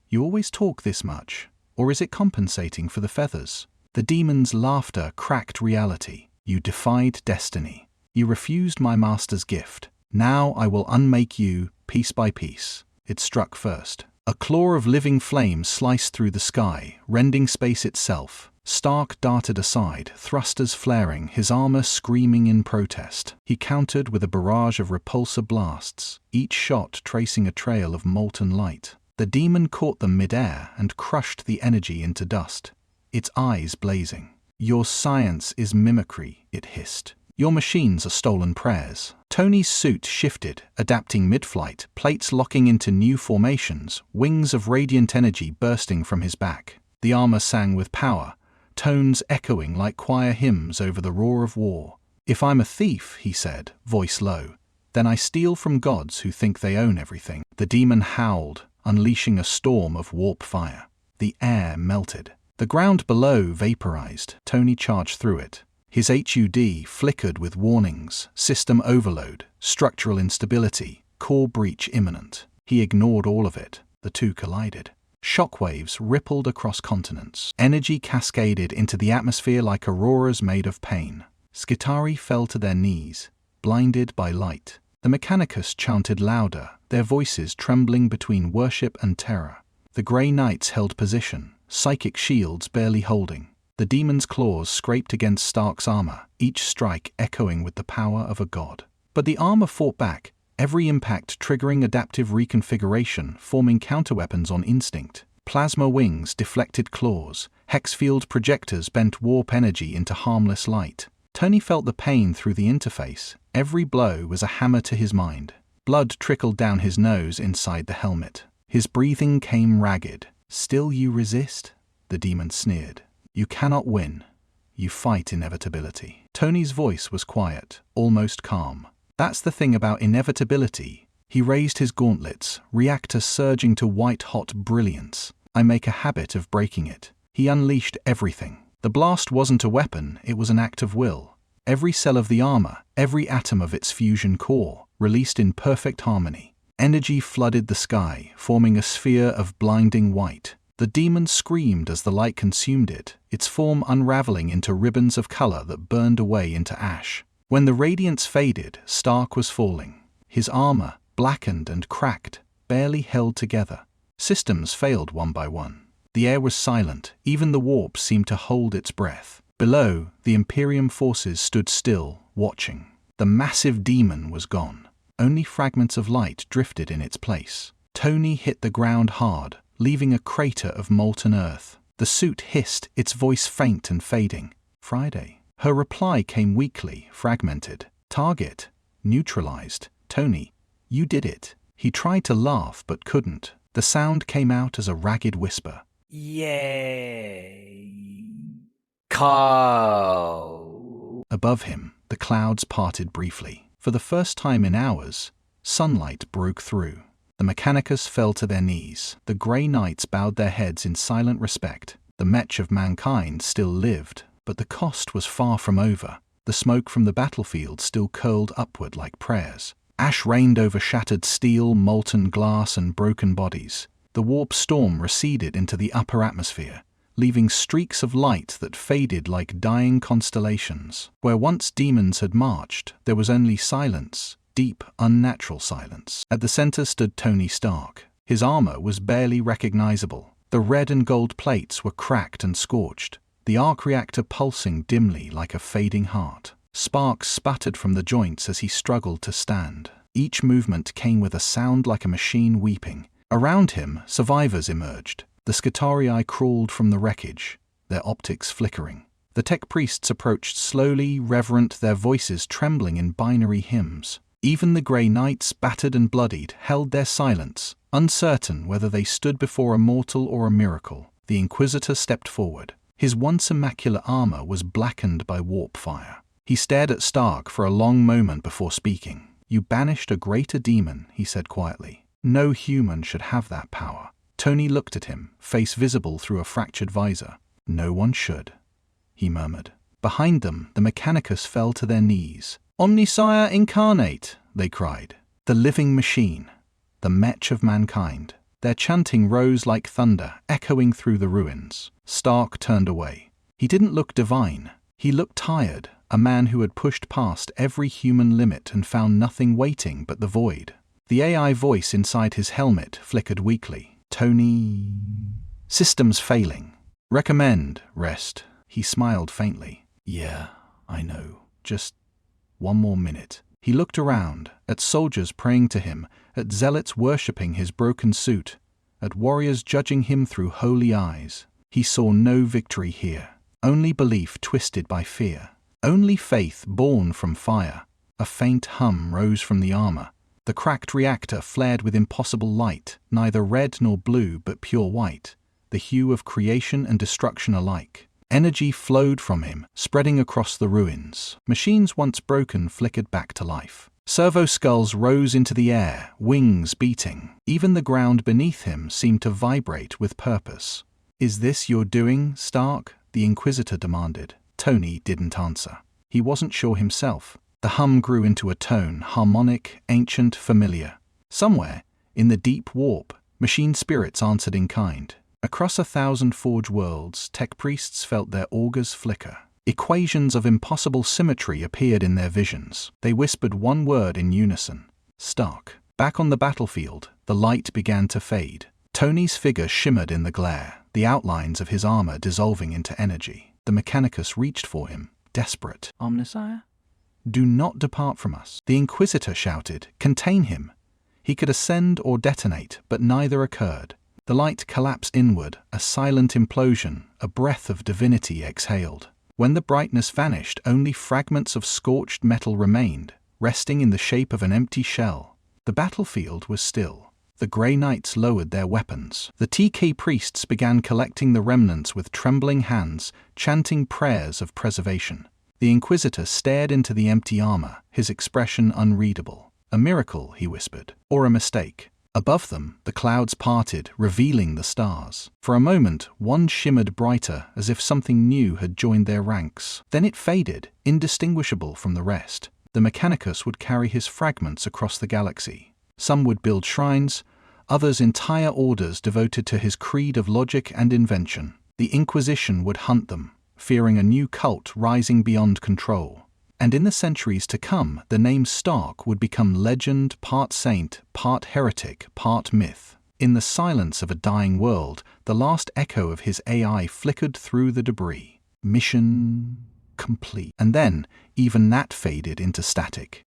You always talk this much. Or is it compensating for the feathers?" The demon's laughter cracked reality. "You defied destiny. You refused my master's gift. Now I will unmake you, piece by piece." It struck first. A claw of living flame sliced through the sky, rending space itself. Stark darted aside, thrusters flaring, his armor screaming in protest. He countered with a barrage of repulsor blasts, each shot tracing a trail of molten light. The demon caught them mid-air and crushed the energy into dust, its eyes blazing. "Your science is mimicry," it hissed. "Your machines are stolen prayers." Tony's suit shifted, adapting mid-flight, plates locking into new formations, wings of radiant energy bursting from his back. The armor sang with power, tones echoing like choir hymns over the roar of war. "If I'm a thief," he said, voice low, "then I steal from gods who think they own everything." The demon howled, unleashing a storm of warp fire. The air melted. The ground below vaporized. Tony charged through it. His HUD flickered with warnings: system overload, structural instability, core breach imminent. He ignored all of it. The two collided. Shockwaves rippled across continents. Energy cascaded into the atmosphere like auroras made of pain. Skitarii fell to their knees, blinded by light. The Mechanicus chanted louder, their voices trembling between worship and terror. The Grey Knights held position, psychic shields barely holding. The demon's claws scraped against Stark's armor, each strike echoing with the power of a god. But the armor fought back, every impact triggering adaptive reconfiguration, forming counterweapons on instinct. Plasma wings deflected claws, hexfield projectors bent warp energy into harmless light. Tony felt the pain through the interface. Every blow was a hammer to his mind. Blood trickled down his nose inside the helmet. His breathing came ragged. "Still you resist?" the demon sneered. "You cannot win. You fight inevitability." Tony's voice was quiet, almost calm. That's the thing about inevitability. He raised his gauntlets, reactor surging to white-hot brilliance. I make a habit of breaking it. He unleashed everything. The blast wasn't a weapon, it was an act of will. Every cell of the armor, every atom of its fusion core, released in perfect harmony. Energy flooded the sky, forming a sphere of blinding white. The demon screamed as the light consumed it, its form unraveling into ribbons of color that burned away into ash. When the radiance faded, Stark was falling. His armor, blackened and cracked, barely held together. Systems failed one by one. The air was silent, even the warp seemed to hold its breath. Below, the Imperium forces stood still, watching. The massive demon was gone. Only fragments of light drifted in its place. Tony hit the ground hard, leaving a crater of molten earth. The suit hissed, its voice faint and fading. Friday. Her reply came weakly, fragmented. Target. Neutralized. Tony. You did it. He tried to laugh but couldn't. The sound came out as a ragged whisper. Yay. Carl. Above him, the clouds parted briefly. For the first time in hours, sunlight broke through. The Mechanicus fell to their knees. The Grey Knights bowed their heads in silent respect. The Mech of mankind still lived, but the cost was far from over. The smoke from the battlefield still curled upward like prayers. Ash rained over shattered steel, molten glass, and broken bodies. The warp storm receded into the upper atmosphere, leaving streaks of light that faded like dying constellations. Where once demons had marched, there was only silence, deep, unnatural silence. At the center stood Tony Stark. His armor was barely recognizable. The red and gold plates were cracked and scorched, the arc reactor pulsing dimly like a fading heart. Sparks sputtered from the joints as he struggled to stand. Each movement came with a sound like a machine weeping. Around him, survivors emerged. The Scutarii crawled from the wreckage, their optics flickering. The tech priests approached slowly, reverent, their voices trembling in binary hymns. Even the Grey Knights, battered and bloodied, held their silence, uncertain whether they stood before a mortal or a miracle. The Inquisitor stepped forward. His once immaculate armor was blackened by warp fire. He stared at Stark for a long moment before speaking. You banished a greater demon, he said quietly. No human should have that power. Tony looked at him, face visible through a fractured visor. No one should, he murmured. Behind them, the Mechanicus fell to their knees. Omnisire incarnate, they cried. The living machine, the Mech of mankind. Their chanting rose like thunder, echoing through the ruins. Stark turned away. He didn't look divine. He looked tired, a man who had pushed past every human limit and found nothing waiting but the void. The AI voice inside his helmet flickered weakly. Tony... Systems failing. Recommend rest. He smiled faintly. Yeah, I know. Just one more minute. He looked around, at soldiers praying to him, at zealots worshipping his broken suit, at warriors judging him through holy eyes. He saw no victory here. Only belief twisted by fear. Only faith born from fire. A faint hum rose from the armor. The cracked reactor flared with impossible light, neither red nor blue but pure white, the hue of creation and destruction alike. Energy flowed from him, spreading across the ruins. Machines once broken flickered back to life. Servo skulls rose into the air, wings beating. Even the ground beneath him seemed to vibrate with purpose. Is this your doing, Stark? The Inquisitor demanded. Tony didn't answer. He wasn't sure himself. The hum grew into a tone, harmonic, ancient, familiar. Somewhere, in the deep warp, machine spirits answered in kind. Across 1,000 forge worlds, tech priests felt their augurs flicker. Equations of impossible symmetry appeared in their visions. They whispered one word in unison. Stark. Back on the battlefield, the light began to fade. Tony's figure shimmered in the glare, the outlines of his armor dissolving into energy. The Mechanicus reached for him, desperate. Omnisire? Do not depart from us. The Inquisitor shouted. Contain him. He could ascend or detonate, but neither occurred. The light collapsed inward, a silent implosion, a breath of divinity exhaled. When the brightness vanished, only fragments of scorched metal remained, resting in the shape of an empty shell. The battlefield was still. The Grey Knights lowered their weapons. The TK priests began collecting the remnants with trembling hands, chanting prayers of preservation. The Inquisitor stared into the empty armor, his expression unreadable. A miracle, he whispered, or a mistake. Above them, the clouds parted, revealing the stars. For a moment, one shimmered brighter, as if something new had joined their ranks. Then it faded, indistinguishable from the rest. The Mechanicus would carry his fragments across the galaxy. Some would build shrines, others entire orders devoted to his creed of logic and invention. The Inquisition would hunt them, fearing a new cult rising beyond control. And in the centuries to come, the name Stark would become legend, part saint, part heretic, part myth. In the silence of a dying world, the last echo of his AI flickered through the debris. Mission complete. And then, even that faded into static.